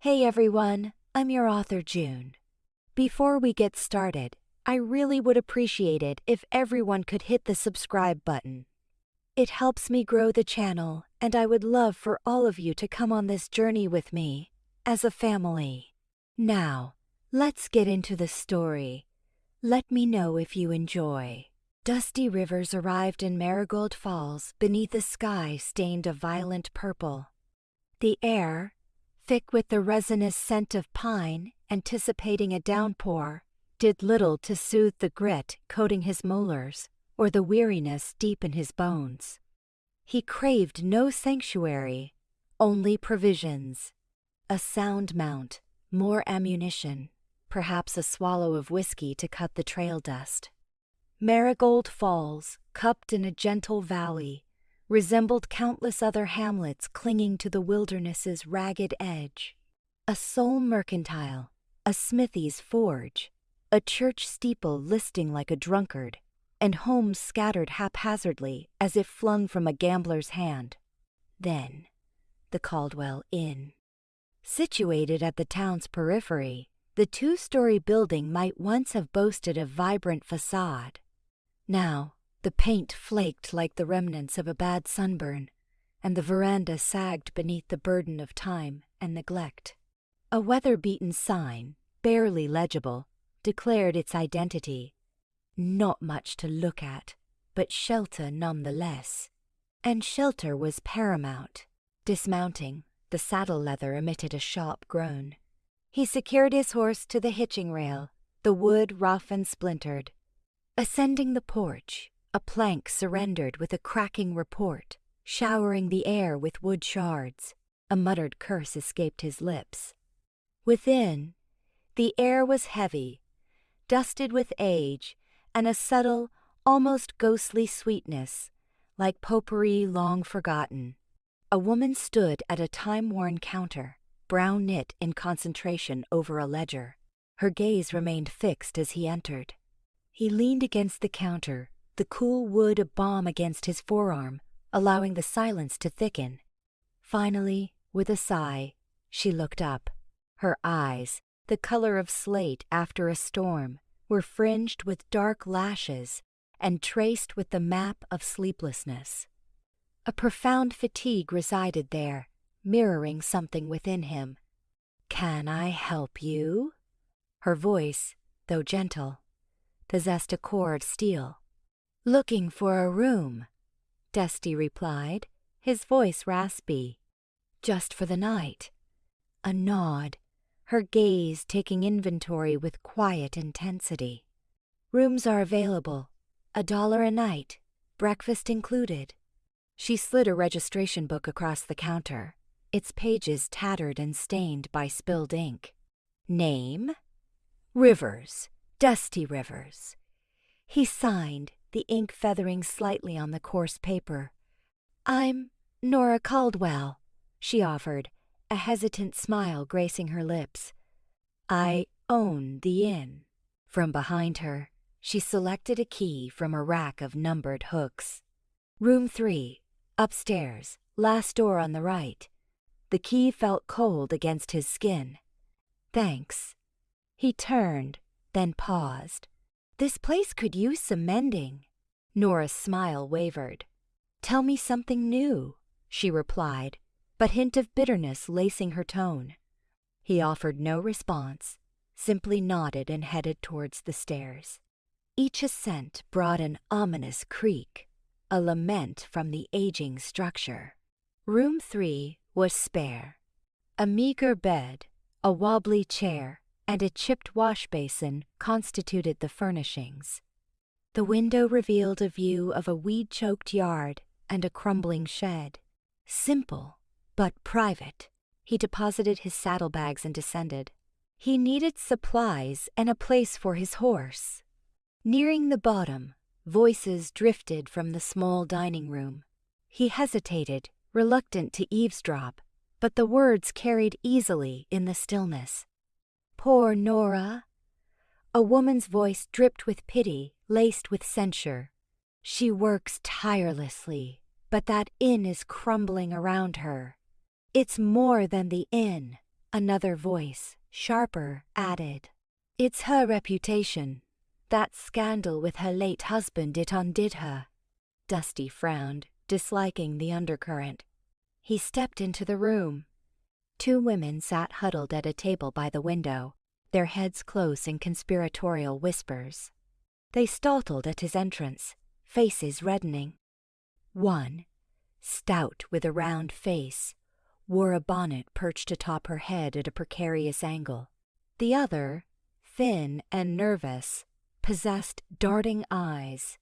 Hey everyone, I'm your author June. Before we get started, I really would appreciate it if everyone could hit the subscribe button. It helps me grow the channel, and I would love for all of you to come on this journey with me, as a family. Now, let's get into the story. Let me know if you enjoy. Dusty Rivers arrived in Marigold Falls beneath a sky stained a violent purple. The air, thick with the resinous scent of pine, anticipating a downpour, did little to soothe the grit coating his molars or the weariness deep in his bones. He craved no sanctuary, only provisions. A sound mount, more ammunition, perhaps a swallow of whiskey to cut the trail dust. Marigold Falls, cupped in a gentle valley, resembled countless other hamlets clinging to the wilderness's ragged edge. A sole mercantile, a smithy's forge, a church steeple listing like a drunkard, and homes scattered haphazardly as if flung from a gambler's hand. Then, the Caldwell Inn. Situated at the town's periphery, the two-story building might once have boasted a vibrant facade. Now, the paint flaked like the remnants of a bad sunburn, and the veranda sagged beneath the burden of time and neglect. A weather-beaten sign, barely legible, declared its identity. Not much to look at, but shelter nonetheless. And shelter was paramount. Dismounting, the saddle leather emitted a sharp groan. He secured his horse to the hitching rail, the wood rough and splintered. Ascending the porch, a plank surrendered with a cracking report, showering the air with wood shards. A muttered curse escaped his lips. Within, the air was heavy, dusted with age, and a subtle, almost ghostly sweetness, like potpourri long forgotten. A woman stood at a time-worn counter, brown knit in concentration over a ledger. Her gaze remained fixed as he entered. He leaned against the counter, the cool wood a balm against his forearm, allowing the silence to thicken. Finally, with a sigh, she looked up. Her eyes, the color of slate after a storm, were fringed with dark lashes and traced with the map of sleeplessness. A profound fatigue resided there, mirroring something within him. "Can I help you?" Her voice, though gentle, possessed a core of steel. "Looking for a room," Dusty replied, his voice raspy. "Just for the night." A nod, her gaze taking inventory with quiet intensity. "Rooms are available, $1 a night, breakfast included." She slid a registration book across the counter, its pages tattered and stained by spilled ink. "Name?" "Rivers. Dusty Rivers." He signed, the ink feathering slightly on the coarse paper. "I'm Nora Caldwell," she offered, a hesitant smile gracing her lips. "I own the inn." From behind her, she selected a key from a rack of numbered hooks. "Room 3, upstairs, last door on the right." The key felt cold against his skin. "Thanks." He turned, then paused. "This place could use some mending." Nora's smile wavered. "Tell me something new," she replied, but hint of bitterness lacing her tone. He offered no response, simply nodded and headed towards the stairs. Each ascent brought an ominous creak, a lament from the aging structure. Room 3 was spare. A meager bed, a wobbly chair, and a chipped wash basin constituted the furnishings. The window revealed a view of a weed-choked yard and a crumbling shed. Simple, but private. He deposited his saddlebags and descended. He needed supplies and a place for his horse. Nearing the bottom, voices drifted from the small dining room. He hesitated, reluctant to eavesdrop, but the words carried easily in the stillness. "Poor Nora." A woman's voice dripped with pity, laced with censure. "She works tirelessly, but that inn is crumbling around her." "It's more than the inn," Another voice, sharper, added, "It's her reputation. That scandal with her late husband, it undid her." Dusty frowned, disliking the undercurrent. He stepped into the room. Two women sat huddled at a table by the window, their heads close in conspiratorial whispers. They startled at his entrance, faces reddening. One, stout with a round face, wore a bonnet perched atop her head at a precarious angle. The other, thin and nervous, possessed darting eyes.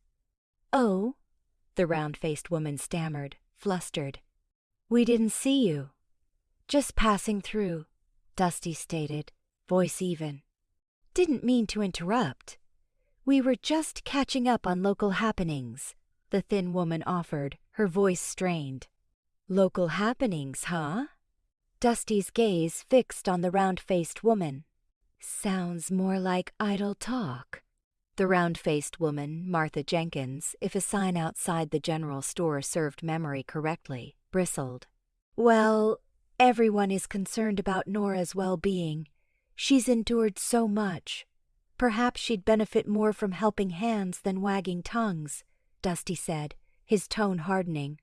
"Oh," the round-faced woman stammered, flustered. "We didn't see you." "Just passing through," Dusty stated, voice even. "Didn't mean to interrupt." "We were just catching up on local happenings," the thin woman offered, her voice strained. "Local happenings, huh?" Dusty's gaze fixed on the round-faced woman. "Sounds more like idle talk." The round-faced woman, Martha Jenkins, if a sign outside the general store served memory correctly, bristled. "Well, everyone is concerned about Nora's well-being. She's endured so much. Perhaps she'd benefit more from helping hands than wagging tongues," Dusty said, his tone hardening.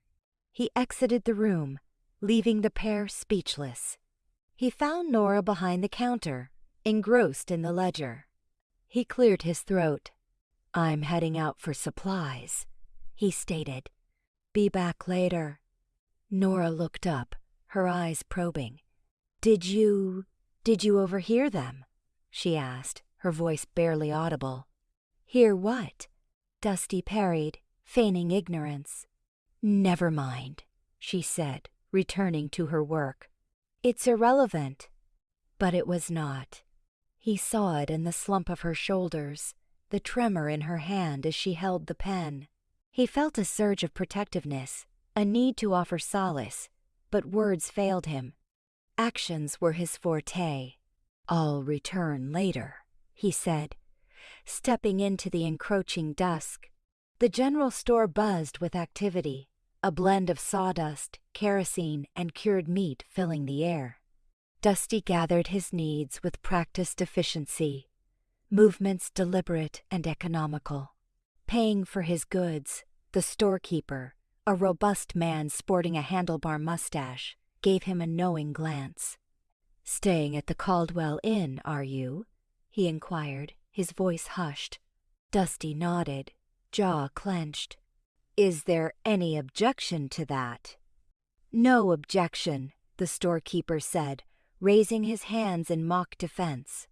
He exited the room, leaving the pair speechless. He found Nora behind the counter, engrossed in the ledger. He cleared his throat. "I'm heading out for supplies," he stated. "Be back later." Nora looked up, her eyes probing. Did you overhear them?" she asked, her voice barely audible. "Hear what?" Dusty parried, feigning ignorance. "Never mind," she said, returning to her work. "It's irrelevant." But it was not. He saw it in the slump of her shoulders, the tremor in her hand as she held the pen. He felt a surge of protectiveness, a need to offer solace, but words failed him. Actions were his forte. "I'll return later," he said, stepping into the encroaching dusk. The general store buzzed with activity, a blend of sawdust, kerosene, and cured meat filling the air. Dusty gathered his needs with practiced efficiency, movements deliberate and economical. Paying for his goods, the storekeeper, a robust man sporting a handlebar mustache, gave him a knowing glance. "Staying at the Caldwell Inn, are you?" he inquired, his voice hushed. Dusty nodded, jaw clenched. "Is there any objection to that?" "No objection," the storekeeper said, raising his hands in mock defense.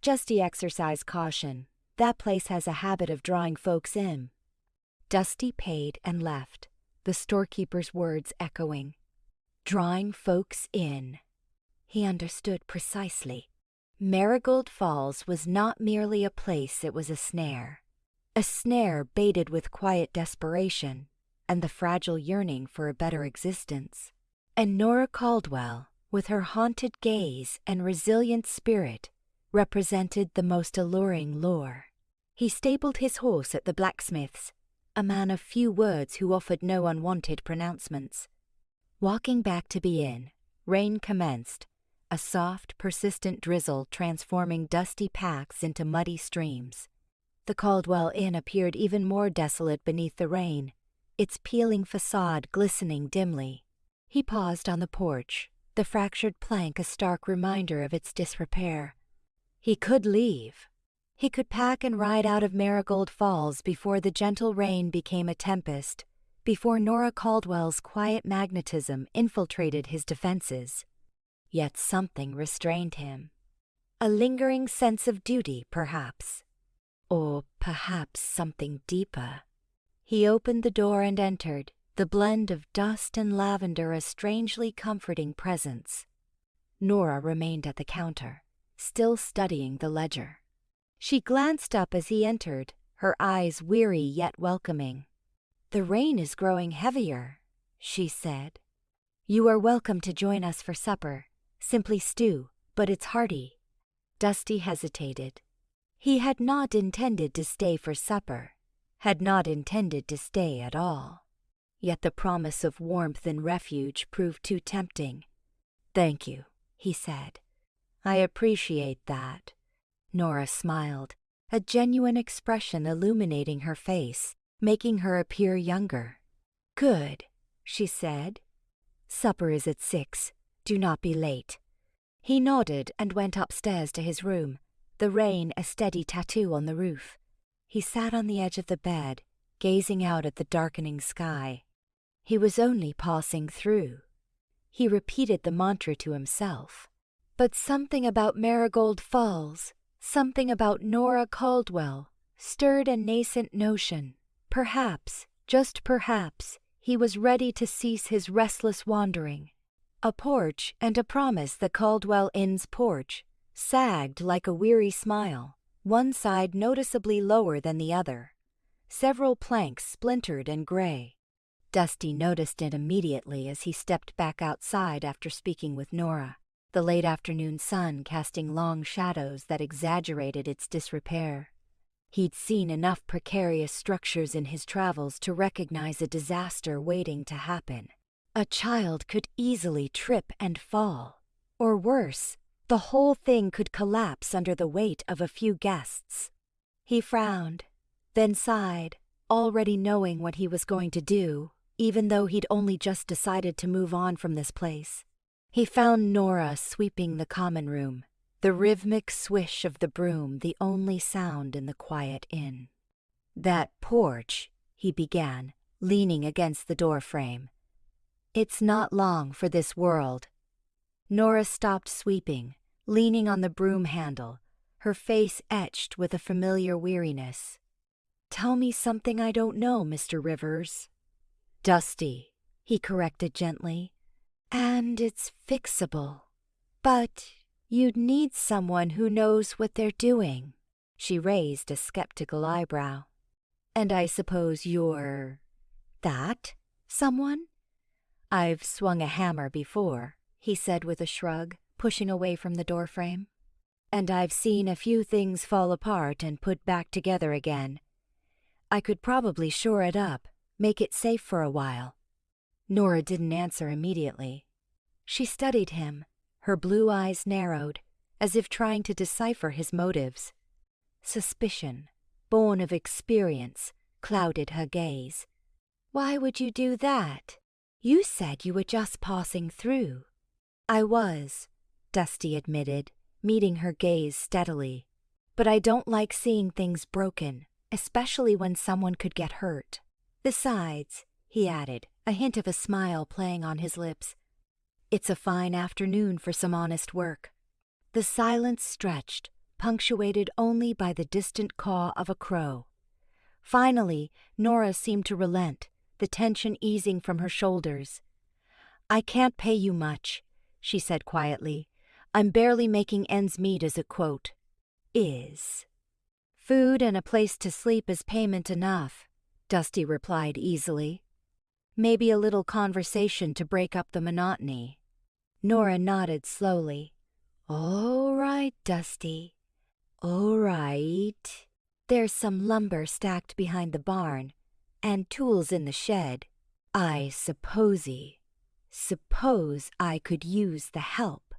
"Dusty exercise caution. That place has a habit of drawing folks in." Dusty paid and left, the storekeeper's words echoing. Drawing folks in. He understood precisely. Marigold Falls was not merely a place, it was a snare. A snare baited with quiet desperation and the fragile yearning for a better existence. And Nora Caldwell, with her haunted gaze and resilient spirit, represented the most alluring lure. He stabled his horse at the blacksmith's, a man of few words who offered no unwanted pronouncements. Walking back to the inn, rain commenced, a soft, persistent drizzle transforming dusty paths into muddy streams. The Caldwell Inn appeared even more desolate beneath the rain, its peeling facade glistening dimly. He paused on the porch, the fractured plank a stark reminder of its disrepair. He could leave. He could pack and ride out of Marigold Falls before the gentle rain became a tempest, before Nora Caldwell's quiet magnetism infiltrated his defenses. Yet something restrained him. A lingering sense of duty, perhaps. Or perhaps something deeper. He opened the door and entered, the blend of dust and lavender a strangely comforting presence. Nora remained at the counter, still studying the ledger. She glanced up as he entered, her eyes weary yet welcoming. "The rain is growing heavier," she said. "You are welcome to join us for supper. Simply stew, but it's hearty." Dusty hesitated. He had not intended to stay for supper, had not intended to stay at all. Yet the promise of warmth and refuge proved too tempting. "Thank you," he said. I appreciate that. Nora smiled, a genuine expression illuminating her face, making her appear younger. Good, she said. Supper is at 6. Do not be late. He nodded and went upstairs to his room, the rain a steady tattoo on the roof. He sat on the edge of the bed, gazing out at the darkening sky. He was only passing through. He repeated the mantra to himself. But something about Marigold Falls, something about Nora Caldwell, stirred a nascent notion. Perhaps, just perhaps, he was ready to cease his restless wandering. A porch and a promise the Caldwell Inn's porch sagged like a weary smile, one side noticeably lower than the other. Several planks splintered and gray. Dusty noticed it immediately as he stepped back outside after speaking with Nora, the late afternoon sun casting long shadows that exaggerated its disrepair. He'd seen enough precarious structures in his travels to recognize a disaster waiting to happen. A child could easily trip and fall. Or worse, the whole thing could collapse under the weight of a few guests. He frowned, then sighed, already knowing what he was going to do, even though he'd only just decided to move on from this place. He found Nora sweeping the common room, the rhythmic swish of the broom the only sound in the quiet inn. That porch, he began, leaning against the doorframe. It's not long for this world. Nora stopped sweeping, leaning on the broom handle, her face etched with a familiar weariness. Tell me something I don't know, Mr. Rivers. Dusty, he corrected gently. And it's fixable. But you'd need someone who knows what they're doing. She raised a skeptical eyebrow. And I suppose you're that someone? I've swung a hammer before, he said with a shrug, pushing away from the doorframe. And I've seen a few things fall apart and put back together again. I could probably shore it up, make it safe for a while. Nora didn't answer immediately. She studied him, her blue eyes narrowed, as if trying to decipher his motives. Suspicion, born of experience, clouded her gaze. Why would you do that? You said you were just passing through. I was, Dusty admitted, meeting her gaze steadily. But I don't like seeing things broken, especially when someone could get hurt. Besides, he added, a hint of a smile playing on his lips, it's a fine afternoon for some honest work. The silence stretched, punctuated only by the distant caw of a crow. Finally, Nora seemed to relent, the tension easing from her shoulders. I can't pay you much, she said quietly. I'm barely making ends meet as it, quote, is. Food and a place to sleep is payment enough, Dusty replied easily. Maybe a little conversation to break up the monotony. Nora nodded slowly. All right, Dusty. All right. There's some lumber stacked behind the barn, and tools in the shed. I suppose I could use the help.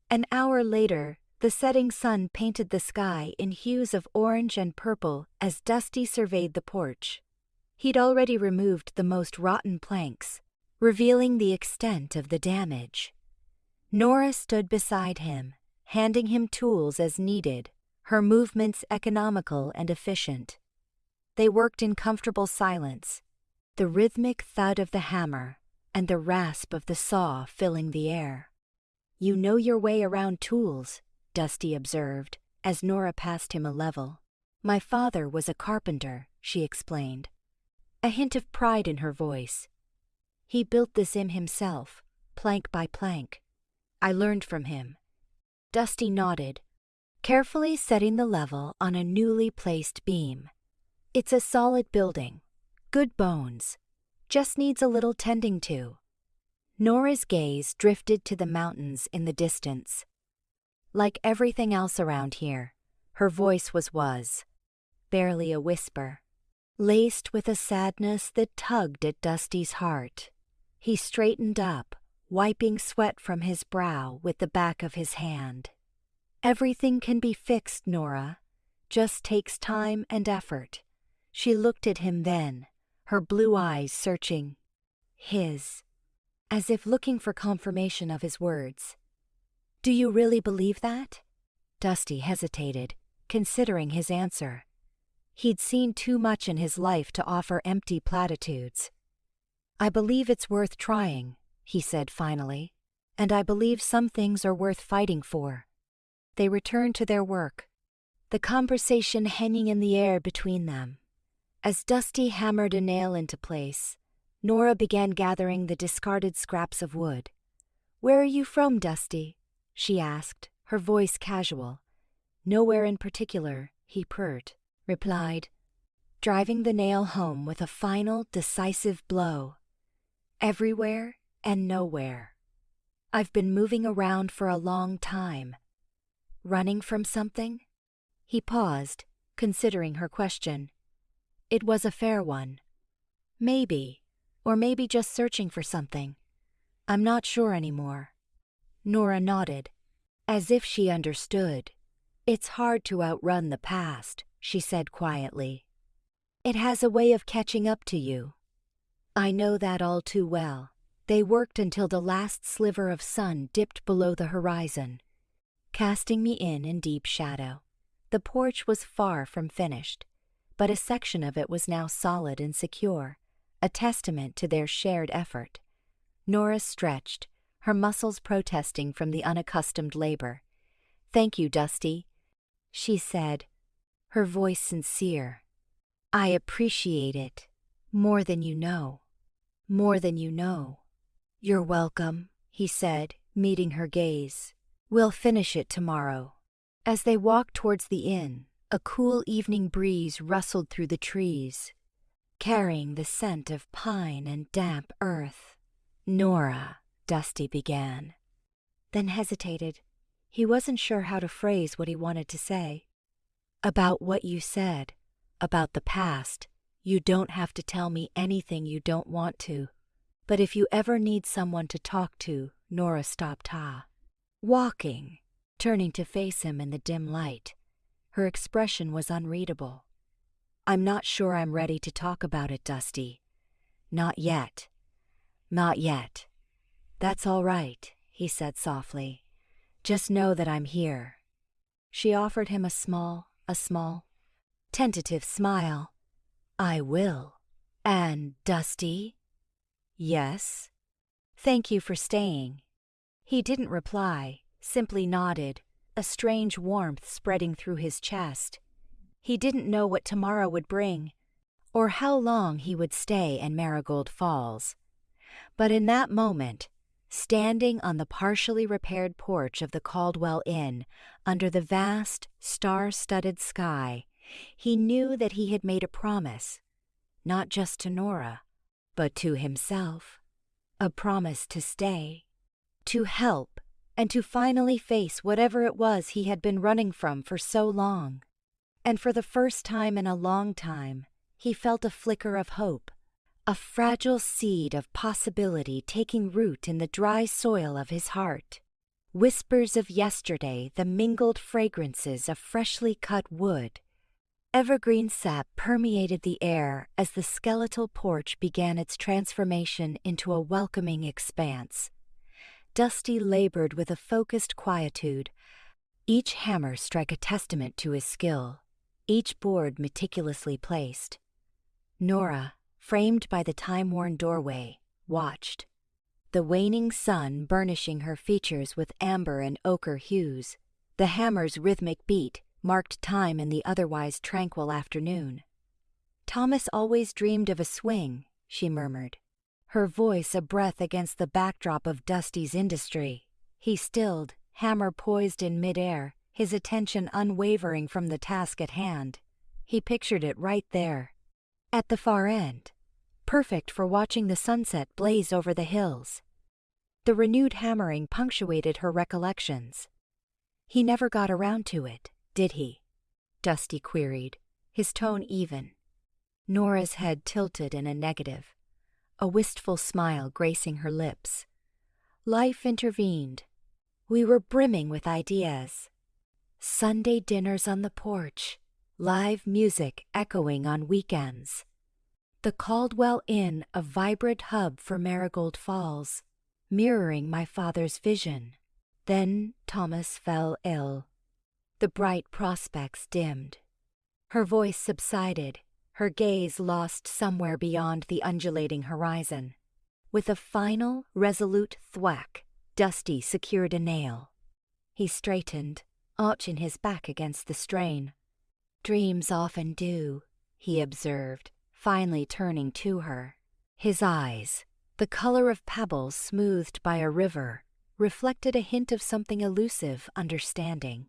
An hour later, the setting sun painted the sky in hues of orange and purple as Dusty surveyed the porch. He'd already removed the most rotten planks, revealing the extent of the damage. Nora stood beside him, handing him tools as needed, her movements economical and efficient. They worked in comfortable silence, the rhythmic thud of the hammer and the rasp of the saw filling the air. You know your way around tools, Dusty observed, as Nora passed him a level. My father was a carpenter, she explained, a hint of pride in her voice. He built this in himself, plank by plank. I learned from him. Dusty nodded, carefully setting the level on a newly placed beam. It's a solid building, good bones, just needs a little tending to. Nora's gaze drifted to the mountains in the distance. Like everything else around here, her voice was barely a whisper, laced with a sadness that tugged at Dusty's heart. He straightened up, wiping sweat from his brow with the back of his hand. Everything can be fixed, Nora. Just takes time and effort. She looked at him then, her blue eyes searching his, as if looking for confirmation of his words. Do you really believe that? Dusty hesitated, considering his answer. He'd seen too much in his life to offer empty platitudes. I believe it's worth trying, he said finally, and I believe some things are worth fighting for. They returned to their work, the conversation hanging in the air between them. As Dusty hammered a nail into place, Nora began gathering the discarded scraps of wood. Where are you from, Dusty? She asked, her voice casual. Nowhere in particular, he replied, driving the nail home with a final, decisive blow. Everywhere and nowhere. I've been moving around for a long time. Running from something? He paused, considering her question. It was a fair one. Maybe, or maybe just searching for something. I'm not sure anymore. Nora nodded, as if she understood. It's hard to outrun the past, she said quietly. It has a way of catching up to you. I know that all too well. They worked until the last sliver of sun dipped below the horizon, casting me in deep shadow. The porch was far from finished, but a section of it was now solid and secure, a testament to their shared effort. Nora stretched, her muscles protesting from the unaccustomed labor. Thank you, Dusty, she said, her voice sincere. I appreciate it. More than you know. More than you know. You're welcome, he said, meeting her gaze. We'll finish it tomorrow. As they walked towards the inn, a cool evening breeze rustled through the trees, carrying the scent of pine and damp earth. Nora, Dusty began, then hesitated. He wasn't sure how to phrase what he wanted to say. About what you said, about the past, you don't have to tell me anything you don't want to. But if you ever need someone to talk to, Nora stopped walking, turning to face him in the dim light. Her expression was unreadable. I'm not sure I'm ready to talk about it, Dusty. Not yet. Not yet. That's all right, he said softly. Just know that I'm here. She offered him a small, tentative smile. I will. And Dusty? Yes? Thank you for staying. He didn't reply, simply nodded, a strange warmth spreading through his chest. He didn't know what tomorrow would bring, or how long he would stay in Marigold Falls. But in that moment, standing on the partially repaired porch of the Caldwell Inn, under the vast, star-studded sky, he knew that he had made a promise, not just to Nora, but to himself. A promise to stay, to help, and to finally face whatever it was he had been running from for so long. And for the first time in a long time, he felt a flicker of hope, a fragile seed of possibility taking root in the dry soil of his heart. Whispers of yesterday, the mingled fragrances of freshly cut wood. Evergreen sap permeated the air as the skeletal porch began its transformation into a welcoming expanse. Dusty labored with a focused quietude, each hammer strike a testament to his skill, each board meticulously placed. Nora, framed by the time-worn doorway, watched, the waning sun burnishing her features with amber and ochre hues. The hammer's rhythmic beat marked time in the otherwise tranquil afternoon. Thomas always dreamed of a swing, she murmured, her voice a breath against the backdrop of Dusty's industry. He stilled, hammer poised in midair, his attention unwavering from the task at hand. He pictured it right there, at the far end, perfect for watching the sunset blaze over the hills. The renewed hammering punctuated her recollections. He never got around to it, did he? Dusty queried, his tone even. Nora's head tilted in a negative, a wistful smile gracing her lips. Life intervened. We were brimming with ideas. Sunday dinners on the porch, live music echoing on weekends. The Caldwell Inn a vibrant hub for Marigold Falls, mirroring my father's vision. Then Thomas fell ill. The bright prospects dimmed. Her voice subsided, her gaze lost somewhere beyond the undulating horizon. With a final, resolute thwack, Dusty secured a nail. He straightened, arching his back against the strain. "Dreams often do," he observed, finally turning to her. His eyes, the color of pebbles smoothed by a river, reflected a hint of something elusive understanding.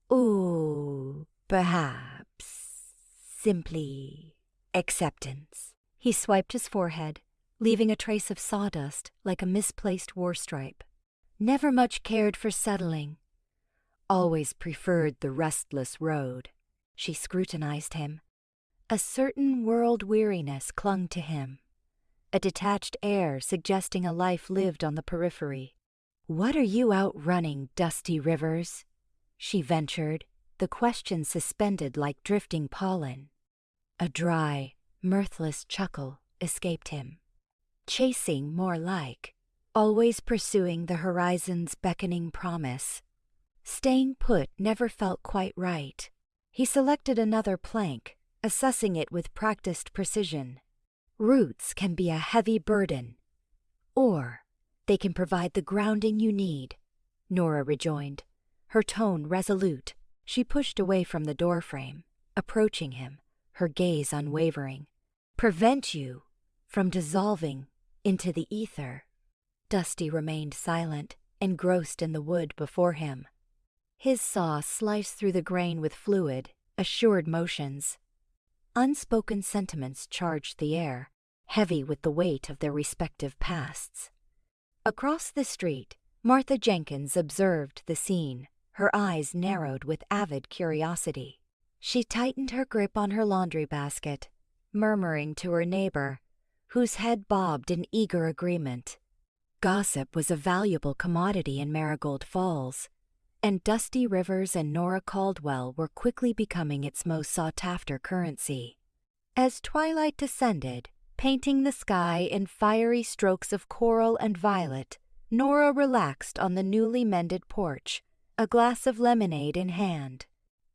"Ooh, perhaps. Simply acceptance." He swiped his forehead, leaving a trace of sawdust like a misplaced war stripe. "Never much cared for settling. Always preferred the restless road." She scrutinized him. A certain world-weariness clung to him, a detached air suggesting a life lived on the periphery. "What are you out running, Dusty Rivers?" she ventured, the question suspended like drifting pollen. A dry, mirthless chuckle escaped him. "Chasing, more like. Always pursuing the horizon's beckoning promise." Staying put never felt quite right. He selected another plank, assessing it with practiced precision. "Roots can be a heavy burden, or they can provide the grounding you need," Nora rejoined, her tone resolute. She pushed away from the doorframe, approaching him, her gaze unwavering. "Prevent you from dissolving into the ether." Dusty remained silent, engrossed in the wood before him. His saw sliced through the grain with fluid, assured motions. Unspoken sentiments charged the air, heavy with the weight of their respective pasts. Across the street, Martha Jenkins observed the scene, her eyes narrowed with avid curiosity. She tightened her grip on her laundry basket, murmuring to her neighbor, whose head bobbed in eager agreement. Gossip was a valuable commodity in Marigold Falls, and Dusty Rivers and Nora Caldwell were quickly becoming its most sought-after currency. As twilight descended, painting the sky in fiery strokes of coral and violet, Nora relaxed on the newly mended porch, a glass of lemonade in hand.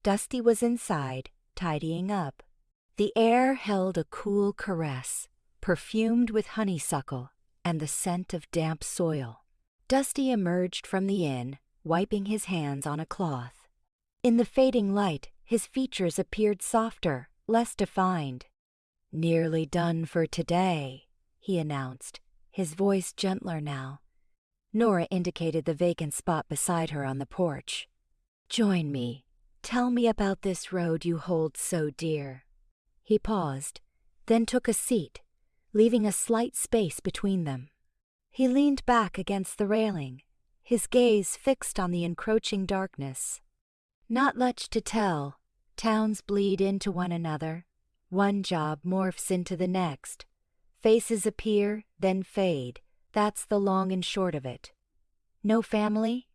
Dusty was inside, tidying up. The air held a cool caress, perfumed with honeysuckle and the scent of damp soil. Dusty emerged from the inn, wiping his hands on a cloth. In the fading light, his features appeared softer, less defined. "Nearly done for today," he announced, his voice gentler now. Nora indicated the vacant spot beside her on the porch. "Join me. Tell me about this road you hold so dear." He paused, then took a seat, leaving a slight space between them. He leaned back against the railing, his gaze fixed on the encroaching darkness. "Not much to tell. Towns bleed into one another. One job morphs into the next. Faces appear, then fade. That's the long and short of it." "No family?"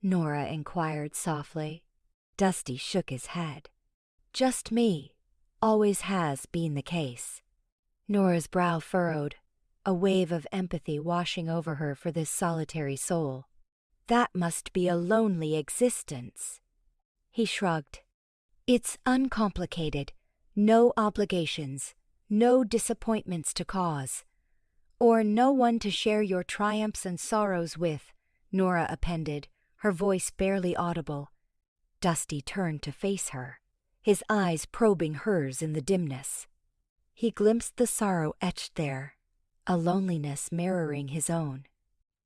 Nora inquired softly. Dusty shook his head. "Just me. Always has been the case." Nora's brow furrowed, a wave of empathy washing over her for this solitary soul. "That must be a lonely existence." He shrugged. "It's uncomplicated. No obligations, no disappointments to cause. Or no one to share your triumphs and sorrows with," Nora appended, her voice barely audible. Dusty turned to face her, his eyes probing hers in the dimness. He glimpsed the sorrow etched there, a loneliness mirroring his own.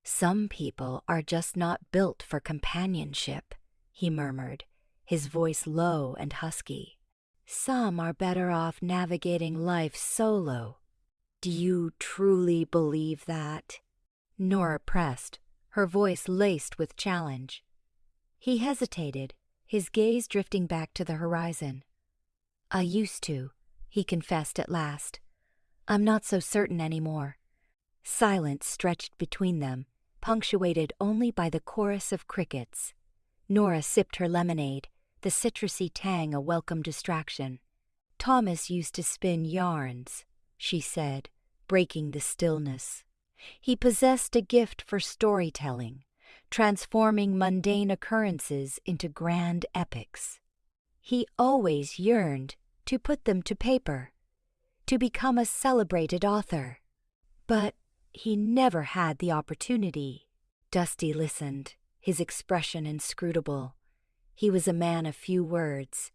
"Some people are just not built for companionship," he murmured, his voice low and husky. "Some are better off navigating life solo." "Do you truly believe that?" Nora pressed, her voice laced with challenge. He hesitated, his gaze drifting back to the horizon. "I used to," he confessed at last. "I'm not so certain anymore." Silence stretched between them, punctuated only by the chorus of crickets. Nora sipped her lemonade, the citrusy tang a welcome distraction. "Thomas used to spin yarns," she said, breaking the stillness. "He possessed a gift for storytelling, transforming mundane occurrences into grand epics. He always yearned to put them to paper, to become a celebrated author. But he never had the opportunity." Dusty listened, his expression inscrutable. He was a man of few words,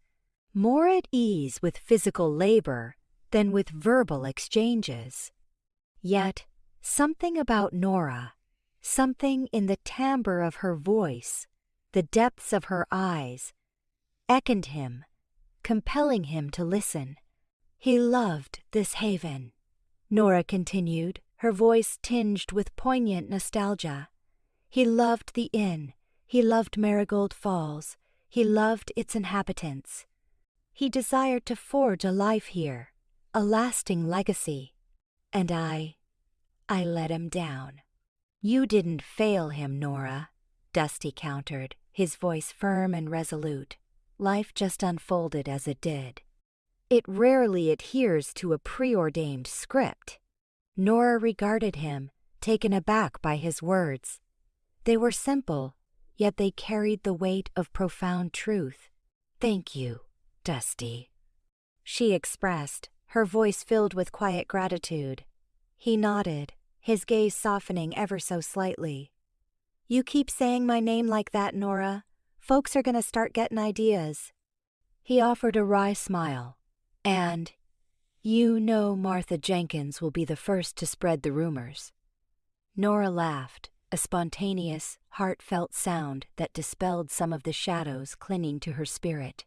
more at ease with physical labor than with verbal exchanges. Yet something about Nora, something in the timbre of her voice, the depths of her eyes, beckoned him, compelling him to listen. He loved this haven, Nora continued, her voice tinged with poignant nostalgia. He loved the inn, he loved Marigold Falls, he loved its inhabitants. He desired to forge a life here, a lasting legacy. And I let him down. "You didn't fail him, Nora," Dusty countered, his voice firm and resolute. "Life just unfolded as it did. It rarely adheres to a preordained script." Nora regarded him, taken aback by his words. They were simple, yet they carried the weight of profound truth. "Thank you, Dusty," she expressed, her voice filled with quiet gratitude. He nodded, his gaze softening ever so slightly. "You keep saying my name like that, Nora. Folks are gonna start getting ideas." He offered a wry smile. "And you know Martha Jenkins will be the first to spread the rumors." Nora laughed, a spontaneous, heartfelt sound that dispelled some of the shadows clinging to her spirit.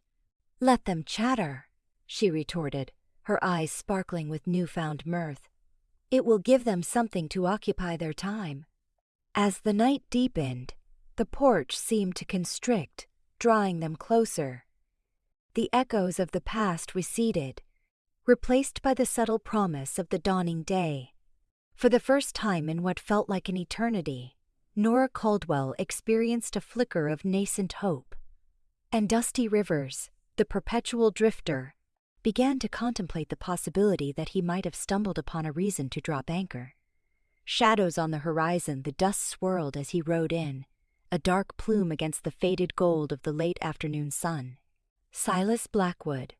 "Let them chatter," she retorted, her eyes sparkling with newfound mirth. "It will give them something to occupy their time." As the night deepened, the porch seemed to constrict, drawing them closer. The echoes of the past receded, replaced by the subtle promise of the dawning day. For the first time in what felt like an eternity, Nora Caldwell experienced a flicker of nascent hope. And Dusty Rivers, the perpetual drifter, began to contemplate the possibility that he might have stumbled upon a reason to drop anchor. Shadows on the horizon, the dust swirled as he rode in, a dark plume against the faded gold of the late afternoon sun. Silas Blackwood,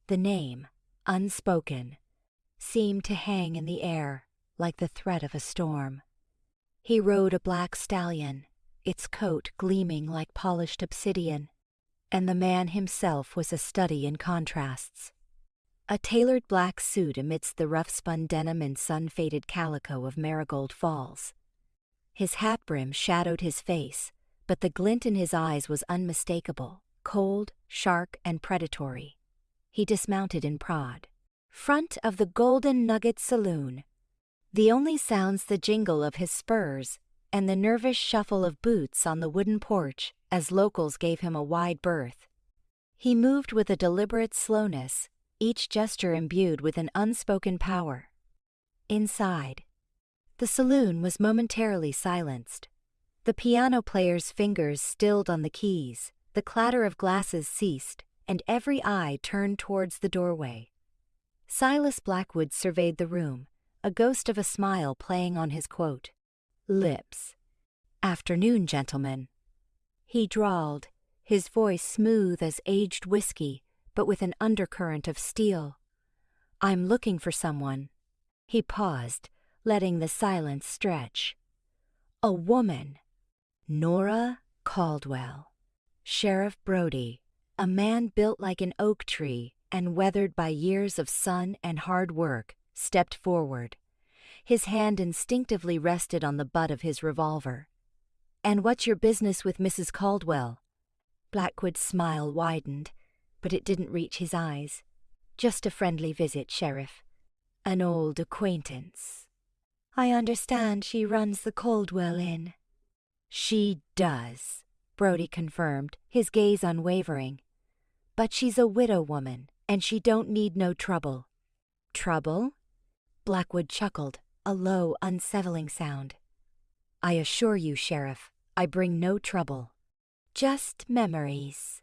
the name, unspoken, seemed to hang in the air like the threat of a storm. He rode a black stallion, its coat gleaming like polished obsidian, and the man himself was a study in contrasts. A tailored black suit amidst the rough-spun denim and sun-faded calico of Marigold Falls. His hat brim shadowed his face, but the glint in his eyes was unmistakable, cold, sharp, and predatory. He dismounted in prod. Front of the Golden Nugget Saloon. The only sounds the jingle of his spurs and the nervous shuffle of boots on the wooden porch as locals gave him a wide berth. He moved with a deliberate slowness, each gesture imbued with an unspoken power. Inside, the saloon was momentarily silenced. The piano player's fingers stilled on the keys, the clatter of glasses ceased, and every eye turned towards the doorway. Silas Blackwood surveyed the room, a ghost of a smile playing on his lips. "Afternoon, gentlemen," he drawled, his voice smooth as aged whiskey, but with an undercurrent of steel. "I'm looking for someone." He paused, letting the silence stretch. "A woman. Nora Caldwell." Sheriff Brody, a man built like an oak tree and weathered by years of sun and hard work, stepped forward. His hand instinctively rested on the butt of his revolver. "And what's your business with Mrs. Caldwell?" Blackwood's smile widened, but it didn't reach his eyes. "Just a friendly visit, Sheriff. An old acquaintance." "I understand she runs the Caldwell Inn." "She does," Brody confirmed, his gaze unwavering. "But she's a widow woman, and she don't need no trouble." "Trouble?" Blackwood chuckled, a low, unsettling sound. "I assure you, Sheriff, I bring no trouble. Just memories."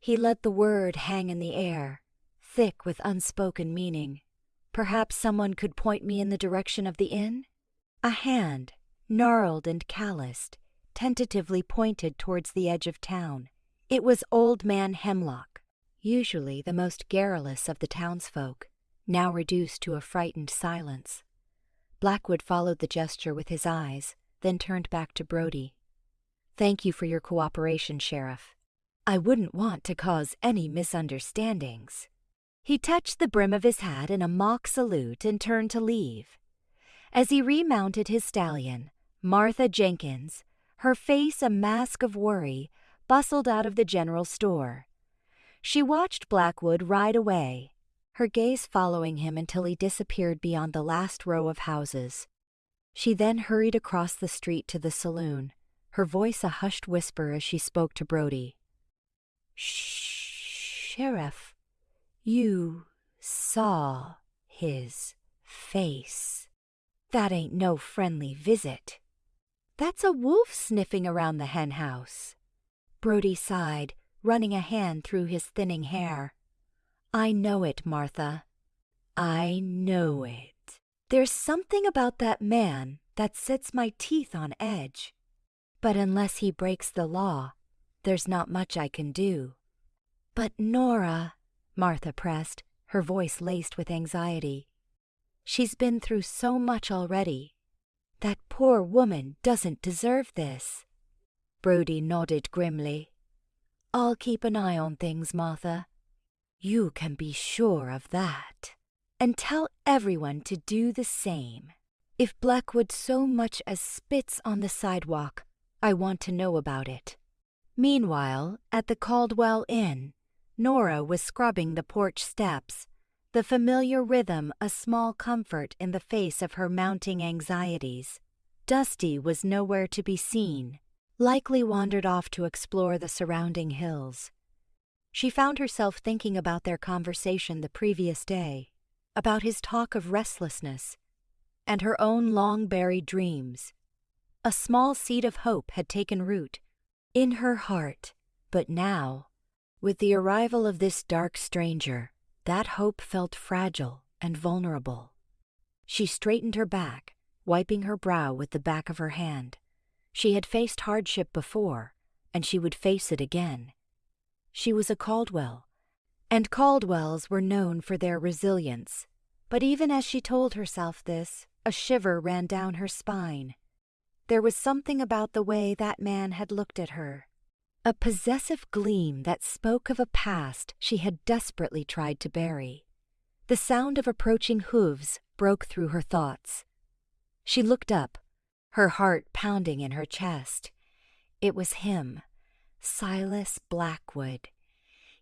He let the word hang in the air, thick with unspoken meaning. Perhaps someone could point me in the direction of the inn? A hand, gnarled and calloused, tentatively pointed towards the edge of town. It was Old Man Hemlock, usually the most garrulous of the townsfolk, now reduced to a frightened silence. Blackwood followed the gesture with his eyes, then turned back to Brody. "Thank you for your cooperation, Sheriff. I wouldn't want to cause any misunderstandings." He touched the brim of his hat in a mock salute and turned to leave. As he remounted his stallion, Martha Jenkins, her face a mask of worry, bustled out of the general store. She watched Blackwood ride away, her gaze following him until he disappeared beyond the last row of houses. She then hurried across the street to the saloon, her voice a hushed whisper as she spoke to Brody. "Sheriff, you saw his face. That ain't no friendly visit. That's a wolf sniffing around the hen house." Brody sighed, running a hand through his thinning hair. "I know it, Martha. I know it. There's something about that man that sets my teeth on edge. But unless he breaks the law, there's not much I can do." "But Nora," Martha pressed, her voice laced with anxiety. "She's been through so much already. That poor woman doesn't deserve this." Brody nodded grimly. "I'll keep an eye on things, Martha. You can be sure of that. And tell everyone to do the same. If Blackwood so much as spits on the sidewalk, I want to know about it." Meanwhile, at the Caldwell Inn, Nora was scrubbing the porch steps, the familiar rhythm a small comfort in the face of her mounting anxieties. Dusty was nowhere to be seen, likely wandered off to explore the surrounding hills. She found herself thinking about their conversation the previous day, about his talk of restlessness, and her own long-buried dreams. A small seed of hope had taken root in her heart, but now, with the arrival of this dark stranger, that hope felt fragile and vulnerable. She straightened her back, wiping her brow with the back of her hand. She had faced hardship before, and she would face it again. She was a Caldwell, and Caldwells were known for their resilience. But even as she told herself this, a shiver ran down her spine. There was something about the way that man had looked at her, a possessive gleam that spoke of a past she had desperately tried to bury. The sound of approaching hooves broke through her thoughts. She looked up, her heart pounding in her chest. It was him, Silas Blackwood.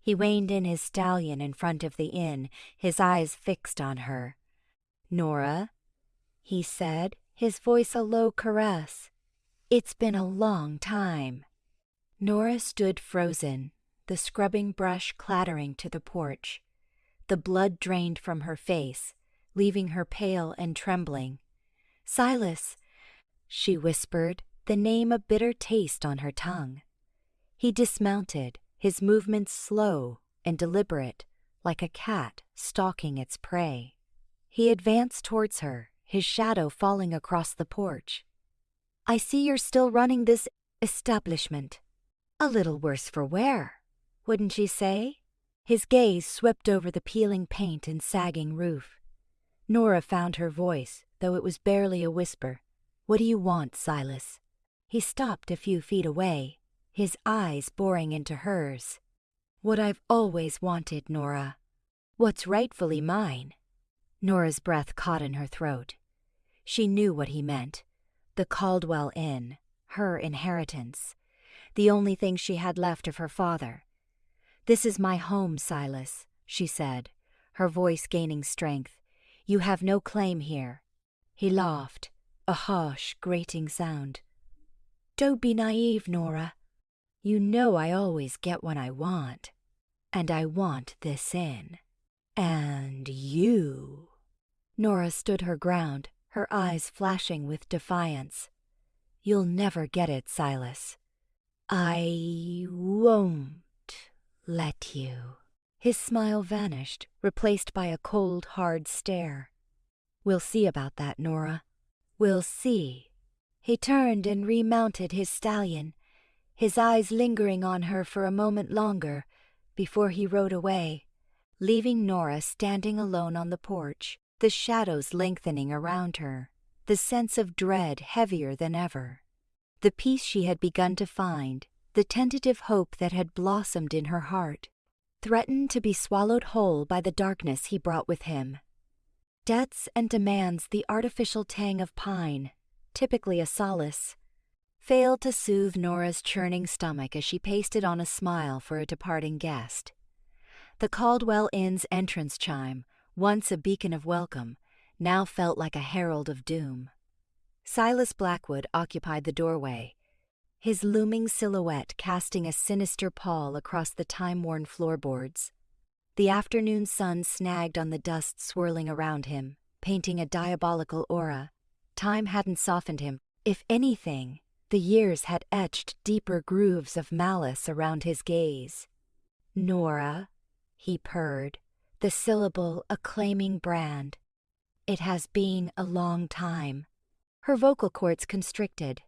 He reined in his stallion in front of the inn, his eyes fixed on her. "Nora," he said, his voice a low caress. "It's been a long time." Nora stood frozen, the scrubbing brush clattering to the porch. The blood drained from her face, leaving her pale and trembling. "Silas," she whispered, the name a bitter taste on her tongue. He dismounted, his movements slow and deliberate, like a cat stalking its prey. He advanced towards her, his shadow falling across the porch. "I see you're still running this establishment. A little worse for wear, wouldn't you say?" His gaze swept over the peeling paint and sagging roof. Nora found her voice, though it was barely a whisper. "What do you want, Silas?" He stopped a few feet away, his eyes boring into hers. "What I've always wanted, Nora. What's rightfully mine." Nora's breath caught in her throat. She knew what he meant. The Caldwell Inn, her inheritance, the only thing she had left of her father. "This is my home, Silas," she said, her voice gaining strength. "You have no claim here." He laughed, a harsh, grating sound. "Don't be naive, Nora. You know I always get what I want. And I want this inn. And you." Nora stood her ground, her eyes flashing with defiance. "You'll never get it, Silas." "I won't Let you. His smile vanished, replaced by a cold, hard stare. We'll see about that, Nora. We'll see. He turned and remounted his stallion, his eyes lingering on her for a moment longer before he rode away, leaving Nora standing alone on the porch, the shadows lengthening around her, the sense of dread heavier than ever. The peace she had begun to find, the tentative hope that had blossomed in her heart, threatened to be swallowed whole by the darkness he brought with him. Debts and demands, the artificial tang of pine, typically a solace, failed to soothe Nora's churning stomach as she pasted on a smile for a departing guest. The Caldwell Inn's entrance chime, once a beacon of welcome, now felt like a herald of doom. Silas Blackwood occupied the doorway, his looming silhouette casting a sinister pall across the time-worn floorboards. The afternoon sun snagged on the dust swirling around him, painting a diabolical aura. Time hadn't softened him. If anything, the years had etched deeper grooves of malice around his gaze. "Nora," he purred, the syllable a claiming brand. "It has been a long time." Her vocal cords constricted.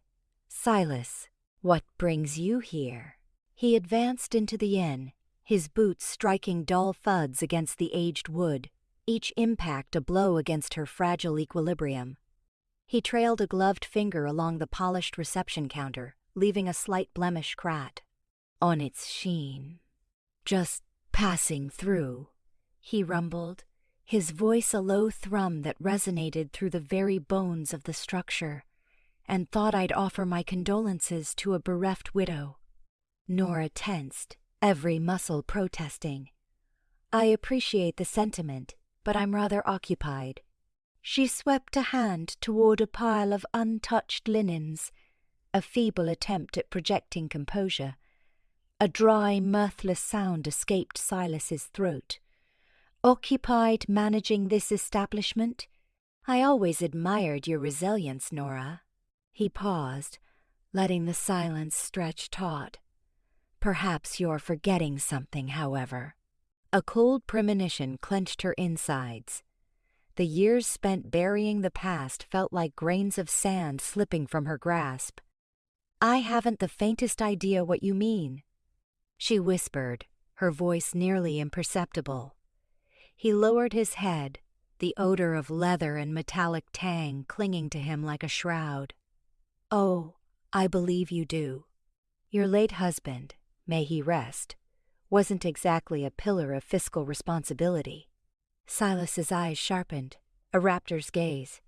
"Silas, what brings you here?" He advanced into the inn, his boots striking dull thuds against the aged wood, each impact a blow against her fragile equilibrium. He trailed a gloved finger along the polished reception counter, leaving a slight blemish cracked on its sheen. "Just passing through," he rumbled, his voice a low thrum that resonated through the very bones of the structure, "and thought I'd offer my condolences to a bereft widow." Nora tensed, every muscle protesting. "I appreciate the sentiment, but I'm rather occupied." She swept a hand toward a pile of untouched linens, a feeble attempt at projecting composure. A dry, mirthless sound escaped Silas's throat. "Occupied managing this establishment? I always admired your resilience, Nora." He paused, letting the silence stretch taut. "Perhaps you're forgetting something, however." A cold premonition clenched her insides. The years spent burying the past felt like grains of sand slipping from her grasp. "I haven't the faintest idea what you mean," she whispered, her voice nearly imperceptible. He lowered his head, the odor of leather and metallic tang clinging to him like a shroud. "Oh, I believe you do. Your late husband, may he rest, wasn't exactly a pillar of fiscal responsibility." Silas's eyes sharpened, a raptor's gaze.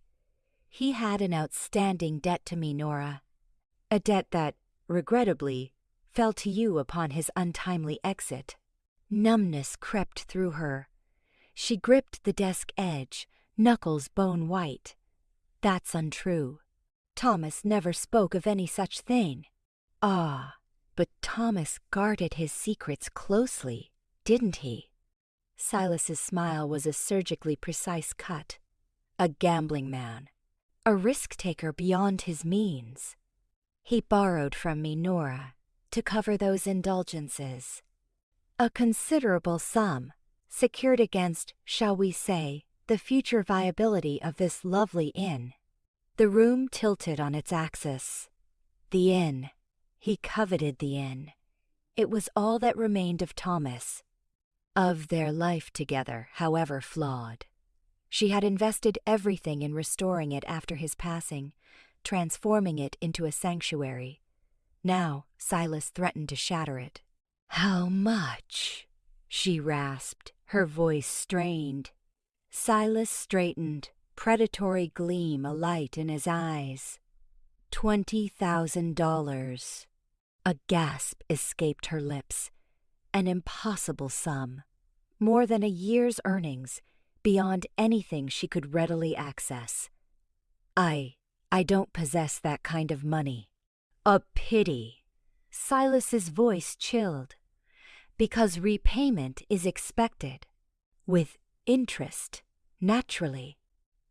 "He had an outstanding debt to me, Nora. A debt that, regrettably, fell to you upon his untimely exit." Numbness crept through her. She gripped the desk edge, knuckles bone white. "That's untrue. Thomas never spoke of any such thing." "Ah, but Thomas guarded his secrets closely, didn't he?" Silas's smile was a surgically precise cut. "A gambling man, a risk-taker beyond his means. He borrowed from me, Nora, to cover those indulgences. A considerable sum, secured against, shall we say, the future viability of this lovely inn." The room tilted on its axis. The inn. He coveted the inn. It was all that remained of Thomas. Of their life together, however flawed. She had invested everything in restoring it after his passing, transforming it into a sanctuary. Now Silas threatened to shatter it. "How much?" she rasped, her voice strained. Silas straightened, predatory gleam alight in his eyes. $20,000. A gasp escaped her lips. An impossible sum. More than a year's earnings, beyond anything she could readily access. I don't possess that kind of money." "A pity." Silas's voice chilled. "Because repayment is expected. With interest, naturally."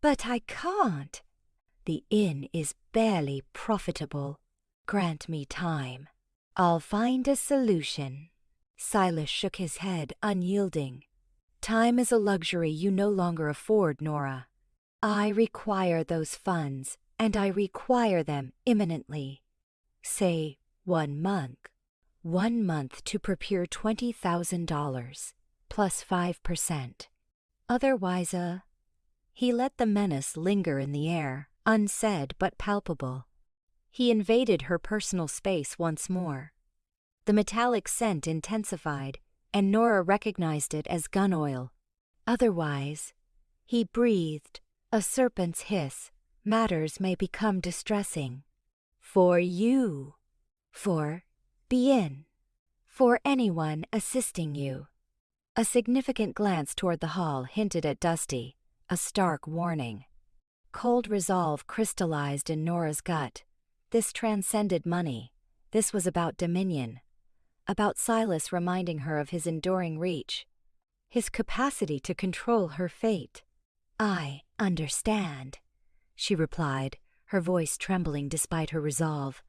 "But I can't." "The inn is barely profitable. Grant me time. I'll find a solution." Silas shook his head, unyielding. Time is a luxury you no longer afford, Nora. I require those funds, and I require them imminently. Say 1 month. 1 month to procure $20,000, plus 5%. Otherwise, He let the menace linger in the air, unsaid but palpable. He invaded her personal space once more. The metallic scent intensified, and Nora recognized it as gun oil. Otherwise, he breathed, a serpent's hiss, matters may become distressing. For you. For Bien. For anyone assisting you. A significant glance toward the hall hinted at Dusty, a stark warning. Cold resolve crystallized in Nora's gut. This transcended money. This was about dominion. About Silas reminding her of his enduring reach. His capacity to control her fate. I understand, she replied, her voice trembling despite her resolve.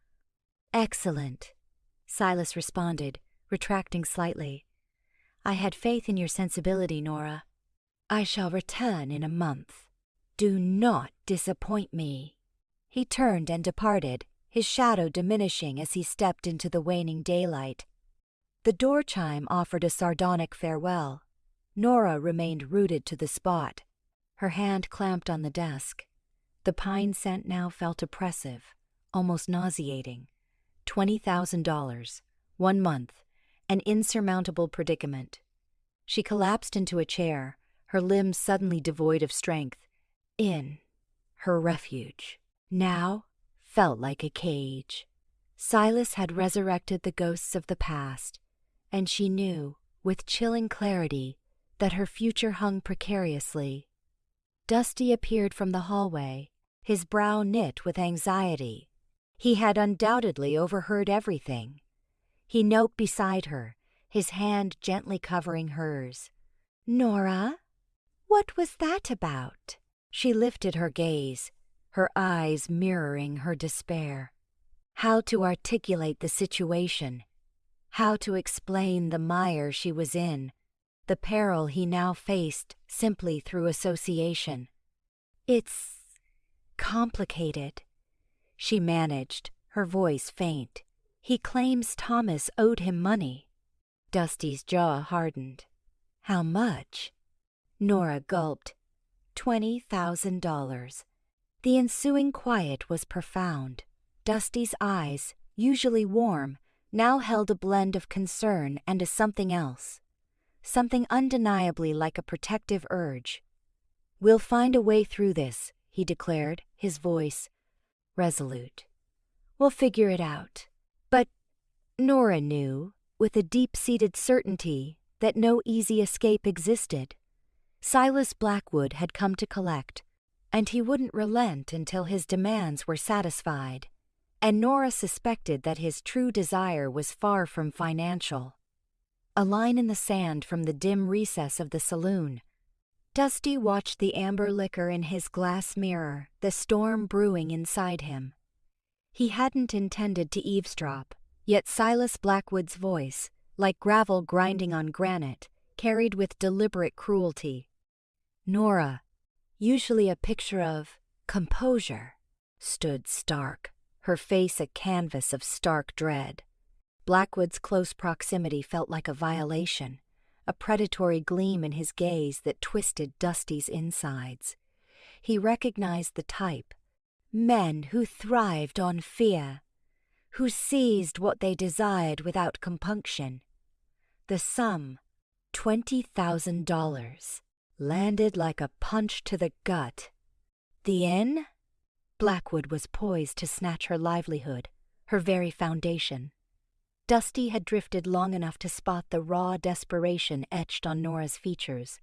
Excellent, Silas responded, retracting slightly. I had faith in your sensibility, Nora. I shall return in a month. Do not disappoint me. He turned and departed, his shadow diminishing as he stepped into the waning daylight. The door chime offered a sardonic farewell. Nora remained rooted to the spot, her hand clamped on the desk. The pine scent now felt oppressive, almost nauseating. $20,000, 1 month, an insurmountable predicament. She collapsed into a chair, her limbs suddenly devoid of strength. Her refuge, now, felt like a cage. Silas had resurrected the ghosts of the past, and she knew, with chilling clarity, that her future hung precariously. Dusty appeared from the hallway, his brow knit with anxiety. He had undoubtedly overheard everything. He knelt beside her, his hand gently covering hers. Nora? What was that about? She lifted her gaze, her eyes mirroring her despair. How to articulate the situation? How to explain the mire she was in, the peril he now faced simply through association? It's complicated, she managed, her voice faint. He claims Thomas owed him money. Dusty's jaw hardened. How much? Nora gulped. $20,000. The ensuing quiet was profound. Dusty's eyes, usually warm, now held a blend of concern and a something else. Something undeniably like a protective urge. We'll find a way through this, he declared, his voice resolute. We'll figure it out. But Nora knew, with a deep-seated certainty, that no easy escape existed. Silas Blackwood had come to collect, and he wouldn't relent until his demands were satisfied, and Nora suspected that his true desire was far from financial. A line in the sand from the dim recess of the saloon. Dusty watched the amber liquor in his glass mirror, the storm brewing inside him. He hadn't intended to eavesdrop, yet Silas Blackwood's voice, like gravel grinding on granite, carried with deliberate cruelty. Nora, usually a picture of composure, stood stark, her face a canvas of stark dread. Blackwood's close proximity felt like a violation, a predatory gleam in his gaze that twisted Dusty's insides. He recognized the type. Men who thrived on fear, who seized what they desired without compunction. The sum, $20,000, landed like a punch to the gut. The inn? Blackwood was poised to snatch her livelihood, her very foundation. Dusty had drifted long enough to spot the raw desperation etched on Nora's features,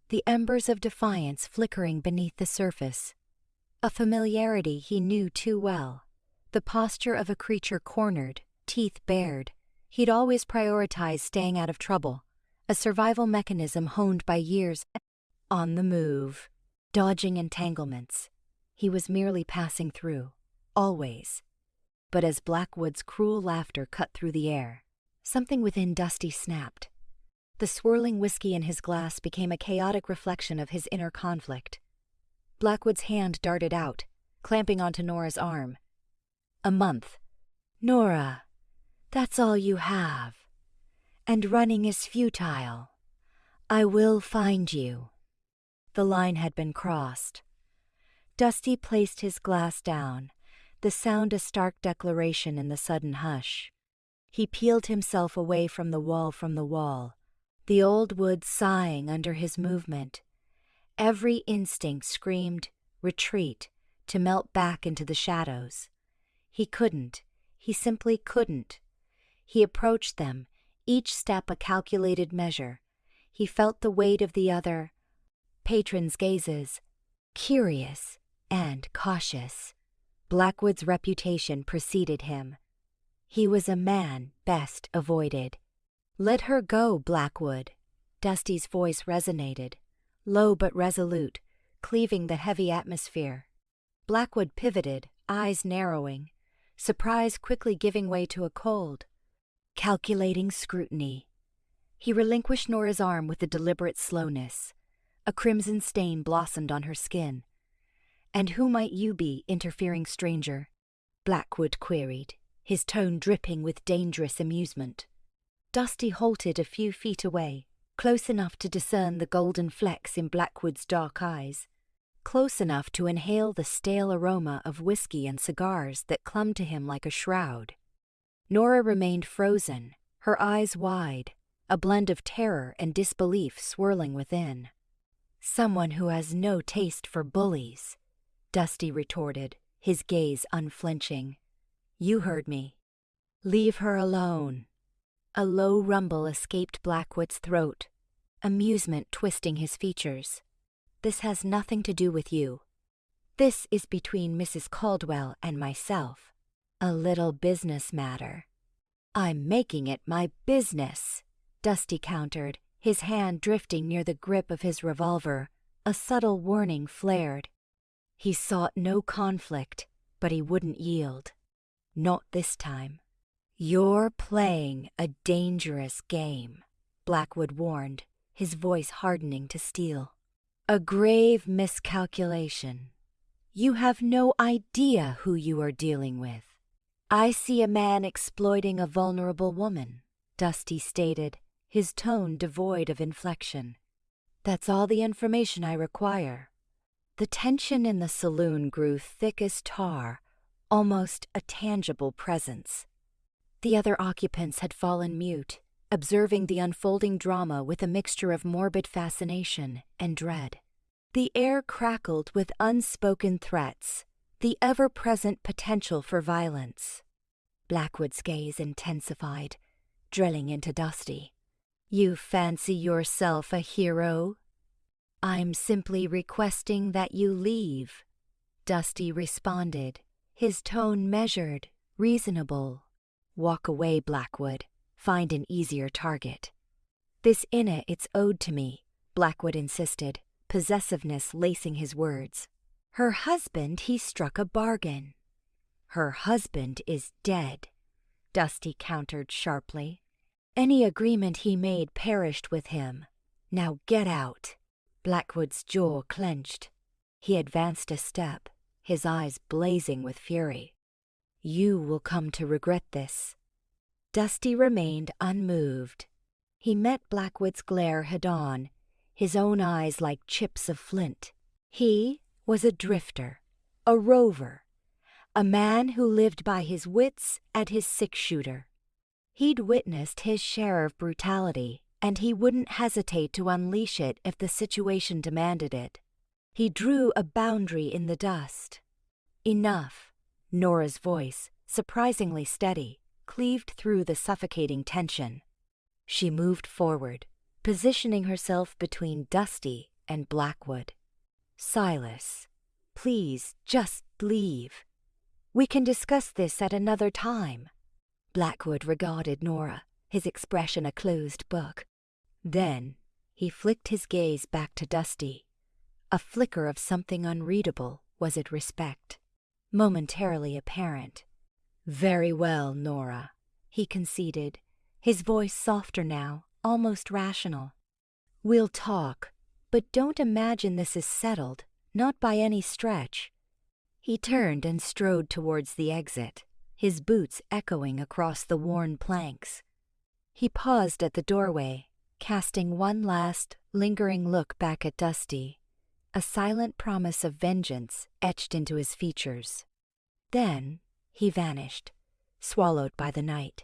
the embers of defiance flickering beneath the surface. A familiarity he knew too well, the posture of a creature cornered, teeth bared. He'd always prioritized staying out of trouble, a survival mechanism honed by years on the move, dodging entanglements. He was merely passing through, always. But as Blackwood's cruel laughter cut through the air, Something within Dusty snapped. The swirling whiskey in his glass became a chaotic reflection of his inner conflict. Blackwood's hand darted out, clamping onto Nora's arm. "A month. Nora, that's all you have. And running is futile. I will find you." The line had been crossed. Dusty placed his glass down, the sound a stark declaration in the sudden hush. He peeled himself away from the wall, the old wood sighing under his movement. Every instinct screamed, retreat, to melt back into the shadows. He simply couldn't. He approached them, each step a calculated measure. He felt the weight of the other patrons' gazes, curious and cautious. Blackwood's reputation preceded him. He was a man best avoided. "Let her go, Blackwood." Dusty's voice resonated, low but resolute, cleaving the heavy atmosphere. Blackwood pivoted, eyes narrowing, surprise quickly giving way to a cold, calculating scrutiny. He relinquished Nora's arm with a deliberate slowness. A crimson stain blossomed on her skin. "And who might you be, interfering stranger?" Blackwood queried, his tone dripping with dangerous amusement. Dusty halted a few feet away, close enough to discern the golden flecks in Blackwood's dark eyes, close enough to inhale the stale aroma of whiskey and cigars that clung to him like a shroud. Nora remained frozen, her eyes wide, a blend of terror and disbelief swirling within. "Someone who has no taste for bullies," Dusty retorted, his gaze unflinching. "You heard me. Leave her alone." A low rumble escaped Blackwood's throat, amusement twisting his features. "This has nothing to do with you. This is between Mrs. Caldwell and myself. A little business matter." "I'm making it my business," Dusty countered, his hand drifting near the grip of his revolver. A subtle warning flared. He sought no conflict, but he wouldn't yield. Not this time. "You're playing a dangerous game," Blackwood warned, his voice hardening to steel. "A grave miscalculation. You have no idea who you are dealing with." "I see a man exploiting a vulnerable woman," Dusty stated, his tone devoid of inflection. "That's all the information I require." The tension in the saloon grew thick as tar, almost a tangible presence. The other occupants had fallen mute, observing the unfolding drama with a mixture of morbid fascination and dread. The air crackled with unspoken threats, the ever-present potential for violence. Blackwood's gaze intensified, drilling into Dusty. "You fancy yourself a hero?" "I'm simply requesting that you leave," Dusty responded, his tone measured, reasonable. "Walk away, Blackwood. Find an easier target." "This inna it's owed to me," Blackwood insisted, possessiveness lacing his words. "Her husband, he struck a bargain." "Her husband is dead," Dusty countered sharply. "Any agreement he made perished with him. Now get out." Blackwood's jaw clenched. He advanced a step, his eyes blazing with fury. "You will come to regret this." Dusty remained unmoved. He met Blackwood's glare head-on, his own eyes like chips of flint. He was a drifter, a rover, a man who lived by his wits and his six-shooter. He'd witnessed his share of brutality, and he wouldn't hesitate to unleash it if the situation demanded it. He drew a boundary in the dust. "Enough." Nora's voice, surprisingly steady, cleaved through the suffocating tension. She moved forward, positioning herself between Dusty and Blackwood. "Silas, please just leave. We can discuss this at another time." Blackwood regarded Nora, his expression a closed book. Then he flicked his gaze back to Dusty. A flicker of something unreadable, was it respect? Momentarily apparent. "Very well, Nora," he conceded, his voice softer now, almost rational. "We'll talk, but don't imagine this is settled, not by any stretch." He turned and strode towards the exit, his boots echoing across the worn planks. He paused at the doorway, casting one last, lingering look back at Dusty, a silent promise of vengeance etched into his features. Then he vanished, swallowed by the night.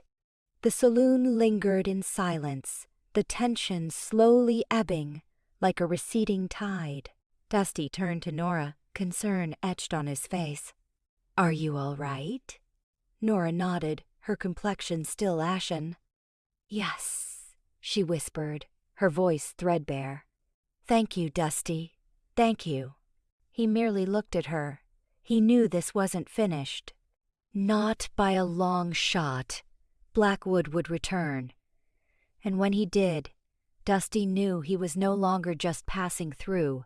The saloon lingered in silence, the tension slowly ebbing like a receding tide. Dusty turned to Nora, concern etched on his face. "Are you all right?" Nora nodded, her complexion still ashen. "Yes," she whispered, her voice threadbare. "Thank you, Dusty. Thank you." He merely looked at her. He knew this wasn't finished. Not by a long shot. Blackwood would return. And when he did, Dusty knew he was no longer just passing through.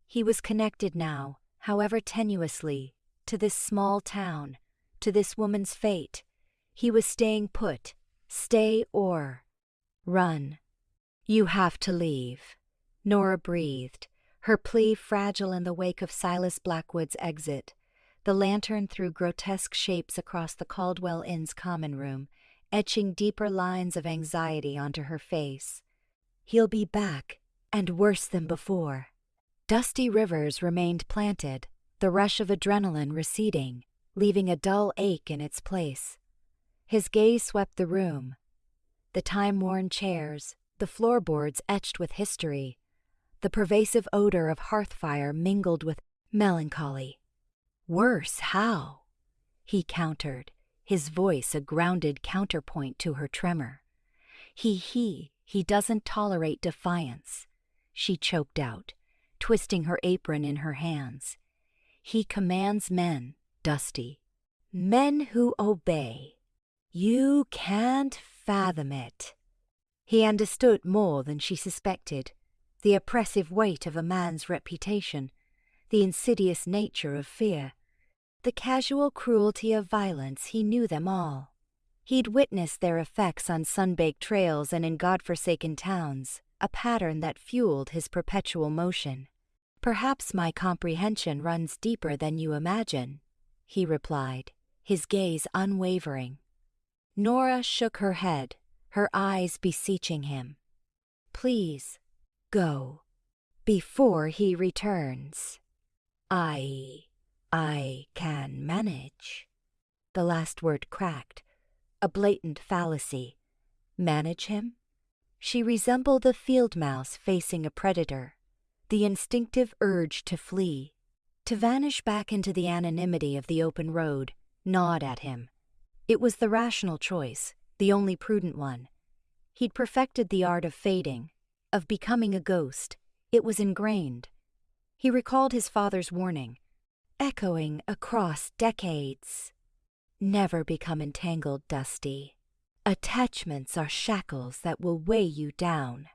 He was connected now, however tenuously, to this small town, to this woman's fate. He was staying put, stay or run. "You have to leave," Nora breathed, her plea fragile in the wake of Silas Blackwood's exit. The lantern threw grotesque shapes across the Caldwell Inn's common room, etching deeper lines of anxiety onto her face. "He'll be back, and worse than before." Dusty Rivers remained planted, the rush of adrenaline receding, leaving a dull ache in its place. His gaze swept the room. The time-worn chairs, the floorboards etched with history, the pervasive odor of hearth fire mingled with melancholy. "Worse, how?" he countered, his voice a grounded counterpoint to her tremor. He doesn't tolerate defiance," she choked out, twisting her apron in her hands. "He commands men, Dusty. Men who obey. You can't fathom it." He understood more than she suspected, the oppressive weight of a man's reputation, the insidious nature of fear, the casual cruelty of violence. He knew them all. He'd witnessed their effects on sun-baked trails and in God-forsaken towns, a pattern that fueled his perpetual motion. "Perhaps my comprehension runs deeper than you imagine," he replied, his gaze unwavering. Nora shook her head, her eyes beseeching him. "Please, go, before he returns." I can manage." The last word cracked, a blatant fallacy. Manage him? She resembled a field mouse facing a predator, the instinctive urge to flee, to vanish back into the anonymity of the open road, gnawed at him. It was the rational choice, the only prudent one. He'd perfected the art of fading, of becoming a ghost. It was ingrained. He recalled his father's warning, echoing across decades. "Never become entangled, Dusty. Attachments are shackles that will weigh you down."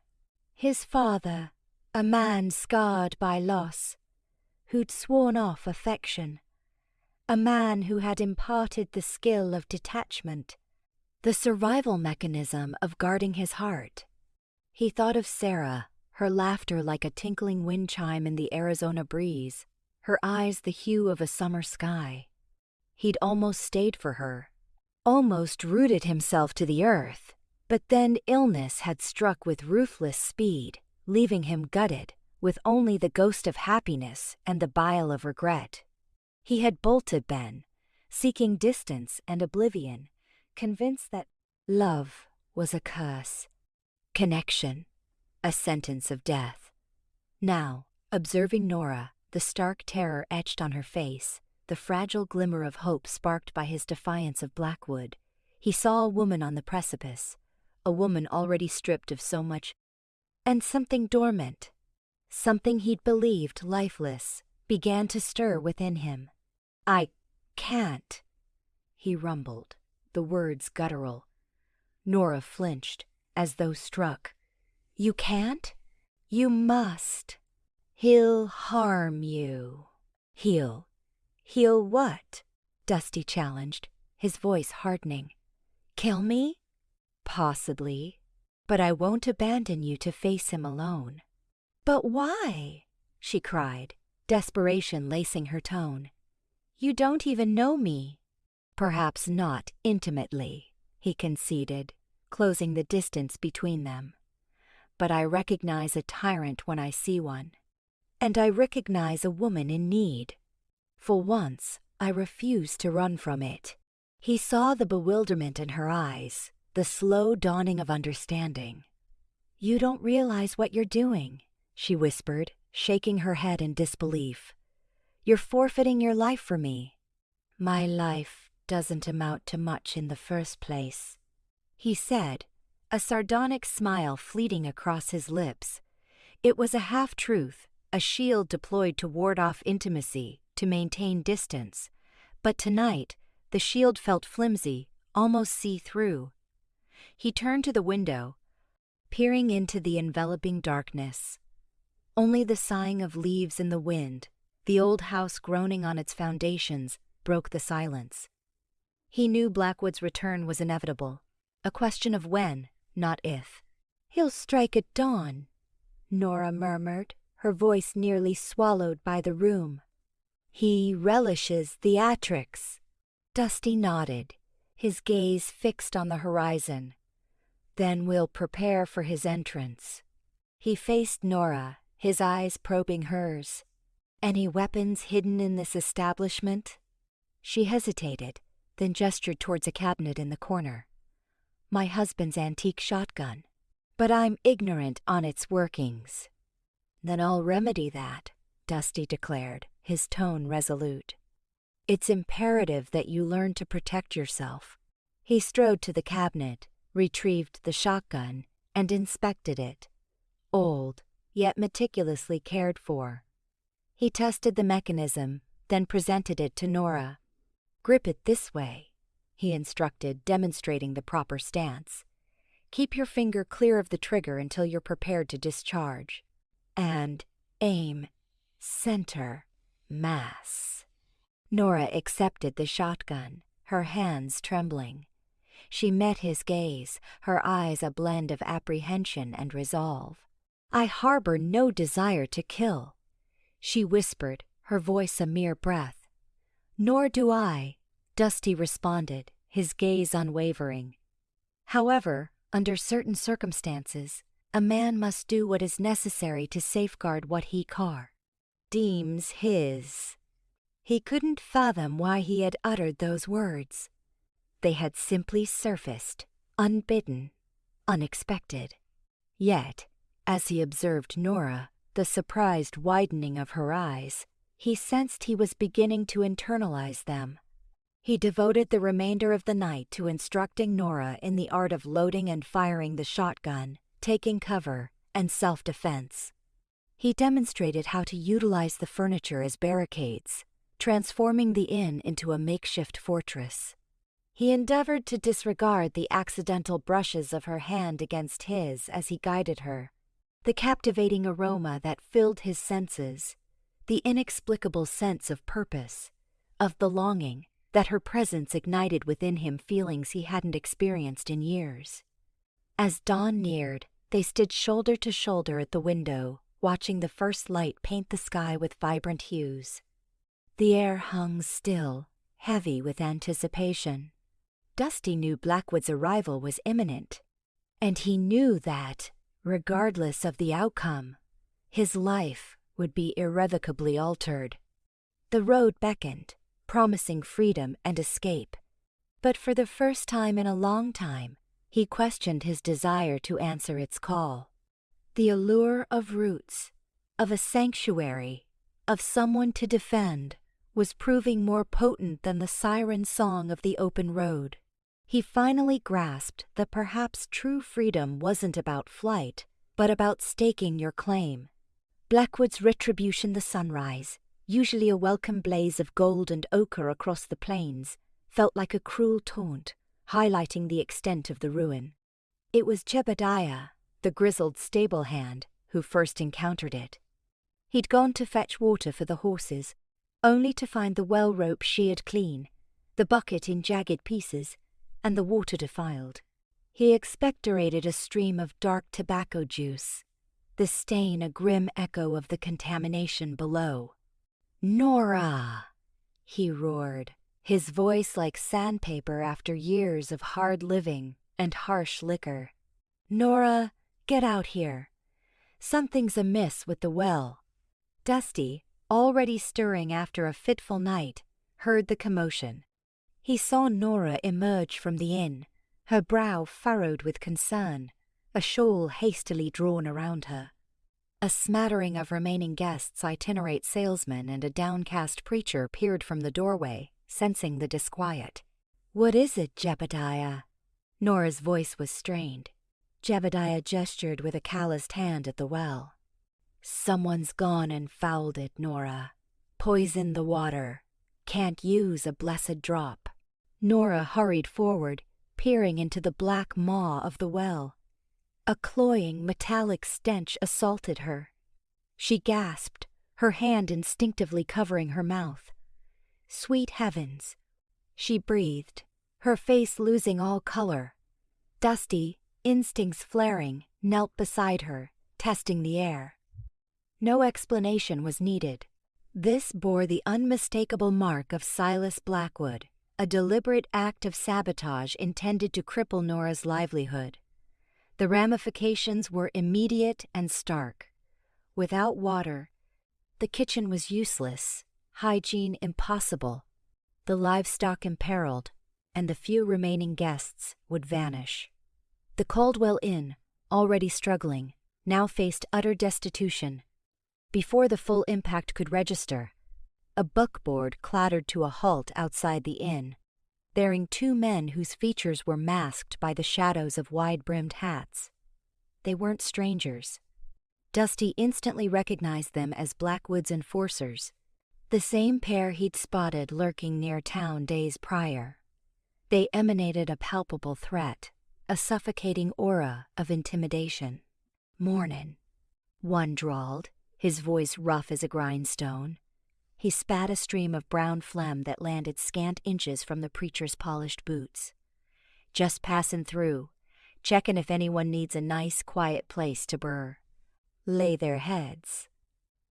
His father, a man scarred by loss, who'd sworn off affection, a man who had imparted the skill of detachment, the survival mechanism of guarding his heart. He thought of Sarah, her laughter like a tinkling wind chime in the Arizona breeze, her eyes the hue of a summer sky. He'd almost stayed for her, almost rooted himself to the earth, but then illness had struck with ruthless speed, leaving him gutted, with only the ghost of happiness and the bile of regret. He had bolted Ben, seeking distance and oblivion, convinced that love was a curse, connection a sentence of death. Now, observing Nora, the stark terror etched on her face, the fragile glimmer of hope sparked by his defiance of Blackwood, he saw a woman on the precipice, a woman already stripped of so much, and something dormant, something he'd believed lifeless, began to stir within him. "I can't," he rumbled, the words guttural. Nora flinched, as though struck. "You can't? You must. He'll harm you." "He'll what?" Dusty challenged, his voice hardening. "Kill me?" Possibly, but I won't abandon you to face him alone. But why? She cried, desperation lacing her tone. You don't even know me. Perhaps not intimately, he conceded, closing the distance between them. But I recognize a tyrant when I see one. And I recognize a woman in need. For once, I refuse to run from it. He saw the bewilderment in her eyes, the slow dawning of understanding. You don't realize what you're doing, she whispered, shaking her head in disbelief. You're forfeiting your life for me. My life doesn't amount to much in the first place, he said, a sardonic smile fleeting across his lips. It was a half-truth, a shield deployed to ward off intimacy, to maintain distance. But tonight, the shield felt flimsy, almost see-through. He turned to the window, peering into the enveloping darkness. Only the sighing of leaves in the wind, the old house groaning on its foundations, broke the silence. He knew Blackwood's return was inevitable, a question of when, not if. He'll strike at dawn, Nora murmured, her voice nearly swallowed by the room. He relishes theatrics. Dusty nodded, his gaze fixed on the horizon. Then we'll prepare for his entrance. He faced Nora, his eyes probing hers. Any weapons hidden in this establishment? She hesitated, then gestured towards a cabinet in the corner. My husband's antique shotgun. But I'm ignorant on its workings. Then I'll remedy that, Dusty declared, his tone resolute. It's imperative that you learn to protect yourself. He strode to the cabinet, retrieved the shotgun, and inspected it. Old, yet meticulously cared for. He tested the mechanism, then presented it to Nora. Grip it this way, he instructed, demonstrating the proper stance. Keep your finger clear of the trigger until you're prepared to discharge. And aim, center, mass. Nora accepted the shotgun, her hands trembling. She met his gaze, her eyes a blend of apprehension and resolve. I harbor no desire to kill, she whispered, her voice a mere breath. Nor do I, Dusty responded, his gaze unwavering. However, under certain circumstances, a man must do what is necessary to safeguard what he deems his. He couldn't fathom why he had uttered those words. They had simply surfaced, unbidden, unexpected. Yet, as he observed Nora, the surprised widening of her eyes, he sensed he was beginning to internalize them. He devoted the remainder of the night to instructing Nora in the art of loading and firing the shotgun, taking cover, and self-defense. He demonstrated how to utilize the furniture as barricades, transforming the inn into a makeshift fortress. He endeavored to disregard the accidental brushes of her hand against his as he guided her, the captivating aroma that filled his senses, the inexplicable sense of purpose, of belonging, that her presence ignited within him feelings he hadn't experienced in years. As dawn neared, they stood shoulder to shoulder at the window, watching the first light paint the sky with vibrant hues. The air hung still, heavy with anticipation. Dusty knew Blackwood's arrival was imminent, and he knew that, regardless of the outcome, his life would be irrevocably altered. The road beckoned, promising freedom and escape. But for the first time in a long time, he questioned his desire to answer its call. The allure of roots, of a sanctuary, of someone to defend, was proving more potent than the siren song of the open road. He finally grasped that perhaps true freedom wasn't about flight, but about staking your claim. Blackwood's retribution, the sunrise, usually a welcome blaze of gold and ochre across the plains, felt like a cruel taunt, highlighting the extent of the ruin. It was Jebediah, the grizzled stable hand, who first encountered it. He'd gone to fetch water for the horses, only to find the well rope sheared clean, the bucket in jagged pieces, and the water defiled. He expectorated a stream of dark tobacco juice, the stain a grim echo of the contamination below. "Nora!" he roared, his voice like sandpaper after years of hard living and harsh liquor. "Nora, get out here. Something's amiss with the well." Dusty, already stirring after a fitful night, heard the commotion. He saw Nora emerge from the inn, her brow furrowed with concern, a shawl hastily drawn around her. A smattering of remaining guests, itinerant salesmen, and a downcast preacher peered from the doorway, sensing the disquiet. "What is it, Jebediah?" Nora's voice was strained. Jebediah gestured with a calloused hand at the well. "Someone's gone and fouled it, Nora. Poisoned the water. Can't use a blessed drop." Nora hurried forward, peering into the black maw of the well. A cloying, metallic stench assaulted her. She gasped, her hand instinctively covering her mouth. "Sweet heavens!" she breathed, her face losing all color. Dusty, instincts flaring, knelt beside her, testing the air. No explanation was needed. This bore the unmistakable mark of Silas Blackwood, a deliberate act of sabotage intended to cripple Nora's livelihood. The ramifications were immediate and stark. Without water, the kitchen was useless, hygiene impossible, the livestock imperiled, and the few remaining guests would vanish. The Caldwell Inn, already struggling, now faced utter destitution. Before the full impact could register, a buckboard clattered to a halt outside the inn, bearing two men whose features were masked by the shadows of wide-brimmed hats. They weren't strangers. Dusty instantly recognized them as Blackwood's enforcers, the same pair he'd spotted lurking near town days prior. They emanated a palpable threat, a suffocating aura of intimidation. "Mornin'," one drawled, his voice rough as a grindstone. He spat a stream of brown phlegm that landed scant inches from the preacher's polished boots. "Just passin' through, checkin' if anyone needs a nice, quiet place to burr. Lay their heads."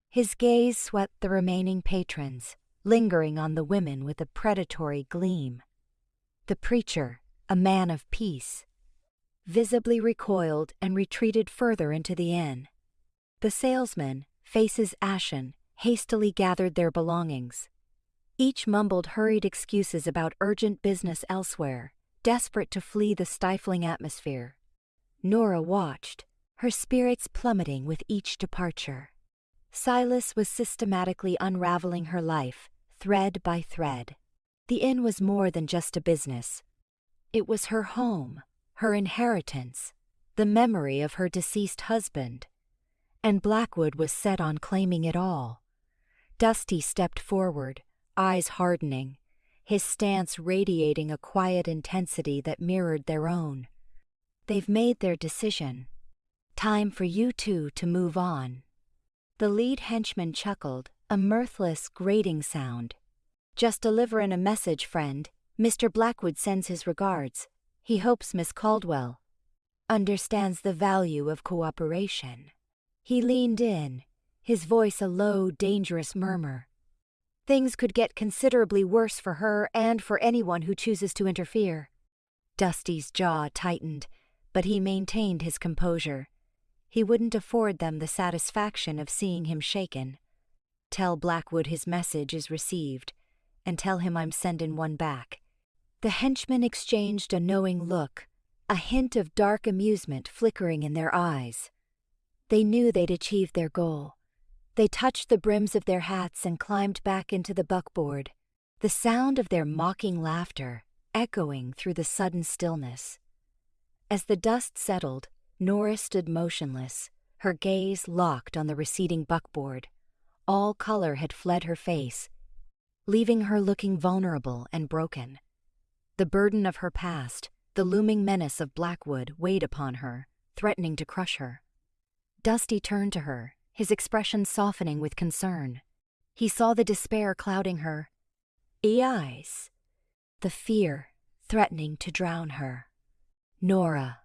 His gaze swept the remaining patrons, lingering on the women with a predatory gleam. The preacher, a man of peace, visibly recoiled and retreated further into the inn. The salesmen, faces ashen, hastily gathered their belongings. Each mumbled hurried excuses about urgent business elsewhere, desperate to flee the stifling atmosphere. Nora watched, her spirits plummeting with each departure. Silas was systematically unraveling her life, thread by thread. The inn was more than just a business. It was her home, her inheritance, the memory of her deceased husband. And Blackwood was set on claiming it all. Dusty stepped forward, eyes hardening, his stance radiating a quiet intensity that mirrored their own. "They've made their decision. Time for you two to move on." The lead henchman chuckled, a mirthless, grating sound. "Just delivering a message, friend. Mr. Blackwood sends his regards. He hopes Miss Caldwell understands the value of cooperation." He leaned in, his voice a low, dangerous murmur. "Things could get considerably worse for her and for anyone who chooses to interfere." Dusty's jaw tightened, but he maintained his composure. He wouldn't afford them the satisfaction of seeing him shaken. "Tell Blackwood his message is received, and tell him I'm sending one back." The henchmen exchanged a knowing look, a hint of dark amusement flickering in their eyes. They knew they'd achieved their goal. They touched the brims of their hats and climbed back into the buckboard, the sound of their mocking laughter echoing through the sudden stillness. As the dust settled, Nora stood motionless, her gaze locked on the receding buckboard. All color had fled her face, leaving her looking vulnerable and broken. The burden of her past, the looming menace of Blackwood, weighed upon her, threatening to crush her. Dusty turned to her, his expression softening with concern. He saw the despair clouding her eyes, the fear threatening to drown her. "Nora,"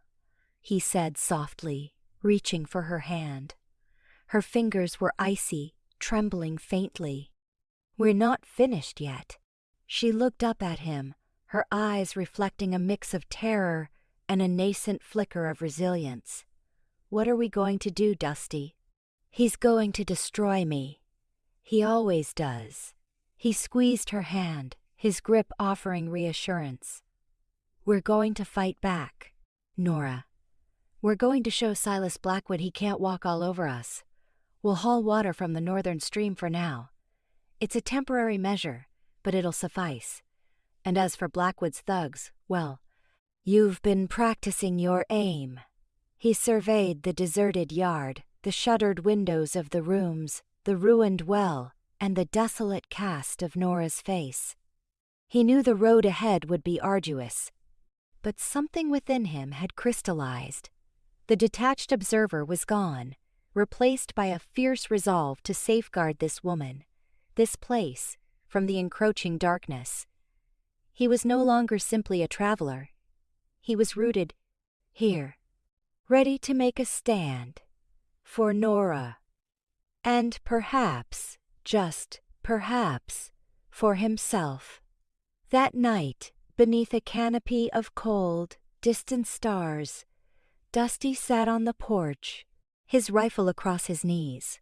he said softly, reaching for her hand. Her fingers were icy, trembling faintly. "We're not finished yet." She looked up at him, her eyes reflecting a mix of terror and a nascent flicker of resilience. "What are we going to do, Dusty?" "He's going to destroy me. He always does." He squeezed her hand, his grip offering reassurance. "We're going to fight back, Nora. We're going to show Silas Blackwood he can't walk all over us. We'll haul water from the northern stream for now. It's a temporary measure, but it'll suffice. And as for Blackwood's thugs, well, you've been practicing your aim." He surveyed the deserted yard, the shuttered windows of the rooms, the ruined well, and the desolate cast of Nora's face. He knew the road ahead would be arduous, but something within him had crystallized. The detached observer was gone, replaced by a fierce resolve to safeguard this woman, this place, from the encroaching darkness. He was no longer simply a traveler. He was rooted here, ready to make a stand for Nora. And perhaps, just perhaps, for himself. That night, beneath a canopy of cold, distant stars, Dusty sat on the porch, his rifle across his knees.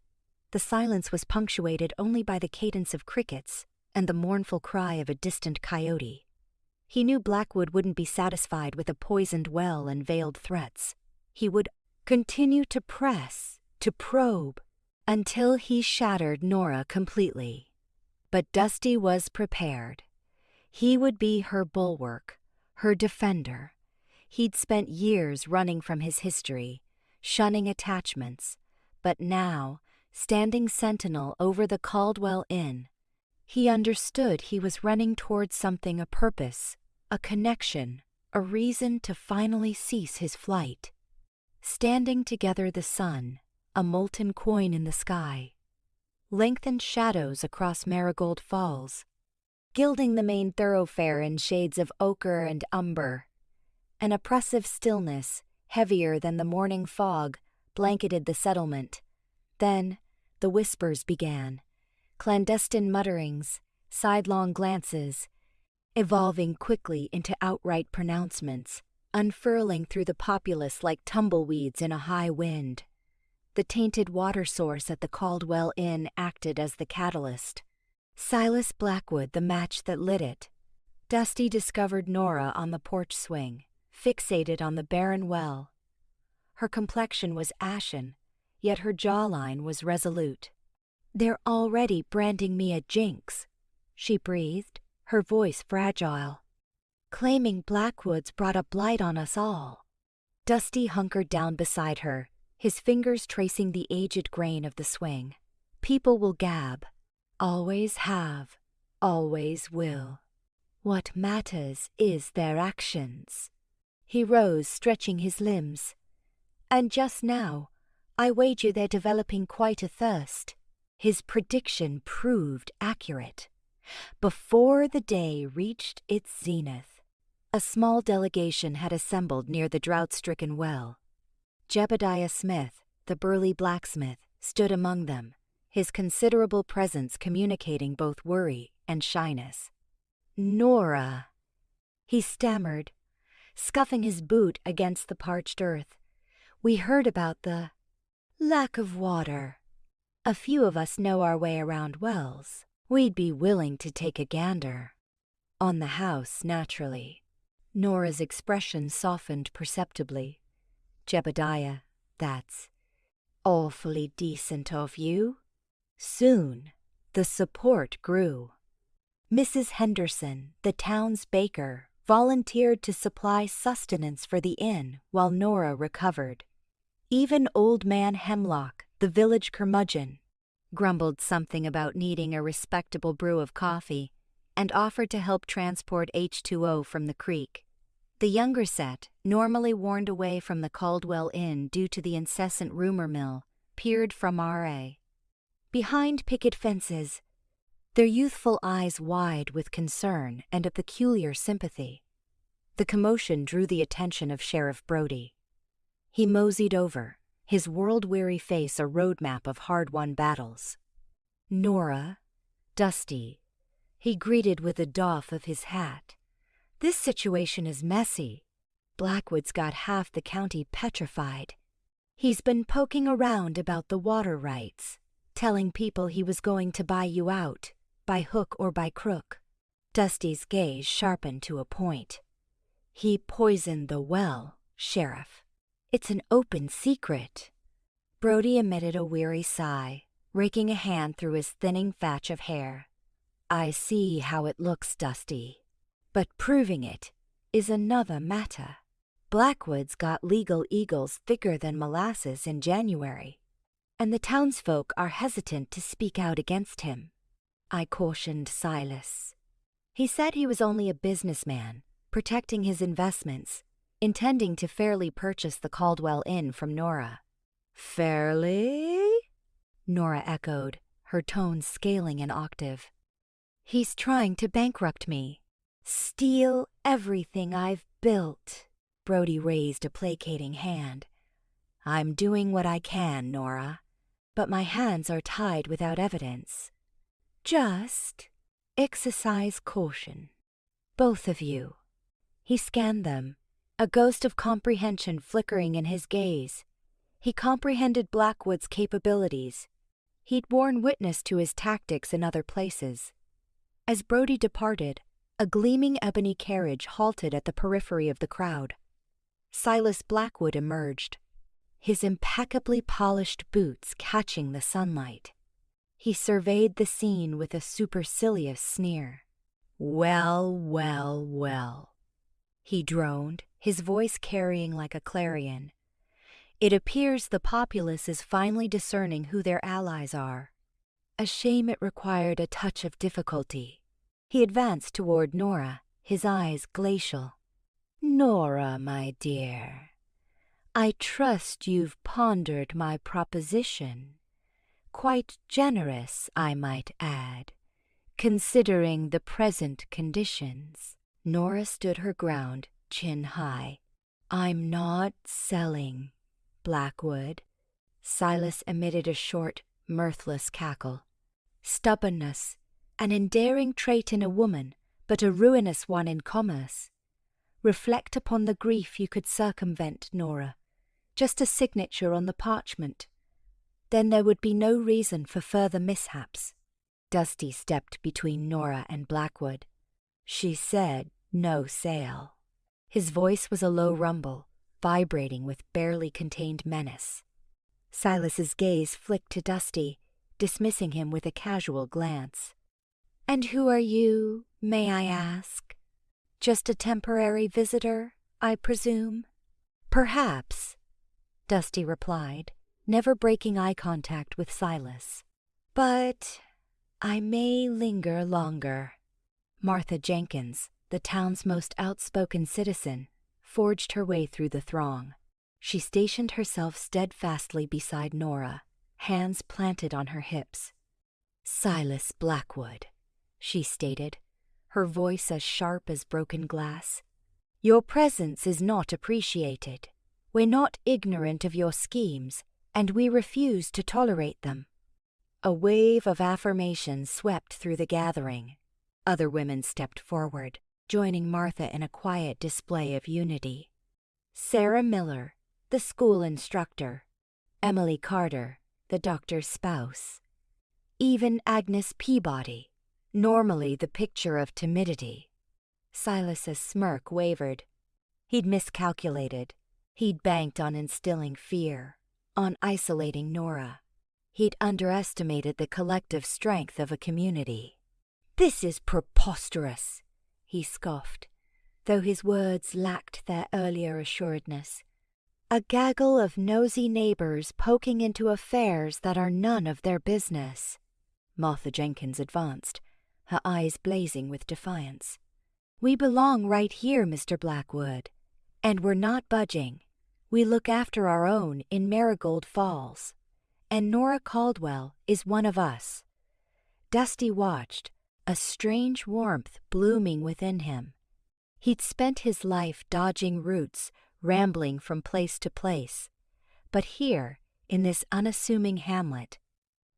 The silence was punctuated only by the cadence of crickets and the mournful cry of a distant coyote. He knew Blackwood wouldn't be satisfied with a poisoned well and veiled threats. He would continue to press, to probe, until he shattered Nora completely. But Dusty was prepared. He would be her bulwark, her defender. He'd spent years running from his history, shunning attachments, but now, standing sentinel over the Caldwell Inn, he understood he was running towards something, a purpose, a connection, a reason to finally cease his flight. Standing together, the sun, a molten coin in the sky, lengthened shadows across Marigold Falls, gilding the main thoroughfare in shades of ochre and umber. An oppressive stillness, heavier than the morning fog, blanketed the settlement. Then the whispers began, clandestine mutterings, sidelong glances, evolving quickly into outright pronouncements, unfurling through the populace like tumbleweeds in a high wind. The tainted water source at the Caldwell Inn acted as the catalyst. Silas Blackwood, the match that lit it. Dusty discovered Nora on the porch swing, fixated on the barren well. Her complexion was ashen, yet her jawline was resolute. "They're already branding me a jinx," she breathed, her voice fragile. "Claiming Blackwood's brought a blight on us all." Dusty hunkered down beside her, his fingers tracing the aged grain of the swing. "People will gab. Always have. Always will. What matters is their actions." He rose, stretching his limbs. "And just now, I wager they're developing quite a thirst." His prediction proved accurate. Before the day reached its zenith, a small delegation had assembled near the drought-stricken well. Jebediah Smith, the burly blacksmith, stood among them, his considerable presence communicating both worry and shyness. "Nora," he stammered, scuffing his boot against the parched earth. "We heard about the lack of water. A few of us know our way around wells. We'd be willing to take a gander. On the house, naturally." Nora's expression softened perceptibly. "Jebediah, that's awfully decent of you." Soon, the support grew. Mrs. Henderson, the town's baker, volunteered to supply sustenance for the inn while Nora recovered. Even Old Man Hemlock, the village curmudgeon, grumbled something about needing a respectable brew of coffee and offered to help transport H2O from the creek. The younger set, normally warned away from the Caldwell Inn due to the incessant rumor mill, peered from RA. Behind picket fences, their youthful eyes wide with concern and a peculiar sympathy. The commotion drew the attention of Sheriff Brody. He moseyed over, his world-weary face a roadmap of hard-won battles. "Nora, Dusty," he greeted with a doff of his hat. "This situation is messy. Blackwood's got half the county petrified. He's been poking around about the water rights, telling people he was going to buy you out, by hook or by crook." Dusty's gaze sharpened to a point. "He poisoned the well, Sheriff. It's an open secret." Brody emitted a weary sigh, raking a hand through his thinning thatch of hair. "I see how it looks, Dusty. But proving it is another matter. Blackwood's got legal eagles thicker than molasses in January, and the townsfolk are hesitant to speak out against him." I cautioned Silas. He said he was only a businessman, protecting his investments, intending to fairly purchase the Caldwell Inn from Nora. "Fairly?" Nora echoed, her tone scaling an octave. "He's trying to bankrupt me. Steal everything I've built." Brody raised a placating hand. "I'm doing what I can, Nora, but my hands are tied without evidence. Just exercise caution. Both of you." He scanned them, a ghost of comprehension flickering in his gaze. He comprehended Blackwood's capabilities. He'd borne witness to his tactics in other places. As Brody departed, a gleaming ebony carriage halted at the periphery of the crowd. Silas Blackwood emerged, his impeccably polished boots catching the sunlight. He surveyed the scene with a supercilious sneer. "Well, well, well," he droned, his voice carrying like a clarion. "It appears the populace is finally discerning who their allies are. A shame it required a touch of difficulty." He advanced toward Nora, his eyes glacial. "Nora, my dear, I trust you've pondered my proposition. Quite generous, I might add, considering the present conditions." Nora stood her ground, chin high. "I'm not selling, Blackwood." Silas emitted a short, mirthless cackle. "Stubbornness, an endearing trait in a woman, but a ruinous one in commerce. Reflect upon the grief you could circumvent, Nora. Just a signature on the parchment. Then there would be no reason for further mishaps." Dusty stepped between Nora and Blackwood. "She said no sale." His voice was a low rumble, vibrating with barely contained menace. Silas's gaze flicked to Dusty, dismissing him with a casual glance. "And who are you, may I ask? Just a temporary visitor, I presume?" "Perhaps," Dusty replied, never breaking eye contact with Silas. "But I may linger longer." Martha Jenkins, the town's most outspoken citizen, forged her way through the throng. She stationed herself steadfastly beside Nora, hands planted on her hips. "Silas Blackwood," she stated, her voice as sharp as broken glass. "Your presence is not appreciated. We're not ignorant of your schemes, and we refuse to tolerate them." A wave of affirmation swept through the gathering. Other women stepped forward, joining Martha in a quiet display of unity. Sarah Miller, the school instructor. Emily Carter, the doctor's spouse. Even Agnes Peabody, normally the picture of timidity. Silas's smirk wavered. He'd miscalculated. He'd banked on instilling fear, on isolating Nora. He'd underestimated the collective strength of a community. "This is preposterous," he scoffed, though his words lacked their earlier assuredness. "A gaggle of nosy neighbors poking into affairs that are none of their business." Martha Jenkins advanced, her eyes blazing with defiance. "We belong right here, Mr. Blackwood, and we're not budging. We look after our own in Marigold Falls, and Nora Caldwell is one of us." Dusty watched, a strange warmth blooming within him. He'd spent his life dodging routes, rambling from place to place. But here, in this unassuming hamlet,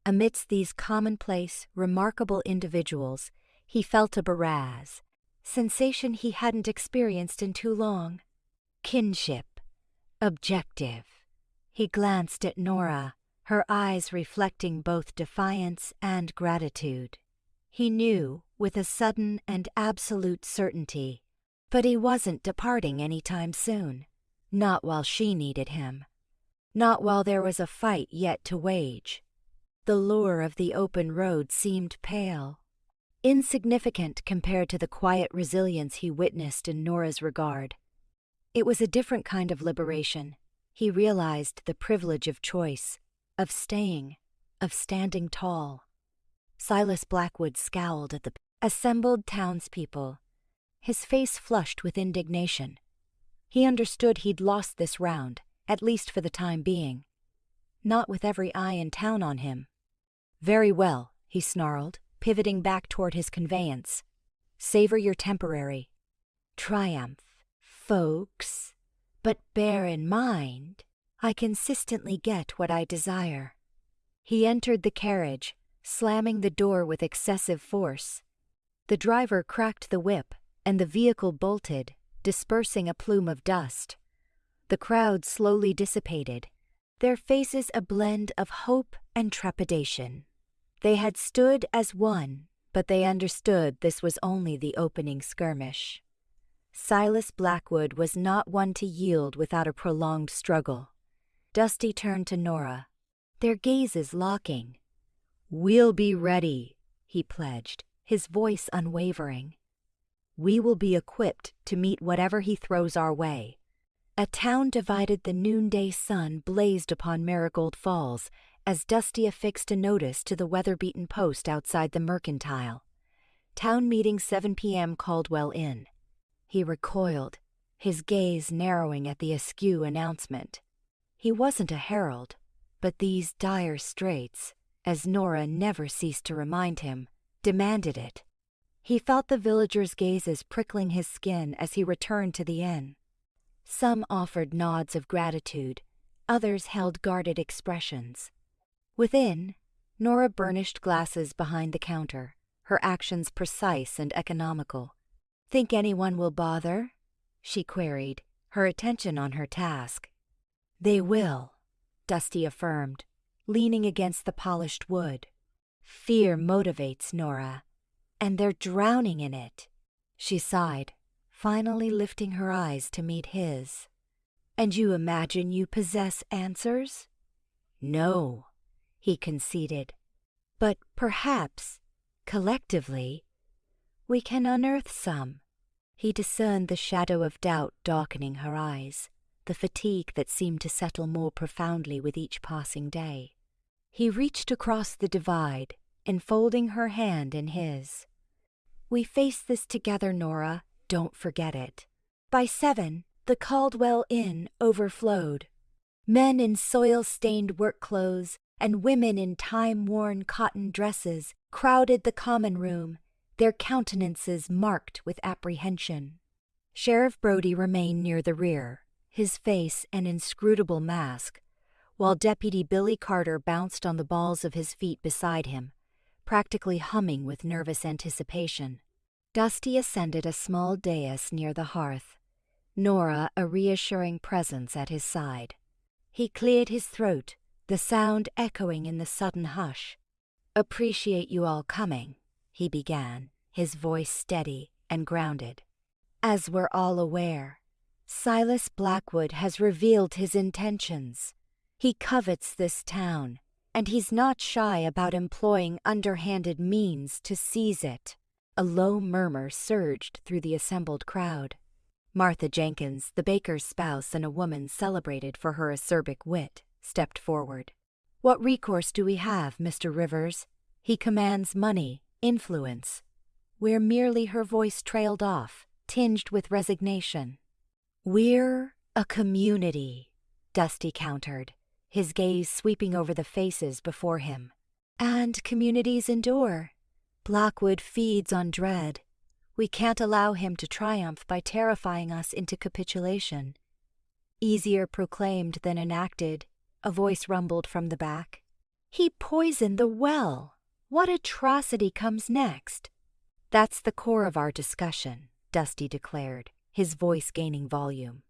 amidst these commonplace, remarkable individuals, he felt a baraz, sensation he hadn't experienced in too long. Kinship. Objective. He glanced at Nora, her eyes reflecting both defiance and gratitude. He knew, with a sudden and absolute certainty, but he wasn't departing any time soon. Not while she needed him. Not while there was a fight yet to wage. The lure of the open road seemed pale, insignificant compared to the quiet resilience he witnessed in Nora's regard. It was a different kind of liberation. He realized the privilege of choice, of staying, of standing tall. Silas Blackwood scowled at the assembled townspeople, his face flushed with indignation. He understood he'd lost this round, at least for the time being. Not with every eye in town on him. "Very well," he snarled, pivoting back toward his conveyance. "Savor your temporary triumph, folks. But bear in mind, I consistently get what I desire." He entered the carriage, slamming the door with excessive force. The driver cracked the whip, and the vehicle bolted, dispersing a plume of dust. The crowd slowly dissipated, their faces a blend of hope and trepidation. They had stood as one, but they understood this was only the opening skirmish. Silas Blackwood was not one to yield without a prolonged struggle. Dusty turned to Nora, their gazes locking. "We'll be ready," he pledged, his voice unwavering. "We will be equipped to meet whatever he throws our way." A town divided. The noonday sun blazed upon Marigold Falls as Dusty affixed a notice to the weather-beaten post outside the Mercantile. "Town meeting 7 p.m. Caldwell Inn." He recoiled, his gaze narrowing at the askew announcement. He wasn't a herald, but these dire straits, as Nora never ceased to remind him, demanded it. He felt the villagers' gazes prickling his skin as he returned to the inn. Some offered nods of gratitude, others held guarded expressions. Within, Nora burnished glasses behind the counter, her actions precise and economical. "Think anyone will bother?" she queried, her attention on her task. "They will," Dusty affirmed, leaning against the polished wood. "Fear motivates, Nora, and they're drowning in it." She sighed, finally lifting her eyes to meet his. "And you imagine you possess answers?" "No," he conceded. "But perhaps, collectively, we can unearth some." He discerned the shadow of doubt darkening her eyes, the fatigue that seemed to settle more profoundly with each passing day. He reached across the divide, enfolding her hand in his. "We face this together, Nora. Don't forget it." By 7, the Caldwell Inn overflowed. Men in soil-stained work clothes and women in time-worn cotton dresses crowded the common room, their countenances marked with apprehension. Sheriff Brody remained near the rear, his face an inscrutable mask, while Deputy Billy Carter bounced on the balls of his feet beside him, practically humming with nervous anticipation. Dusty ascended a small dais near the hearth, Nora a reassuring presence at his side. He cleared his throat, the sound echoing in the sudden hush. "Appreciate you all coming," he began, his voice steady and grounded. "As we're all aware, Silas Blackwood has revealed his intentions. He covets this town, and he's not shy about employing underhanded means to seize it." A low murmur surged through the assembled crowd. Martha Jenkins, the baker's spouse and a woman celebrated for her acerbic wit, stepped forward. "What recourse do we have, Mr. Rivers? He commands money, influence." Where merely her voice trailed off, tinged with resignation. "We're a community," Dusty countered, his gaze sweeping over the faces before him. "And communities endure. Blackwood feeds on dread. We can't allow him to triumph by terrifying us into capitulation. Easier proclaimed than enacted, a voice rumbled from the back. He poisoned the well. What atrocity comes next? That's the core of our discussion, Dusty declared, his voice gaining volume.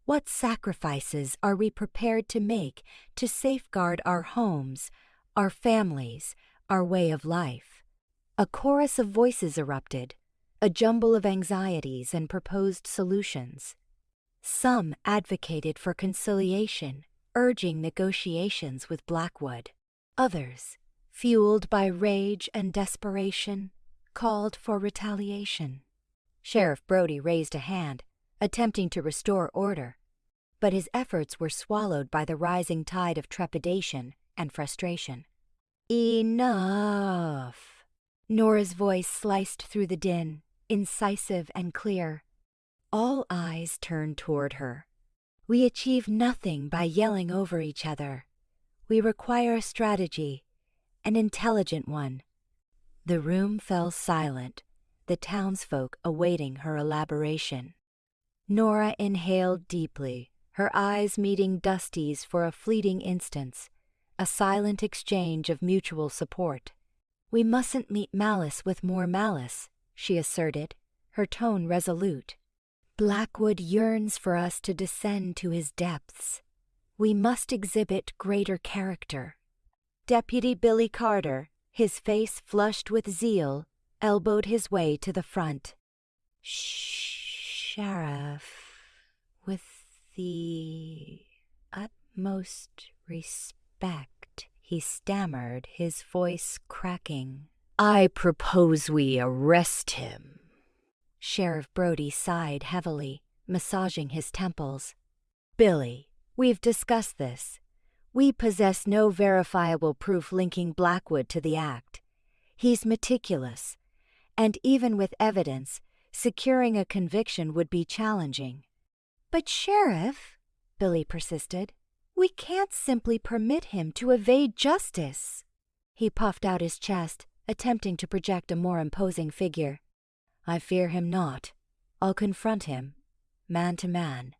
What sacrifices are we prepared to make to safeguard our homes, our families, our way of life? A chorus of voices erupted, a jumble of anxieties and proposed solutions. Some advocated for conciliation, urging negotiations with Blackwood. Others, fueled by rage and desperation, called for retaliation. Sheriff Brody raised a hand, attempting to restore order, but his efforts were swallowed by the rising tide of trepidation and frustration. Enough! Nora's voice sliced through the din, incisive and clear. All eyes turned toward her. We achieve nothing by yelling over each other. We require a strategy, an intelligent one. The room fell silent, the townsfolk awaiting her elaboration. Nora inhaled deeply, her eyes meeting Dusty's for a fleeting instant, a silent exchange of mutual support. We mustn't meet malice with more malice, she asserted, her tone resolute. Blackwood yearns for us to descend to his depths. We must exhibit greater character. Deputy Billy Carter, his face flushed with zeal, elbowed his way to the front. Sheriff, with the utmost respect, he stammered, his voice cracking. I propose we arrest him. Sheriff Brody sighed heavily, massaging his temples. Billy, we've discussed this. We possess no verifiable proof linking Blackwood to the act. He's meticulous, and even with evidence, securing a conviction would be challenging. But Sheriff, Billy persisted, we can't simply permit him to evade justice. He puffed out his chest, attempting to project a more imposing figure. I fear him not. I'll confront him, man to man.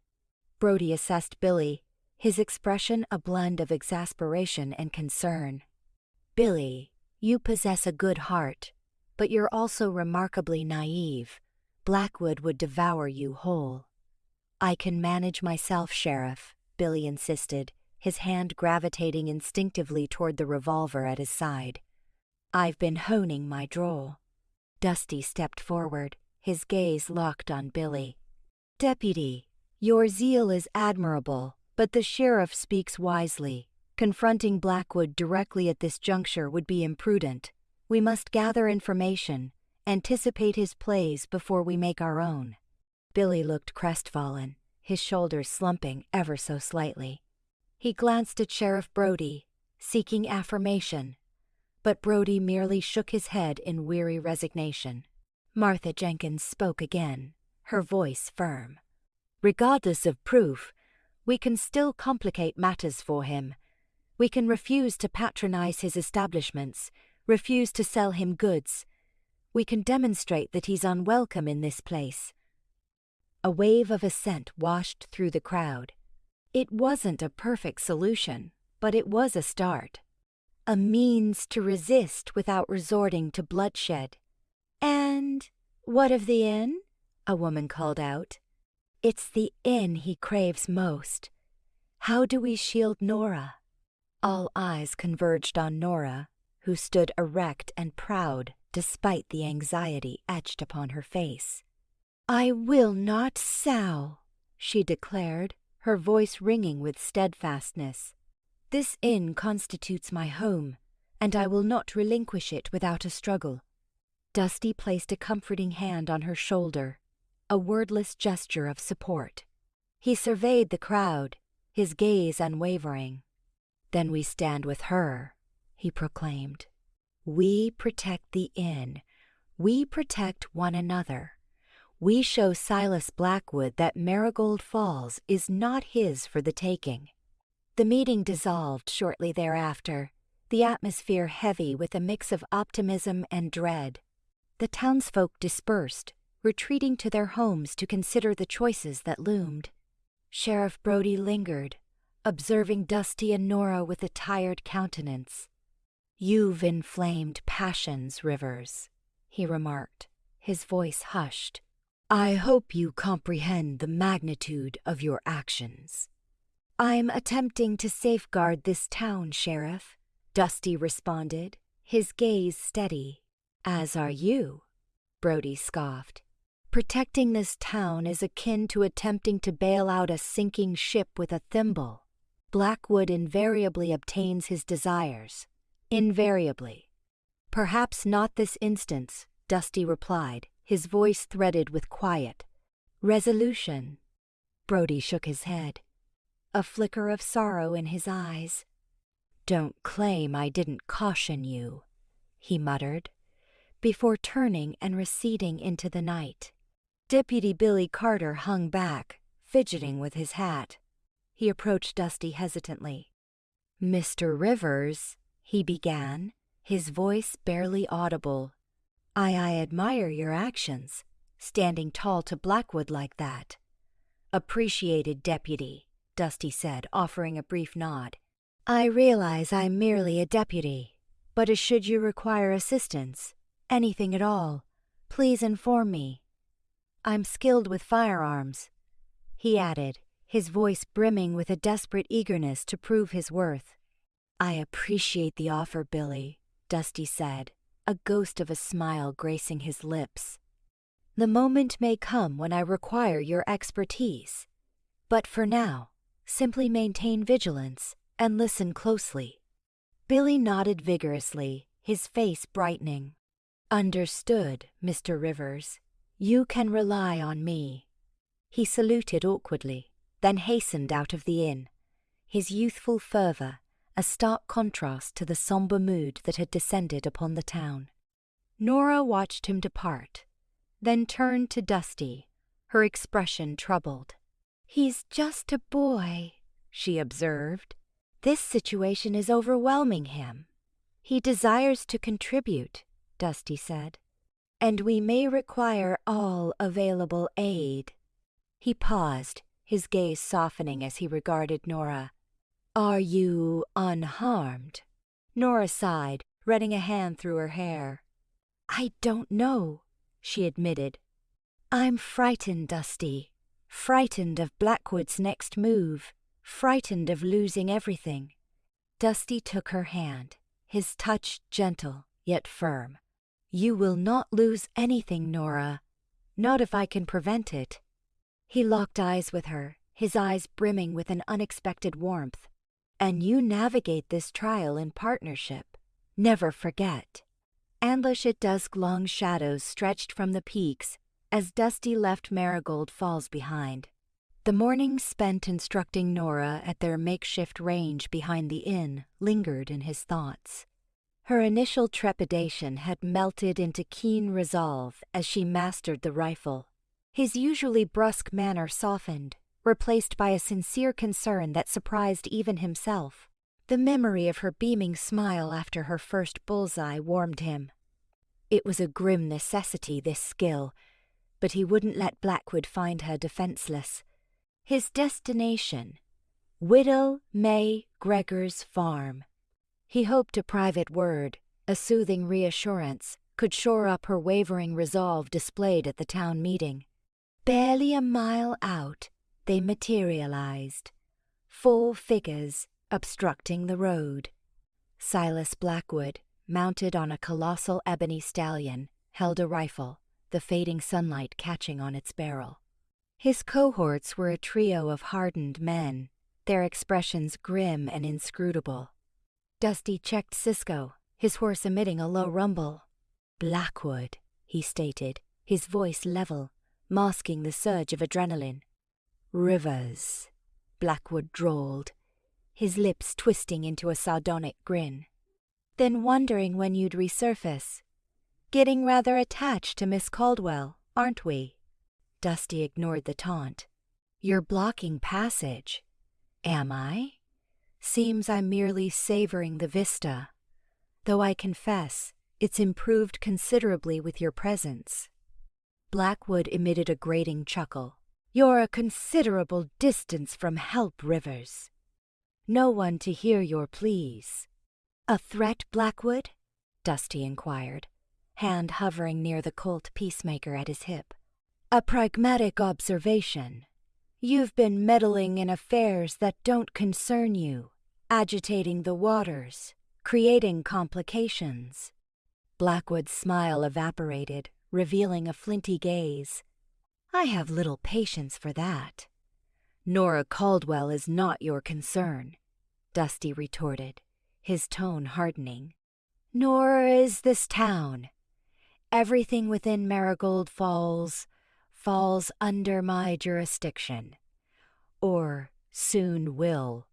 Brody assessed Billy, his expression a blend of exasperation and concern. Billy, you possess a good heart, but you're also remarkably naive. Blackwood would devour you whole. I can manage myself, Sheriff, Billy insisted, his hand gravitating instinctively toward the revolver at his side. I've been honing my draw. Dusty stepped forward, his gaze locked on Billy. Deputy, your zeal is admirable, but the sheriff speaks wisely. Confronting Blackwood directly at this juncture would be imprudent. We must gather information, anticipate his plays before we make our own. Billy looked crestfallen, his shoulders slumping ever so slightly. He glanced at Sheriff Brody, seeking affirmation, but Brody merely shook his head in weary resignation. Martha Jenkins spoke again, her voice firm. Regardless of proof, we can still complicate matters for him. We can refuse to patronize his establishments, refuse to sell him goods. We can demonstrate that he's unwelcome in this place. A wave of assent washed through the crowd. It wasn't a perfect solution, but it was a start. A means to resist without resorting to bloodshed. And what of the inn? A woman called out. It's the inn he craves most. How do we shield Nora? All eyes converged on Nora, who stood erect and proud despite the anxiety etched upon her face. I will not sow, she declared, her voice ringing with steadfastness. This inn constitutes my home, and I will not relinquish it without a struggle. Dusty placed a comforting hand on her shoulder, a wordless gesture of support. He surveyed the crowd, his gaze unwavering. Then we stand with her, he proclaimed. We protect the inn. We protect one another. We show Silas Blackwood that Marigold Falls is not his for the taking. The meeting dissolved shortly thereafter, the atmosphere heavy with a mix of optimism and dread. The townsfolk dispersed, retreating to their homes to consider the choices that loomed. Sheriff Brody lingered, observing Dusty and Nora with a tired countenance. "You've inflamed passions, Rivers," he remarked, his voice hushed. "I hope you comprehend the magnitude of your actions." "I'm attempting to safeguard this town, Sheriff," Dusty responded, his gaze steady. "As are you," Brody scoffed. "Protecting this town is akin to attempting to bail out a sinking ship with a thimble. Blackwood invariably obtains his desires. Invariably." "Perhaps not this instance," Dusty replied, his voice threaded with quiet resolution. Brody shook his head, a flicker of sorrow in his eyes. "Don't claim I didn't caution you," he muttered, before turning and receding into the night. Deputy Billy Carter hung back, fidgeting with his hat. He approached Dusty hesitantly. "Mr. Rivers," he began, his voice barely audible. I admire your actions, standing tall to Blackwood like that." "Appreciated, Deputy," Dusty said, offering a brief nod. "I realize I'm merely a deputy, but should you require assistance, anything at all, please inform me. I'm skilled with firearms," he added, his voice brimming with a desperate eagerness to prove his worth. "I appreciate the offer, Billy," Dusty said, a ghost of a smile gracing his lips. "The moment may come when I require your expertise. But for now, simply maintain vigilance and listen closely." Billy nodded vigorously, his face brightening. "Understood, Mr. Rivers. You can rely on me." He saluted awkwardly, then hastened out of the inn, his youthful fervor a stark contrast to the somber mood that had descended upon the town. Nora watched him depart, then turned to Dusty, her expression troubled. "He's just a boy," she observed. "This situation is overwhelming him." "He desires to contribute," Dusty said, "and we may require all available aid." He paused, his gaze softening as he regarded Nora. "Are you unharmed?" Nora sighed, running a hand through her hair. "I don't know," she admitted. "I'm frightened, Dusty. Frightened of Blackwood's next move. Frightened of losing everything." Dusty took her hand, his touch gentle yet firm. "You will not lose anything, Nora. Not if I can prevent it." He locked eyes with her, his eyes brimming with an unexpected warmth. "And you navigate this trial in partnership. Never forget." Ambush at dusk long shadows stretched from the peaks as Dusty left Marigold Falls behind. The morning spent instructing Nora at their makeshift range behind the inn lingered in his thoughts. Her initial trepidation had melted into keen resolve as she mastered the rifle. His usually brusque manner softened, replaced by a sincere concern that surprised even himself. The memory of her beaming smile after her first bullseye warmed him. It was a grim necessity, this skill, but he wouldn't let Blackwood find her defenseless. His destination, Widow May Gregor's farm. He hoped a private word, a soothing reassurance, could shore up her wavering resolve displayed at the town meeting. Barely a mile out, they materialized. 4 figures obstructing the road. Silas Blackwood, mounted on a colossal ebony stallion, held a rifle, the fading sunlight catching on its barrel. His cohorts were a trio of hardened men, their expressions grim and inscrutable. Dusty checked Cisco, his horse emitting a low rumble. "Blackwood," he stated, his voice level, masking the surge of adrenaline. "Rivers," Blackwood drawled, his lips twisting into a sardonic grin. "Then wondering when you'd resurface. Getting rather attached to Miss Caldwell, aren't we?" Dusty ignored the taunt. "You're blocking passage." "Am I? Seems I'm merely savoring the vista. Though I confess, it's improved considerably with your presence." Blackwood emitted a grating chuckle. "You're a considerable distance from help, Rivers. No one to hear your pleas." "A threat, Blackwood?" Dusty inquired, hand hovering near the Colt peacemaker at his hip. "A pragmatic observation. You've been meddling in affairs that don't concern you, agitating the waters, creating complications." Blackwood's smile evaporated, revealing a flinty gaze. "I have little patience for that." "Nora Caldwell is not your concern," Dusty retorted, his tone hardening. "Nor is this town. Everything within Marigold Falls falls under my jurisdiction, or soon will,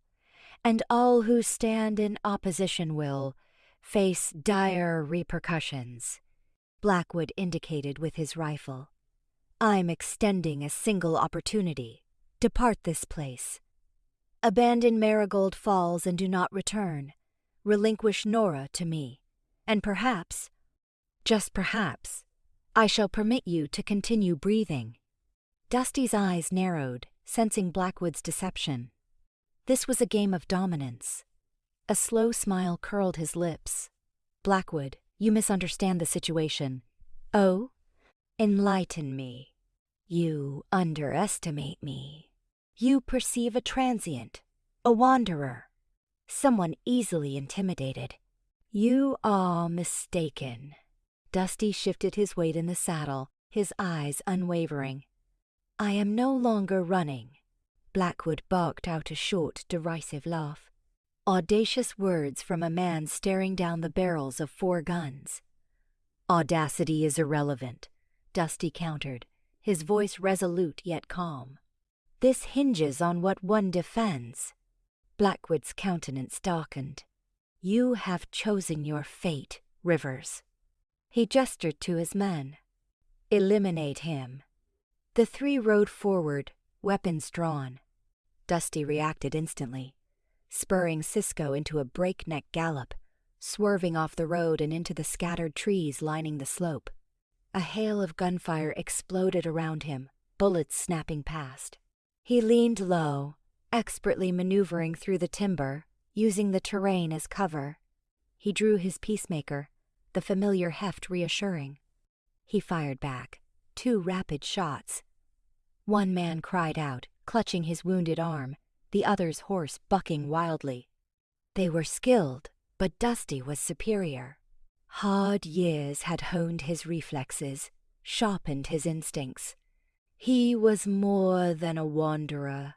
and all who stand in opposition will face dire repercussions." Blackwood indicated with his rifle. "I'm extending a single opportunity. Depart this place. Abandon Marigold Falls and do not return. Relinquish Nora to me, and perhaps, just perhaps, I shall permit you to continue breathing." Dusty's eyes narrowed, sensing Blackwood's deception. This was a game of dominance. A slow smile curled his lips. "Blackwood, you misunderstand the situation." "Oh? Enlighten me." "You underestimate me. You perceive a transient, a wanderer, someone easily intimidated." "You are mistaken." Dusty shifted his weight in the saddle, his eyes unwavering. "I am no longer running." Blackwood barked out a short, derisive laugh. Audacious words from a man staring down the barrels of 4 guns. "Audacity is irrelevant," Dusty countered, his voice resolute yet calm. "This hinges on what one defends." Blackwood's countenance darkened. "You have chosen your fate, Rivers." He gestured to his men. "Eliminate him." The 3 rode forward, weapons drawn. Dusty reacted instantly, spurring Cisco into a breakneck gallop, swerving off the road and into the scattered trees lining the slope. A hail of gunfire exploded around him, bullets snapping past. He leaned low, expertly maneuvering through the timber, using the terrain as cover. He drew his peacemaker, the familiar heft reassuring. He fired back, 2 rapid shots. One man cried out, clutching his wounded arm, the other's horse bucking wildly. They were skilled, but Dusty was superior. Hard years had honed his reflexes, sharpened his instincts. He was more than a wanderer.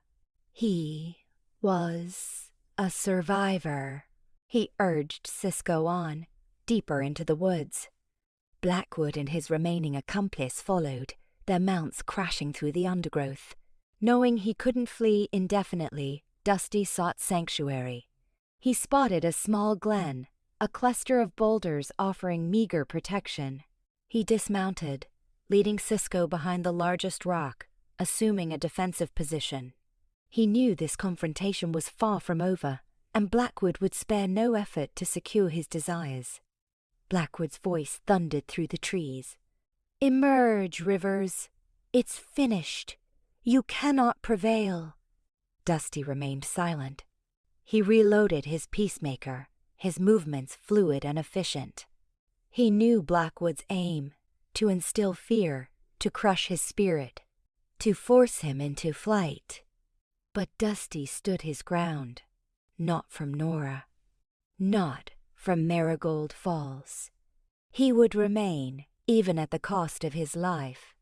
He was a survivor. He urged Cisco on, deeper into the woods. Blackwood and his remaining accomplice followed, their mounts crashing through the undergrowth. Knowing he couldn't flee indefinitely, Dusty sought sanctuary. He spotted a small glen, a cluster of boulders offering meager protection. He dismounted, leading Cisco behind the largest rock, assuming a defensive position. He knew this confrontation was far from over, and Blackwood would spare no effort to secure his desires. Blackwood's voice thundered through the trees. "Emerge, Rivers. It's finished. You cannot prevail." Dusty remained silent. He reloaded his peacemaker, his movements fluid and efficient. He knew Blackwood's aim, to instill fear, to crush his spirit, to force him into flight. But Dusty stood his ground. Not from Nora. Not from Marigold Falls. He would remain, even at the cost of his life.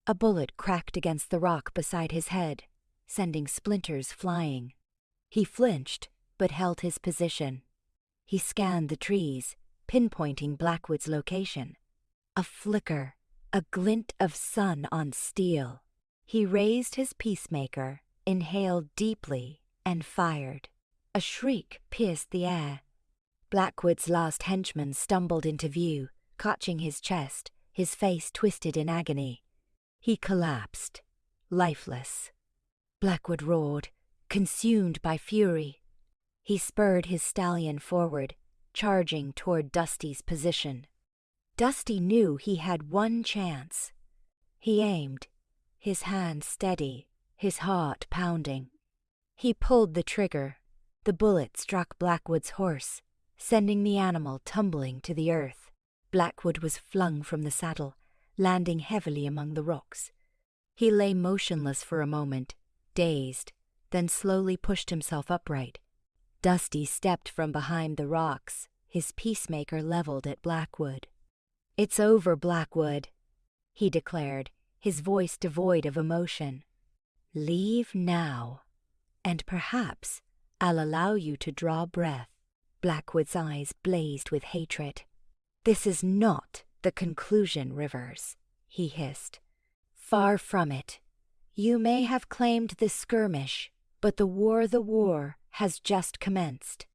A bullet cracked against the rock beside his head, sending splinters flying. He flinched, but held his position. He scanned the trees, pinpointing Blackwood's location. A flicker, a glint of sun on steel. He raised his peacemaker, inhaled deeply, and fired. A shriek pierced the air. Blackwood's last henchman stumbled into view, clutching his chest, his face twisted in agony. He collapsed, lifeless. Blackwood roared, consumed by fury. He spurred his stallion forward, charging toward Dusty's position. Dusty knew he had one chance. He aimed, his hand steady, his heart pounding. He pulled the trigger. The bullet struck Blackwood's horse, sending the animal tumbling to the earth. Blackwood was flung from the saddle, landing heavily among the rocks. He lay motionless for a moment, dazed, then slowly pushed himself upright. Dusty stepped from behind the rocks, his peacemaker leveled at Blackwood. "It's over, Blackwood," he declared, his voice devoid of emotion. "Leave now, and perhaps I'll allow you to draw breath." Blackwood's eyes blazed with hatred. "This is not the conclusion, Rivers," he hissed. "Far from it. You may have claimed this skirmish, but the war has just commenced."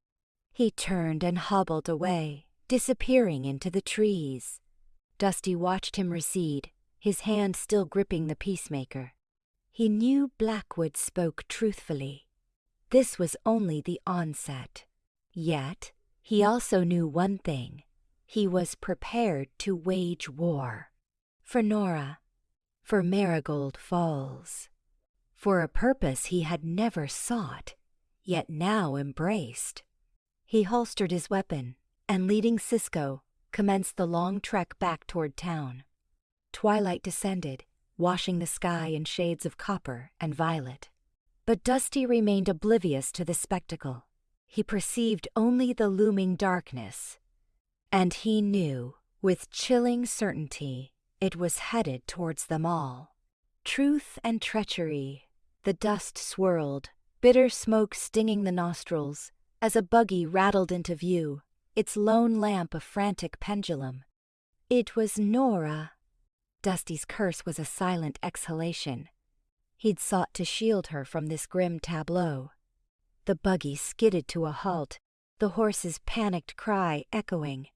He turned and hobbled away, disappearing into the trees. Dusty watched him recede, his hand still gripping the peacemaker. He knew Blackwood spoke truthfully. This was only the onset. Yet, he also knew one thing. He was prepared to wage war. For Nora. For Marigold Falls. For a purpose he had never sought, yet now embraced. He holstered his weapon, and leading Cisco, commenced the long trek back toward town. Twilight descended, washing the sky in shades of copper and violet. But Dusty remained oblivious to the spectacle. He perceived only the looming darkness. And he knew, with chilling certainty, it was headed towards them all. Truth and treachery. The dust swirled, bitter smoke stinging the nostrils, as a buggy rattled into view, its lone lamp a frantic pendulum. It was Nora. Dusty's curse was a silent exhalation. He'd sought to shield her from this grim tableau. The buggy skidded to a halt, the horse's panicked cry echoing.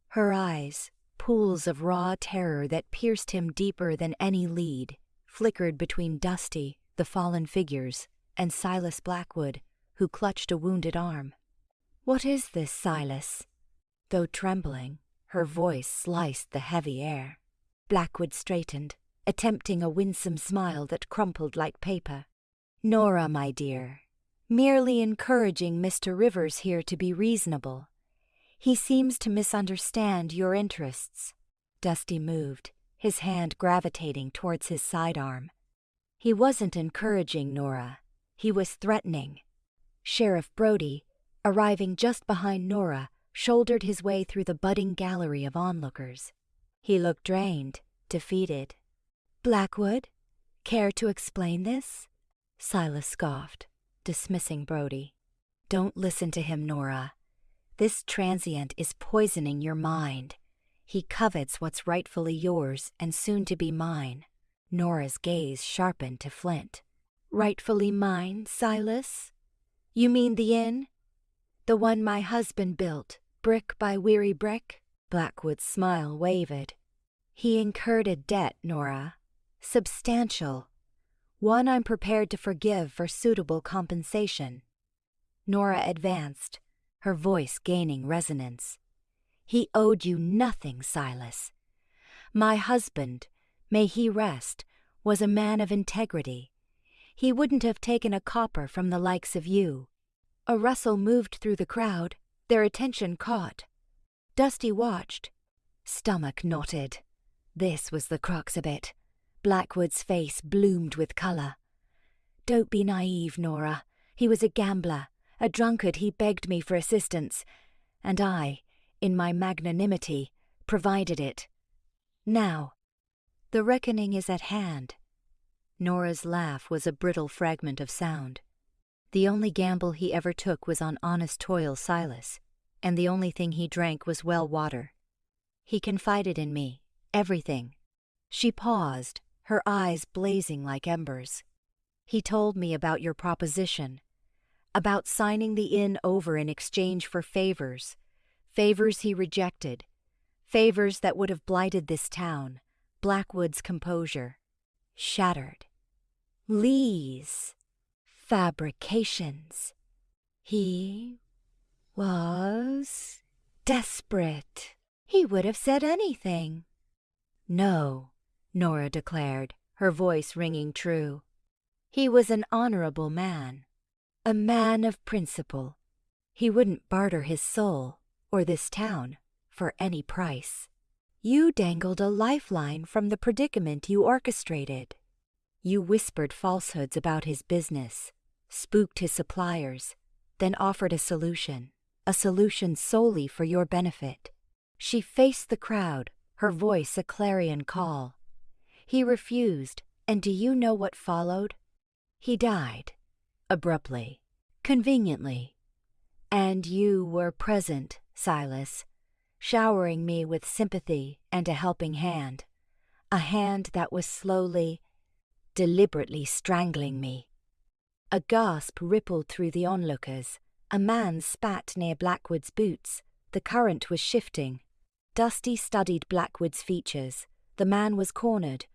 Her eyes, pools of raw terror that pierced him deeper than any lead, flickered between Dusty, the fallen figures, and Silas Blackwood, who clutched a wounded arm. "What is this, Silas?" Though trembling, her voice sliced the heavy air. Blackwood straightened, attempting a winsome smile that crumpled like paper. "Nora, my dear, merely encouraging Mr. Rivers here to be reasonable. He seems to misunderstand your interests." Dusty moved, his hand gravitating towards his sidearm. He wasn't encouraging Nora. He was threatening. Sheriff Brody, arriving just behind Nora, shouldered his way through the budding gallery of onlookers. He looked drained, defeated. "Blackwood, care to explain this?" Silas scoffed, dismissing Brody. "Don't listen to him, Nora. This transient is poisoning your mind. He covets what's rightfully yours and soon to be mine." Nora's gaze sharpened to flint. "Rightfully mine, Silas? You mean the inn? The one my husband built, brick by weary brick?" Blackwood's smile wavered. "He incurred a debt, Nora. Substantial. One I'm prepared to forgive for suitable compensation." Nora advanced, her voice gaining resonance. "He owed you nothing, Silas. My husband, may he rest, was a man of integrity. He wouldn't have taken a copper from the likes of you." A rustle moved through the crowd, their attention caught. Dusty watched. Stomach knotted. This was the crux of it. Blackwood's face bloomed with color. "Don't be naive, Nora. He was a gambler, a drunkard. He begged me for assistance, and I, in my magnanimity, provided it. Now, the reckoning is at hand." Nora's laugh was a brittle fragment of sound. The only gamble he ever took was on honest toil Silas, and the only thing he drank was well water. "He confided in me, everything." She paused, her eyes blazing like embers. "He told me about your proposition, about signing the inn over in exchange for favors he rejected, favors that would have blighted this town." Blackwood's composure shattered. "Lies. Fabrications. He was desperate. He would have said anything." "No, Nora declared, her voice ringing true. He was an honorable man, a man of principle. He wouldn't barter his soul, or this town, for any price. You dangled a lifeline from the predicament you orchestrated. You whispered falsehoods about his business, spooked his suppliers, then offered a solution solely for your benefit. She faced the crowd, her voice a clarion call. He refused, and do you know what followed? He died, abruptly, conveniently. And you were present, Silas, showering me with sympathy and a helping hand, a hand that was slowly, deliberately strangling me. A gasp rippled through the onlookers. A man spat near Blackwood's boots. The current was shifting. Dusty studied Blackwood's features. The man was cornered,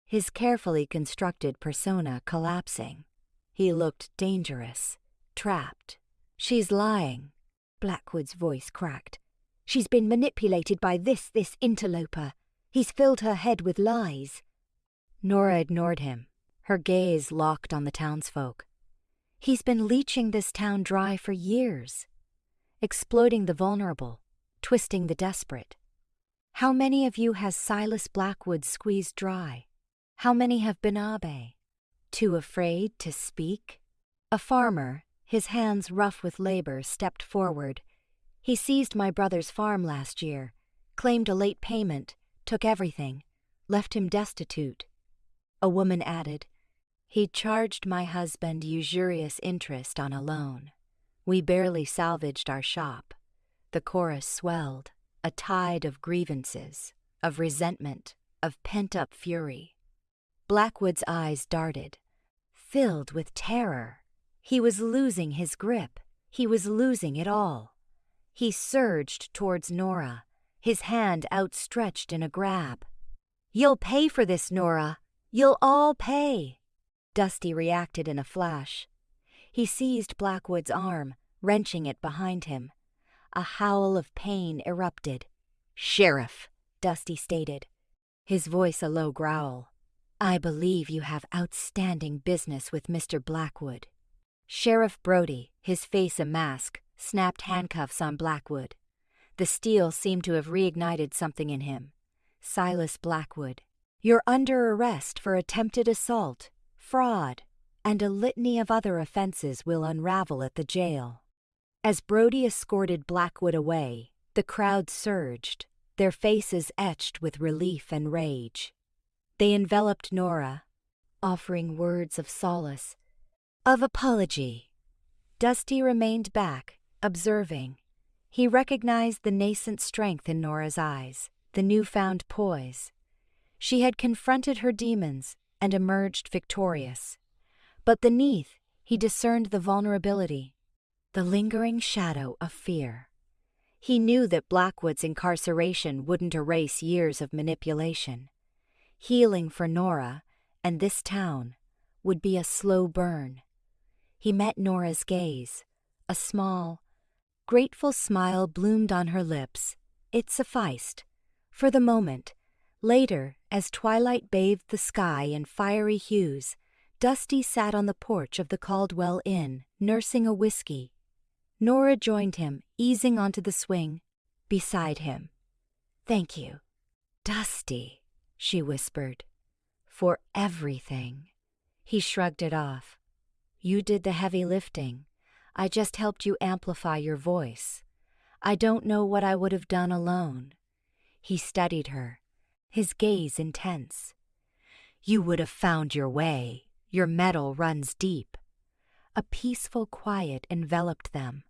his carefully constructed persona collapsing. He looked dangerous, trapped. She's lying, Blackwood's voice cracked. She's been manipulated by this interloper. He's filled her head with lies. Nora ignored him, her gaze locked on the townsfolk. He's been leeching this town dry for years, exploiting the vulnerable, twisting the desperate. How many of you has Silas Blackwood squeezed dry? How many have been abe? Too afraid to speak? A farmer, his hands rough with labor, stepped forward. He seized my brother's farm last year, claimed a late payment, took everything, left him destitute. A woman added, he charged my husband usurious interest on a loan. We barely salvaged our shop. The chorus swelled, a tide of grievances, of resentment, of pent-up fury. Blackwood's eyes darted, filled with terror. He was losing his grip. He was losing it all. He surged towards Nora, his hand outstretched in a grab. You'll pay for this, Nora. You'll all pay. Dusty reacted in a flash. He seized Blackwood's arm, wrenching it behind him. A howl of pain erupted. Sheriff, Dusty stated, his voice a low growl. I believe you have outstanding business with Mr. Blackwood. Sheriff Brody, his face a mask, snapped handcuffs on Blackwood. The steel seemed to have reignited something in him. Silas Blackwood, you're under arrest for attempted assault, fraud, and a litany of other offenses will unravel at the jail. As Brody escorted Blackwood away, the crowd surged, their faces etched with relief and rage. They enveloped Nora, offering words of solace, of apology. Dusty remained back, observing. He recognized the nascent strength in Nora's eyes, the newfound poise. She had confronted her demons and emerged victorious. But beneath, he discerned the vulnerability, the lingering shadow of fear. He knew that Blackwood's incarceration wouldn't erase years of manipulation. Healing for Nora and this town would be a slow burn. He met Nora's gaze. A small, grateful smile bloomed on her lips. It sufficed. For the moment. Later, as twilight bathed the sky in fiery hues, Dusty sat on the porch of the Caldwell Inn, nursing a whiskey. Nora joined him, easing onto the swing, beside him. Thank you, Dusty, she whispered, for everything. He shrugged it off. You did the heavy lifting. I just helped you amplify your voice. I don't know what I would have done alone. He studied her, his gaze intense. You would have found your way. Your metal runs deep. A peaceful quiet enveloped them,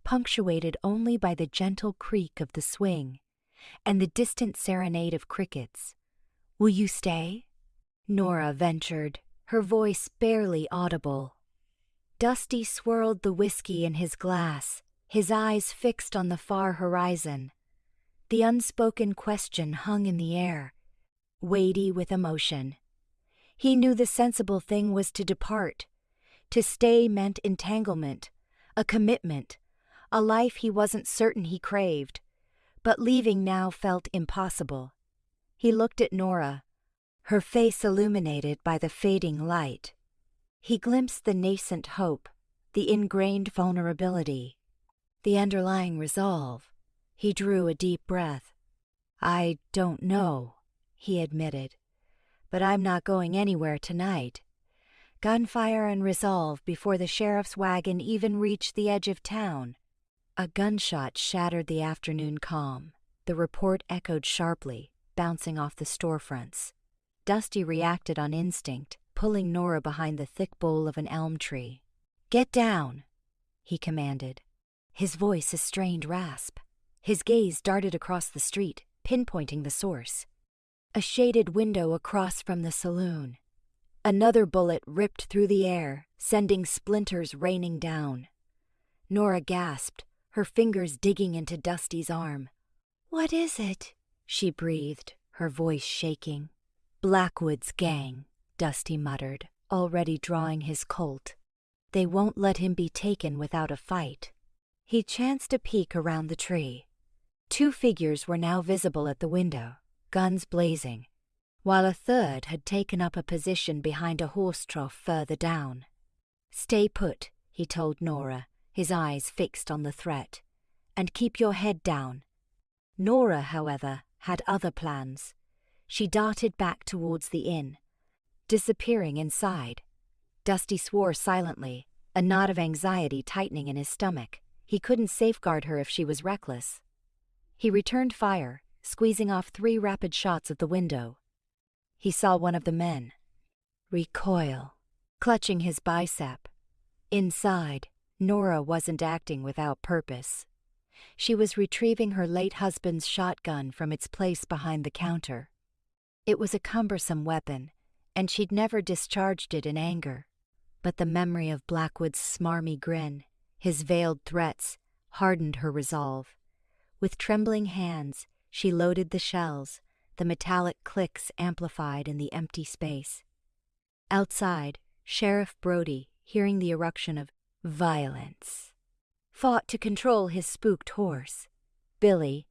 punctuated only by the gentle creak of the swing and the distant serenade of crickets. Will you stay? Nora ventured, her voice barely audible. Dusty swirled the whiskey in his glass, his eyes fixed on the far horizon. The unspoken question hung in the air, weighty with emotion. He knew the sensible thing was to depart. To stay meant entanglement, a commitment, a life he wasn't certain he craved. But leaving now felt impossible. He looked at Nora, her face illuminated by the fading light. He glimpsed the nascent hope, the ingrained vulnerability, the underlying resolve. He drew a deep breath. "I don't know," he admitted, "but I'm not going anywhere tonight." Gunfire and resolve before the sheriff's wagon even reached the edge of town. A gunshot shattered the afternoon calm. The report echoed sharply, bouncing off the storefronts. Dusty reacted on instinct, pulling Nora behind the thick bole of an elm tree. "Get down," he commanded, his voice a strained rasp. His gaze darted across the street, pinpointing the source. A shaded window across from the saloon. Another bullet ripped through the air, sending splinters raining down. Nora gasped, her fingers digging into Dusty's arm. "What is it?" she breathed, her voice shaking. "Blackwood's gang," Dusty muttered, already drawing his Colt. "They won't let him be taken without a fight." He chanced a peek around the tree. 2 figures were now visible at the window, guns blazing, while a third had taken up a position behind a horse trough further down. "Stay put," he told Nora, his eyes fixed on the threat, "and keep your head down." Nora, however, had other plans. She darted back towards the inn, disappearing inside. Dusty swore silently, a knot of anxiety tightening in his stomach. He couldn't safeguard her if she was reckless. He returned fire, squeezing off 3 rapid shots at the window. He saw one of the men recoil, clutching his bicep. Inside, Nora wasn't acting without purpose. She was retrieving her late husband's shotgun from its place behind the counter. It was a cumbersome weapon, and she'd never discharged it in anger. But the memory of Blackwood's smarmy grin, his veiled threats, hardened her resolve. With trembling hands, she loaded the shells, the metallic clicks amplified in the empty space. Outside, Sheriff Brody, hearing the eruption of violence, fought to control his spooked horse. Billy,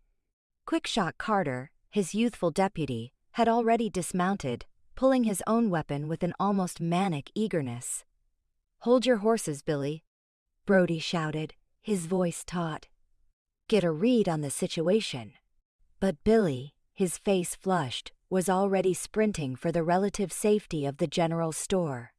Quickshot Carter, his youthful deputy, had already dismounted, pulling his own weapon with an almost manic eagerness. "Hold your horses, Billy," Brody shouted, his voice taut. "Get a read on the situation." But Billy, his face flushed, was already sprinting for the relative safety of the general store.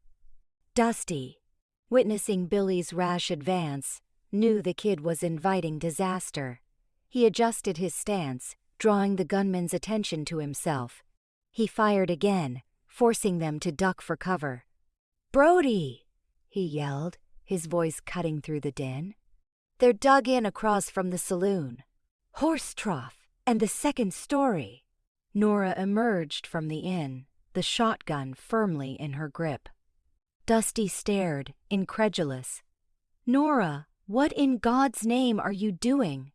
Dusty, witnessing Billy's rash advance, knew the kid was inviting disaster. He adjusted his stance, drawing the gunman's attention to himself. He fired again, forcing them to duck for cover. "Brody!" he yelled, his voice cutting through the din. "They're dug in across from the saloon. Horse trough and the second story." Nora emerged from the inn, the shotgun firmly in her grip. Dusty stared, incredulous. "Nora, what in God's name are you doing?"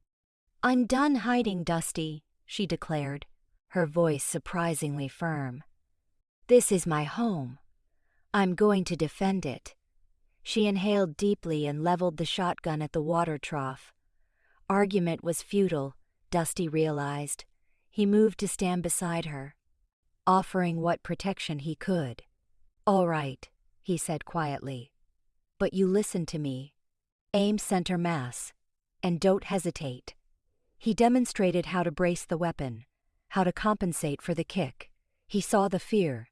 "I'm done hiding, Dusty," she declared, her voice surprisingly firm. "This is my home. I'm going to defend it." She inhaled deeply and leveled the shotgun at the water trough. Argument was futile, Dusty realized. He moved to stand beside her, offering what protection he could. "All right," he said quietly. "But you listen to me. Aim center mass, and don't hesitate." He demonstrated how to brace the weapon, how to compensate for the kick. He saw the fear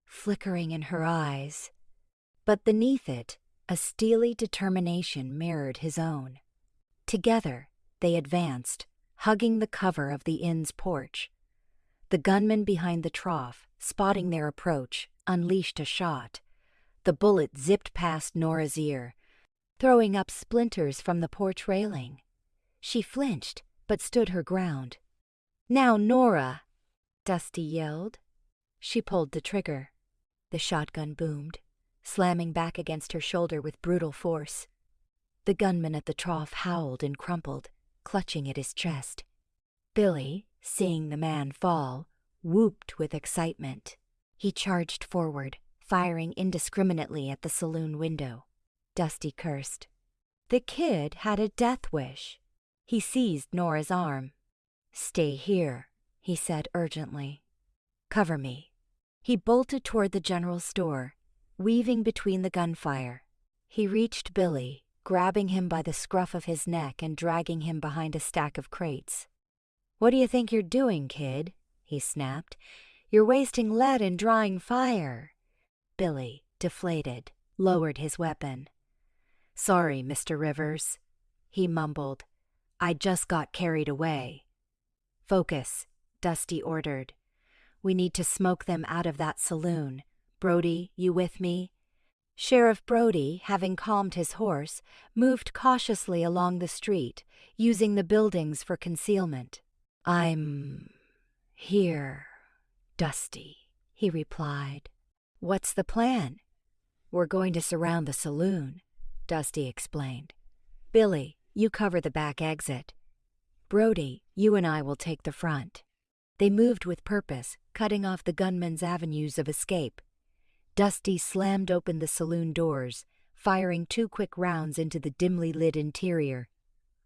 flickering in her eyes, but beneath it, a steely determination mirrored his own. Together, they advanced, hugging the cover of the inn's porch. The gunman behind the trough, spotting their approach, unleashed a shot. The bullet zipped past Nora's ear, throwing up splinters from the porch railing. She flinched, but stood her ground. "Now, Nora!" Dusty yelled. She pulled the trigger. The shotgun boomed, slamming back against her shoulder with brutal force. The gunman at the trough howled and crumpled, clutching at his chest. Billy, seeing the man fall, whooped with excitement. He charged forward, firing indiscriminately at the saloon window. Dusty cursed. The kid had a death wish. He seized Nora's arm. "Stay here," he said urgently. "Cover me." He bolted toward the general store, weaving between the gunfire. He reached Billy, grabbing him by the scruff of his neck and dragging him behind a stack of crates. "What do you think you're doing, kid?" he snapped. "You're wasting lead and drawing fire." Billy, deflated, lowered his weapon. "Sorry, Mr. Rivers," he mumbled. "I just got carried away." "Focus," Dusty ordered. "We need to smoke them out of that saloon. Brody, you with me?" Sheriff Brody, having calmed his horse, moved cautiously along the street, using the buildings for concealment. "I'm here, Dusty," he replied. "What's the plan?" "We're going to surround the saloon," Dusty explained. "Billy, you cover the back exit. Brody, you and I will take the front." They moved with purpose, cutting off the gunmen's avenues of escape. Dusty slammed open the saloon doors, firing 2 quick rounds into the dimly lit interior.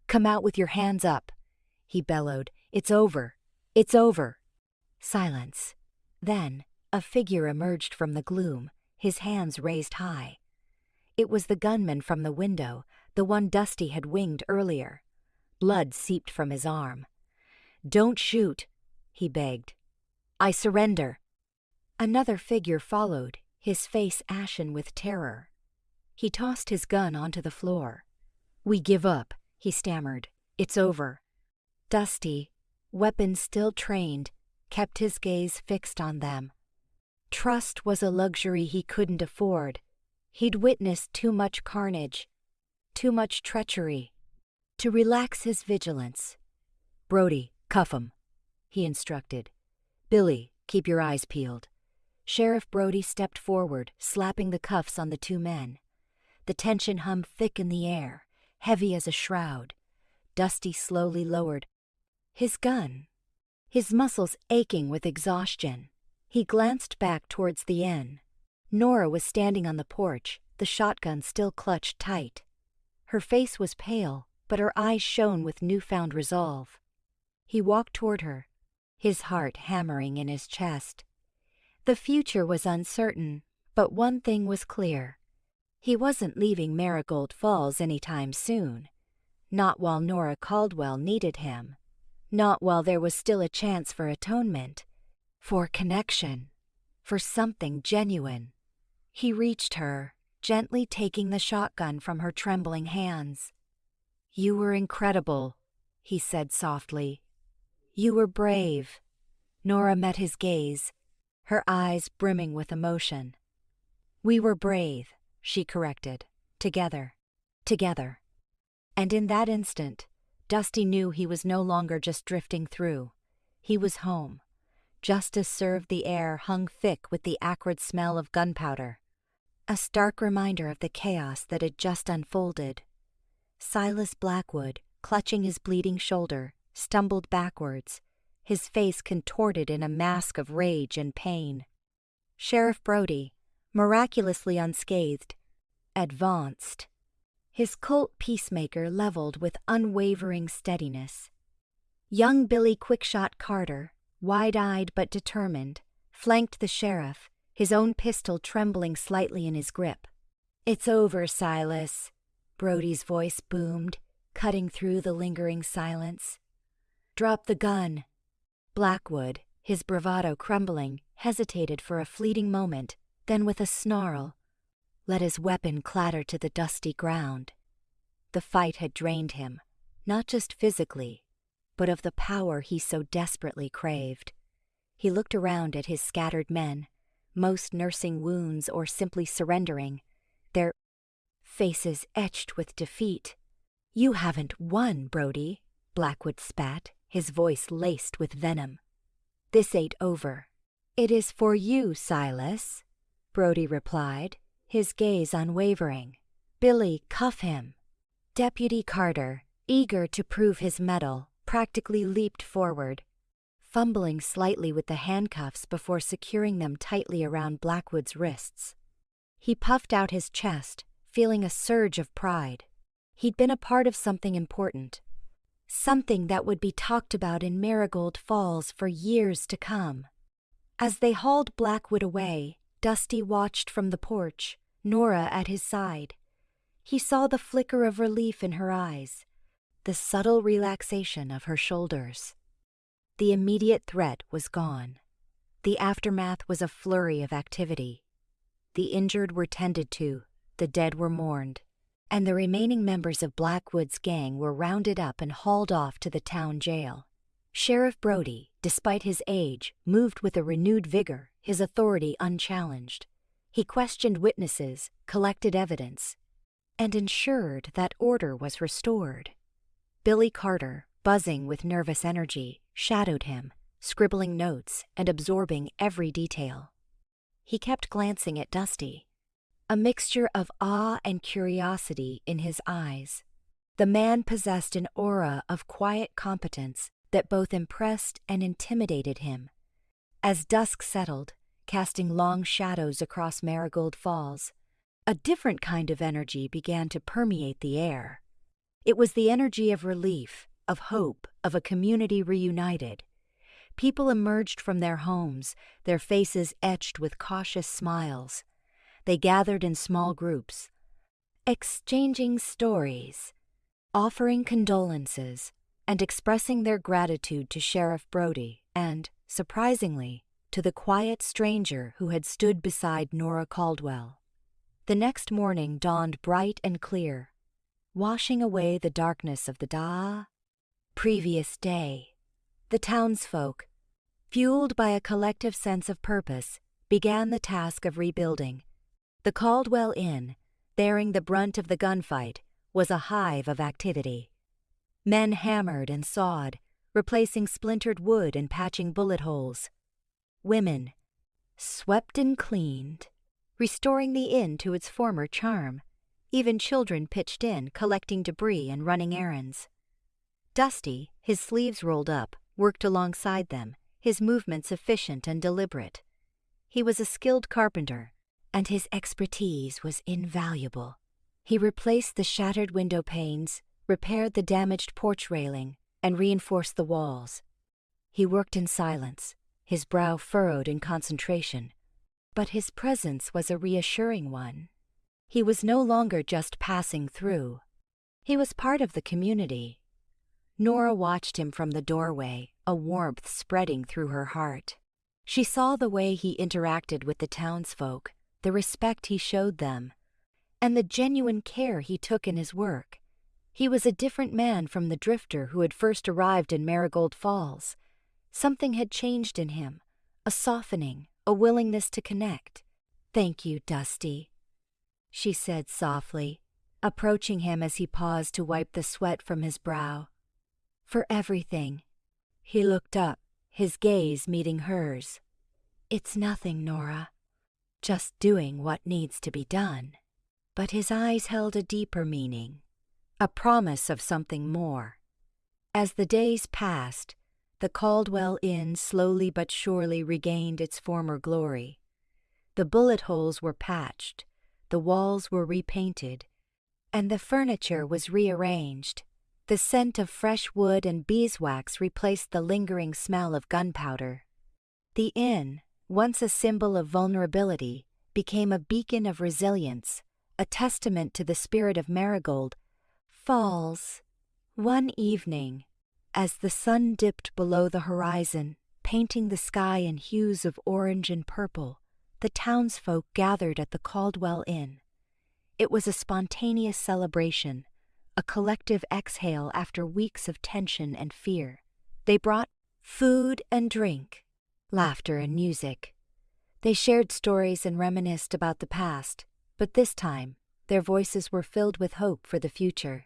"Come out with your hands up," he bellowed. "It's over. It's over." Silence. Then, a figure emerged from the gloom, his hands raised high. It was the gunman from the window, the one Dusty had winged earlier. Blood seeped from his arm. "Don't shoot," he begged. "I surrender." Another figure followed, his face ashen with terror. He tossed his gun onto the floor. "We give up," he stammered. "It's over." Dusty, weapon still trained, kept his gaze fixed on them. Trust was a luxury he couldn't afford. He'd witnessed too much carnage, too much treachery, to relax his vigilance. "Brody, cuff 'em," he instructed. "Billy, keep your eyes peeled." Sheriff Brody stepped forward, slapping the cuffs on the 2 men. The tension hummed thick in the air, heavy as a shroud. Dusty slowly lowered his gun, his muscles aching with exhaustion. He glanced back towards the inn. Nora was standing on the porch, the shotgun still clutched tight. Her face was pale, but her eyes shone with newfound resolve. He walked toward her, his heart hammering in his chest. The future was uncertain, but one thing was clear. He wasn't leaving Marigold Falls anytime soon. Not while Nora Caldwell needed him. Not while there was still a chance for atonement, for connection, for something genuine. He reached her, gently taking the shotgun from her trembling hands. "You were incredible," he said softly. "You were brave." Nora met his gaze, her eyes brimming with emotion. "We were brave," she corrected. "Together. Together." And in that instant, Dusty knew he was no longer just drifting through. He was home. Justice served the air hung thick with the acrid smell of gunpowder. A stark reminder of the chaos that had just unfolded. Silas Blackwood, clutching his bleeding shoulder, stumbled backwards, his face contorted in a mask of rage and pain. Sheriff Brody, miraculously unscathed, advanced, his Colt peacemaker leveled with unwavering steadiness. Young Billy Quickshot Carter, wide-eyed but determined, flanked the sheriff, his own pistol trembling slightly in his grip. "It's over, Silas," Brody's voice boomed, cutting through the lingering silence. "Drop the gun." Blackwood, his bravado crumbling, hesitated for a fleeting moment, then with a snarl, let his weapon clatter to the dusty ground. The fight had drained him, not just physically, but of the power he so desperately craved. He looked around at his scattered men, most nursing wounds or simply surrendering, their faces etched with defeat. "You haven't won, Brody," Blackwood spat, his voice laced with venom. "This ain't over." "It is for you, Silas," Brody replied, his gaze unwavering. "Billy, cuff him." Deputy Carter, eager to prove his mettle, practically leaped forward, fumbling slightly with the handcuffs before securing them tightly around Blackwood's wrists. He puffed out his chest, feeling a surge of pride. He'd been a part of something important, something that would be talked about in Marigold Falls for years to come. As they hauled Blackwood away, Dusty watched from the porch, Nora at his side. He saw the flicker of relief in her eyes, the subtle relaxation of her shoulders. The immediate threat was gone. The aftermath was a flurry of activity. The injured were tended to, the dead were mourned, and the remaining members of Blackwood's gang were rounded up and hauled off to the town jail. Sheriff Brody, despite his age, moved with a renewed vigor, his authority unchallenged. He questioned witnesses, collected evidence, and ensured that order was restored. Billy Carter, buzzing with nervous energy, shadowed him, scribbling notes and absorbing every detail. He kept glancing at Dusty, a mixture of awe and curiosity in his eyes. The man possessed an aura of quiet competence that both impressed and intimidated him. As dusk settled, casting long shadows across Marigold Falls, a different kind of energy began to permeate the air. It was the energy of relief, of hope, of a community reunited. People emerged from their homes, their faces etched with cautious smiles. They gathered in small groups, exchanging stories, offering condolences, and expressing their gratitude to Sheriff Brody and, surprisingly, to the quiet stranger who had stood beside Nora Caldwell. The next morning dawned bright and clear, washing away the darkness of the previous day. The townsfolk, fueled by a collective sense of purpose, began the task of rebuilding. The Caldwell Inn, bearing the brunt of the gunfight, was a hive of activity. Men hammered and sawed, replacing splintered wood and patching bullet holes. Women swept and cleaned, restoring the inn to its former charm. Even children pitched in, collecting debris and running errands. Dusty, his sleeves rolled up, worked alongside them, his movements efficient and deliberate. He was a skilled carpenter, and his expertise was invaluable. He replaced the shattered window panes, repaired the damaged porch railing, and reinforced the walls. He worked in silence, his brow furrowed in concentration, but his presence was a reassuring one. He was no longer just passing through. He was part of the community. Nora watched him from the doorway, a warmth spreading through her heart. She saw the way he interacted with the townsfolk, the respect he showed them, and the genuine care he took in his work. He was a different man from the drifter who had first arrived in Marigold Falls. Something had changed in him, a softening, a willingness to connect. "Thank you, Dusty," she said softly, approaching him as he paused to wipe the sweat from his brow. "For everything." He looked up, his gaze meeting hers. "It's nothing, Nora. Just doing what needs to be done." But his eyes held a deeper meaning, a promise of something more. As the days passed, the Caldwell Inn slowly but surely regained its former glory. The bullet holes were patched, the walls were repainted, and the furniture was rearranged. The scent of fresh wood and beeswax replaced the lingering smell of gunpowder. The inn, once a symbol of vulnerability, became a beacon of resilience, a testament to the spirit of Marigold Falls. One evening, as the sun dipped below the horizon, painting the sky in hues of orange and purple, the townsfolk gathered at the Caldwell Inn. It was a spontaneous celebration, a collective exhale after weeks of tension and fear. They brought food and drink, laughter and music. They shared stories and reminisced about the past, but this time, their voices were filled with hope for the future.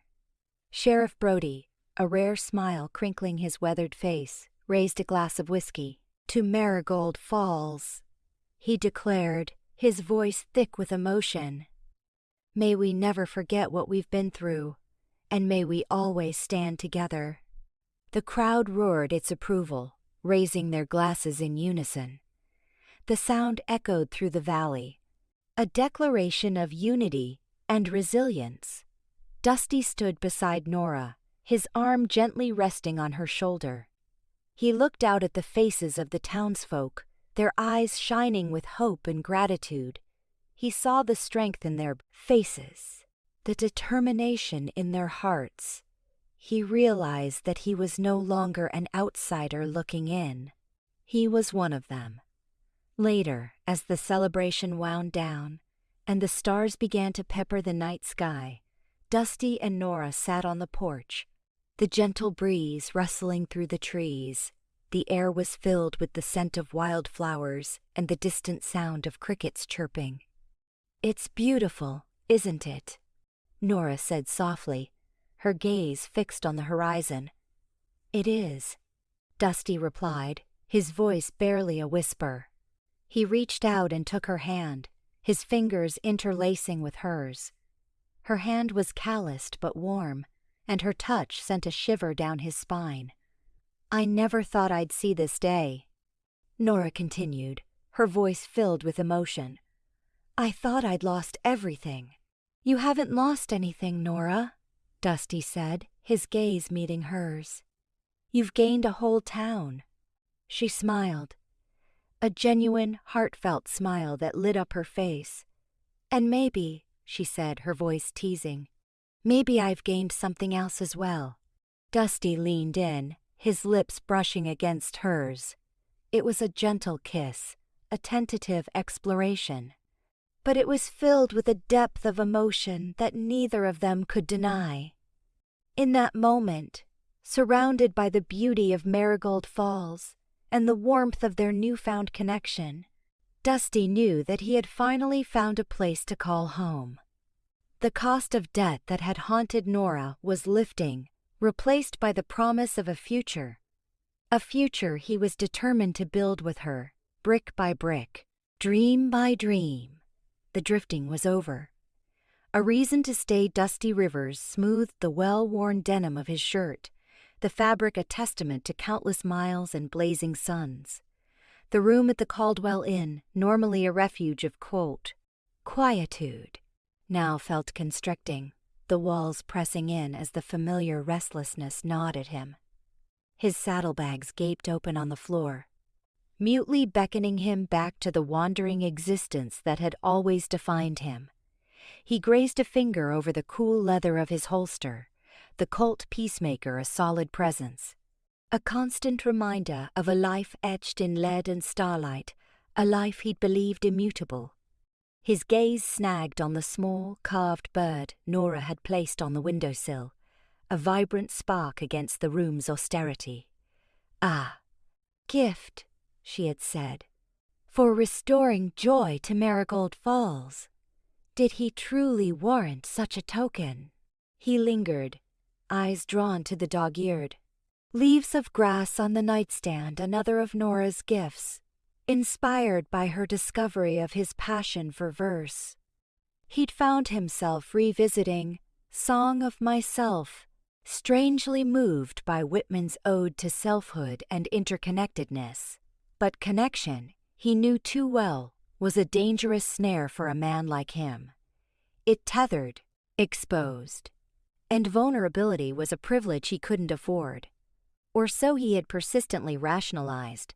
Sheriff Brody, a rare smile crinkling his weathered face, raised a glass of whiskey. "To Marigold Falls," he declared, his voice thick with emotion. "May we never forget what we've been through, and may we always stand together." The crowd roared its approval, raising their glasses in unison. The sound echoed through the valley, a declaration of unity and resilience. Dusty stood beside Nora, his arm gently resting on her shoulder. He looked out at the faces of the townsfolk, their eyes shining with hope and gratitude. He saw the strength in their faces, the determination in their hearts. He realized that he was no longer an outsider looking in. He was one of them. Later, as the celebration wound down, and the stars began to pepper the night sky, Dusty and Nora sat on the porch, the gentle breeze rustling through the trees. The air was filled with the scent of wildflowers and the distant sound of crickets chirping. "It's beautiful, isn't it?" Nora said softly, her gaze fixed on the horizon. "It is," Dusty replied, his voice barely a whisper. He reached out and took her hand, his fingers interlacing with hers. Her hand was calloused but warm, and her touch sent a shiver down his spine. "I never thought I'd see this day," Nora continued, her voice filled with emotion. "I thought I'd lost everything." "You haven't lost anything, Nora," Dusty said, his gaze meeting hers. "You've gained a whole town." She smiled, a genuine, heartfelt smile that lit up her face. "And maybe," she said, her voice teasing, "maybe I've gained something else as well." Dusty leaned in, his lips brushing against hers. It was a gentle kiss, a tentative exploration. But it was filled with a depth of emotion that neither of them could deny. In that moment, surrounded by the beauty of Marigold Falls and the warmth of their newfound connection, Dusty knew that he had finally found a place to call home. The cost of debt that had haunted Nora was lifting, replaced by the promise of a future he was determined to build with her, brick by brick, dream by dream. The drifting was over. A reason to stay. Dusty Rivers smoothed the well-worn denim of his shirt, the fabric a testament to countless miles and blazing suns. The room at the Caldwell Inn, normally a refuge of quietude, now felt constricting, the walls pressing in as the familiar restlessness gnawed at him. His saddlebags gaped open on the floor, mutely beckoning him back to the wandering existence that had always defined him. He grazed a finger over the cool leather of his holster, the Colt Peacemaker a solid presence, a constant reminder of a life etched in lead and starlight, a life he'd believed immutable. His gaze snagged on the small, carved bird Nora had placed on the windowsill, a vibrant spark against the room's austerity. "Ah, gift," she had said, "for restoring joy to Marigold Falls." Did he truly warrant such a token? He lingered, eyes drawn to the dog-eared leaves of grass on the nightstand, another of Nora's gifts, inspired by her discovery of his passion for verse. He'd found himself revisiting Song of Myself, strangely moved by Whitman's ode to selfhood and interconnectedness. But connection, he knew too well, was a dangerous snare for a man like him. It tethered, exposed, and vulnerability was a privilege he couldn't afford. Or so he had persistently rationalized.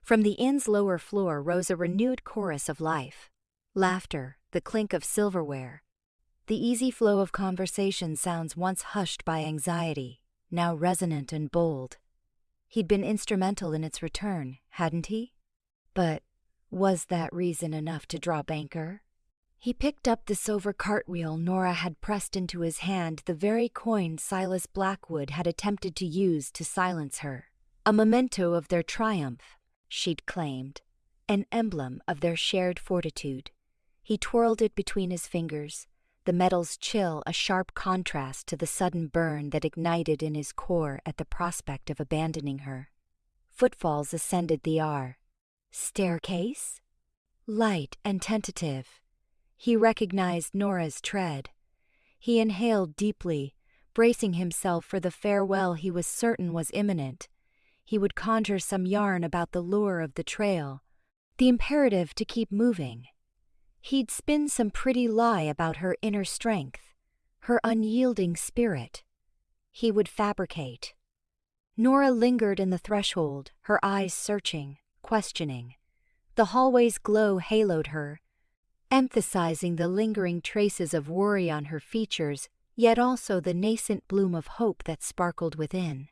From the inn's lower floor rose a renewed chorus of life. Laughter, the clink of silverware, the easy flow of conversation sounds once hushed by anxiety, now resonant and bold. He'd been instrumental in its return, hadn't he? But was that reason enough to draw banker? He picked up the silver cartwheel Nora had pressed into his hand, the very coin Silas Blackwood had attempted to use to silence her. A memento of their triumph, she'd claimed, an emblem of their shared fortitude. He twirled it between his fingers, the metal's chill a sharp contrast to the sudden burn that ignited in his core at the prospect of abandoning her. Footfalls ascended the staircase? Light and tentative. He recognized Nora's tread. He inhaled deeply, bracing himself for the farewell he was certain was imminent. He would conjure some yarn about the lure of the trail, the imperative to keep moving. He'd spin some pretty lie about her inner strength, her unyielding spirit. He would fabricate. Nora lingered in the threshold, her eyes searching, questioning. The hallway's glow haloed her, emphasizing the lingering traces of worry on her features, yet also the nascent bloom of hope that sparkled within.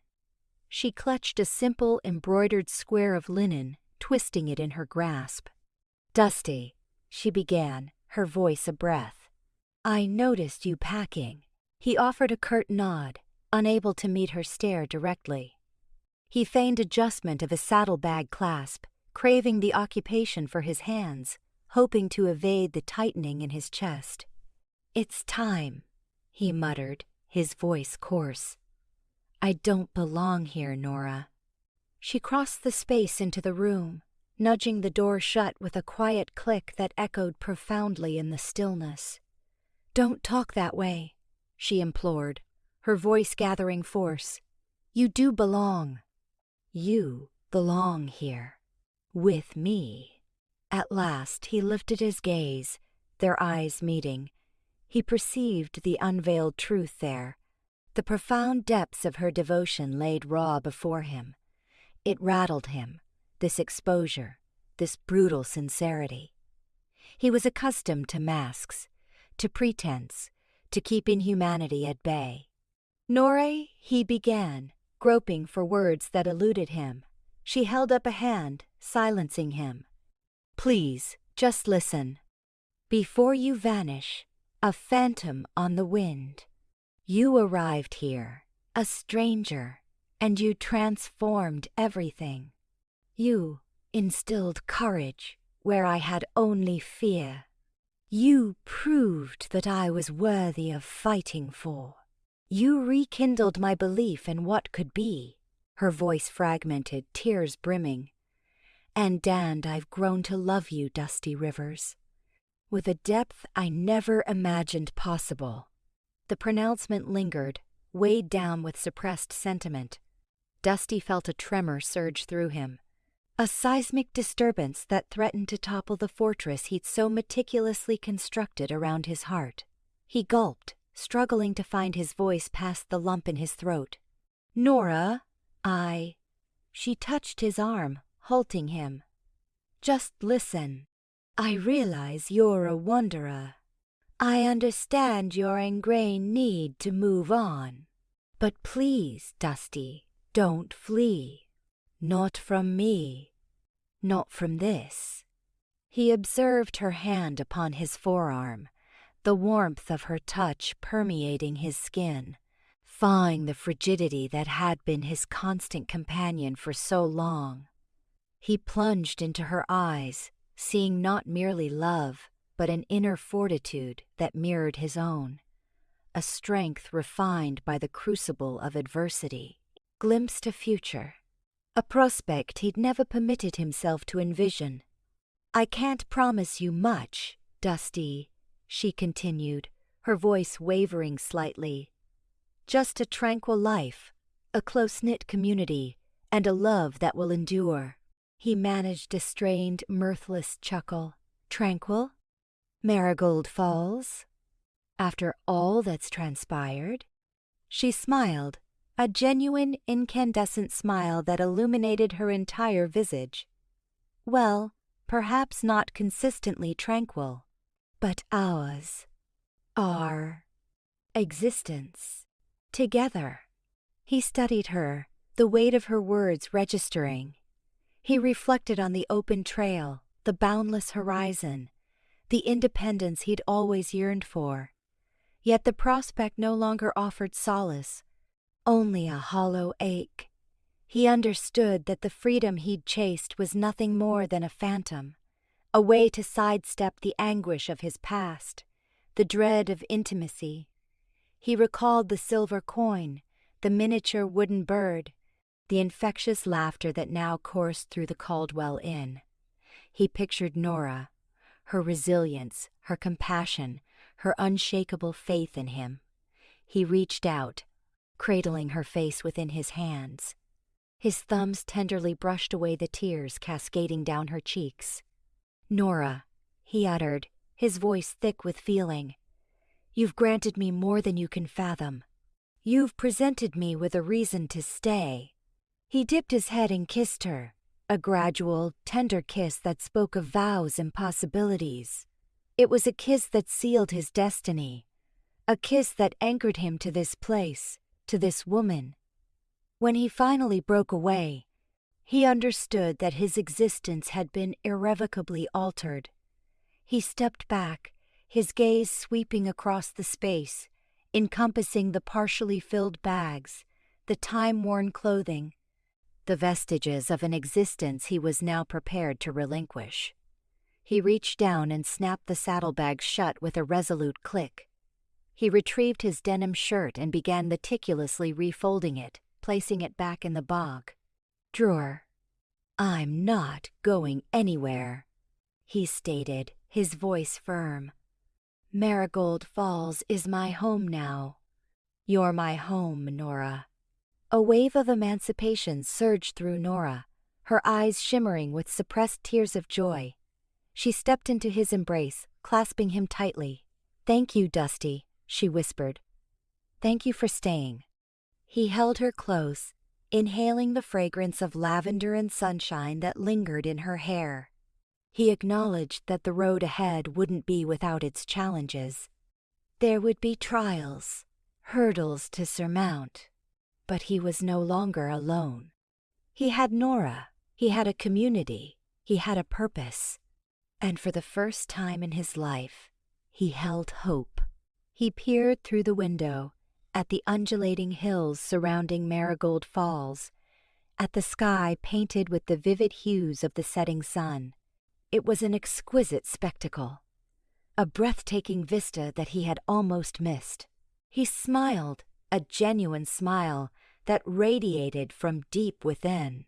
She clutched a simple embroidered square of linen, twisting it in her grasp. "Dusty," she began, her voice a breath. "I noticed you packing." He offered a curt nod, unable to meet her stare directly. He feigned adjustment of his saddlebag clasp, craving the occupation for his hands, hoping to evade the tightening in his chest. "It's time," he muttered, his voice coarse. "I don't belong here, Nora." She crossed the space into the room, nudging the door shut with a quiet click that echoed profoundly in the stillness. "Don't talk that way," she implored, her voice gathering force. "You do belong. You belong here. With me." At last he lifted his gaze, their eyes meeting. He perceived the unveiled truth there. The profound depths of her devotion laid raw before him. It rattled him, this exposure, this brutal sincerity. He was accustomed to masks, to pretense, to keeping humanity at bay. "Nora," he began, groping for words that eluded him. She held up a hand, silencing him. "Please, just listen. Before you vanish, a phantom on the wind. You arrived here, a stranger, and you transformed everything. You instilled courage where I had only fear. You proved that I was worthy of fighting for. You rekindled my belief in what could be." Her voice fragmented, tears brimming. "And I've grown to love you, Dusty Rivers, with a depth I never imagined possible." The pronouncement lingered, weighed down with suppressed sentiment. Dusty felt a tremor surge through him, a seismic disturbance that threatened to topple the fortress he'd so meticulously constructed around his heart. He gulped, struggling to find his voice past the lump in his throat. "Nora, I—" She touched his arm, halting him. "Just listen. I realize you're a wanderer. I understand your ingrained need to move on. But please, Dusty, don't flee. Not from me. Not from this." He observed her hand upon his forearm, the warmth of her touch permeating his skin, thawing the frigidity that had been his constant companion for so long. He plunged into her eyes, seeing not merely love, but an inner fortitude that mirrored his own, a strength refined by the crucible of adversity. Glimpsed a future, a prospect he'd never permitted himself to envision. "I can't promise you much, Dusty," she continued, her voice wavering slightly. "Just a tranquil life, a close-knit community, and a love that will endure." He managed a strained, mirthless chuckle. "Tranquil? Marigold Falls? After all that's transpired?" She smiled, a genuine, incandescent smile that illuminated her entire visage. "Well, perhaps not consistently tranquil, but ours, our existence, together." He studied her, the weight of her words registering. He reflected on the open trail, the boundless horizon, the independence he'd always yearned for. Yet the prospect no longer offered solace, only a hollow ache. He understood that the freedom he'd chased was nothing more than a phantom, a way to sidestep the anguish of his past, the dread of intimacy. He recalled the silver coin, the miniature wooden bird, the infectious laughter that now coursed through the Caldwell Inn. He pictured Nora, her resilience, her compassion, her unshakable faith in him. He reached out, cradling her face within his hands. His thumbs tenderly brushed away the tears cascading down her cheeks. "Nora," he uttered, his voice thick with feeling, "you've granted me more than you can fathom. You've presented me with a reason to stay." He dipped his head and kissed her, a gradual, tender kiss that spoke of vows and possibilities. It was a kiss that sealed his destiny, a kiss that anchored him to this place, to this woman. When he finally broke away, he understood that his existence had been irrevocably altered. He stepped back, his gaze sweeping across the space, encompassing the partially filled bags, the time-worn clothing, the vestiges of an existence he was now prepared to relinquish. He reached down and snapped the saddlebags shut with a resolute click. He retrieved his denim shirt and began meticulously refolding it, placing it back in the bog. Drawer. "I'm not going anywhere," he stated, his voice firm. "Marigold Falls is my home now. You're my home, Nora." A wave of emancipation surged through Nora, her eyes shimmering with suppressed tears of joy. She stepped into his embrace, clasping him tightly. "Thank you, Dusty," she whispered. "Thank you for staying." He held her close, inhaling the fragrance of lavender and sunshine that lingered in her hair. He acknowledged that the road ahead wouldn't be without its challenges. There would be trials, hurdles to surmount, but he was no longer alone. He had Nora, he had a community, he had a purpose, and for the first time in his life, he held hope. He peered through the window, at the undulating hills surrounding Marigold Falls, at the sky painted with the vivid hues of the setting sun. It was an exquisite spectacle, a breathtaking vista that he had almost missed. He smiled, a genuine smile that radiated from deep within.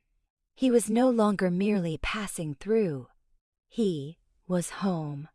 He was no longer merely passing through. He was home.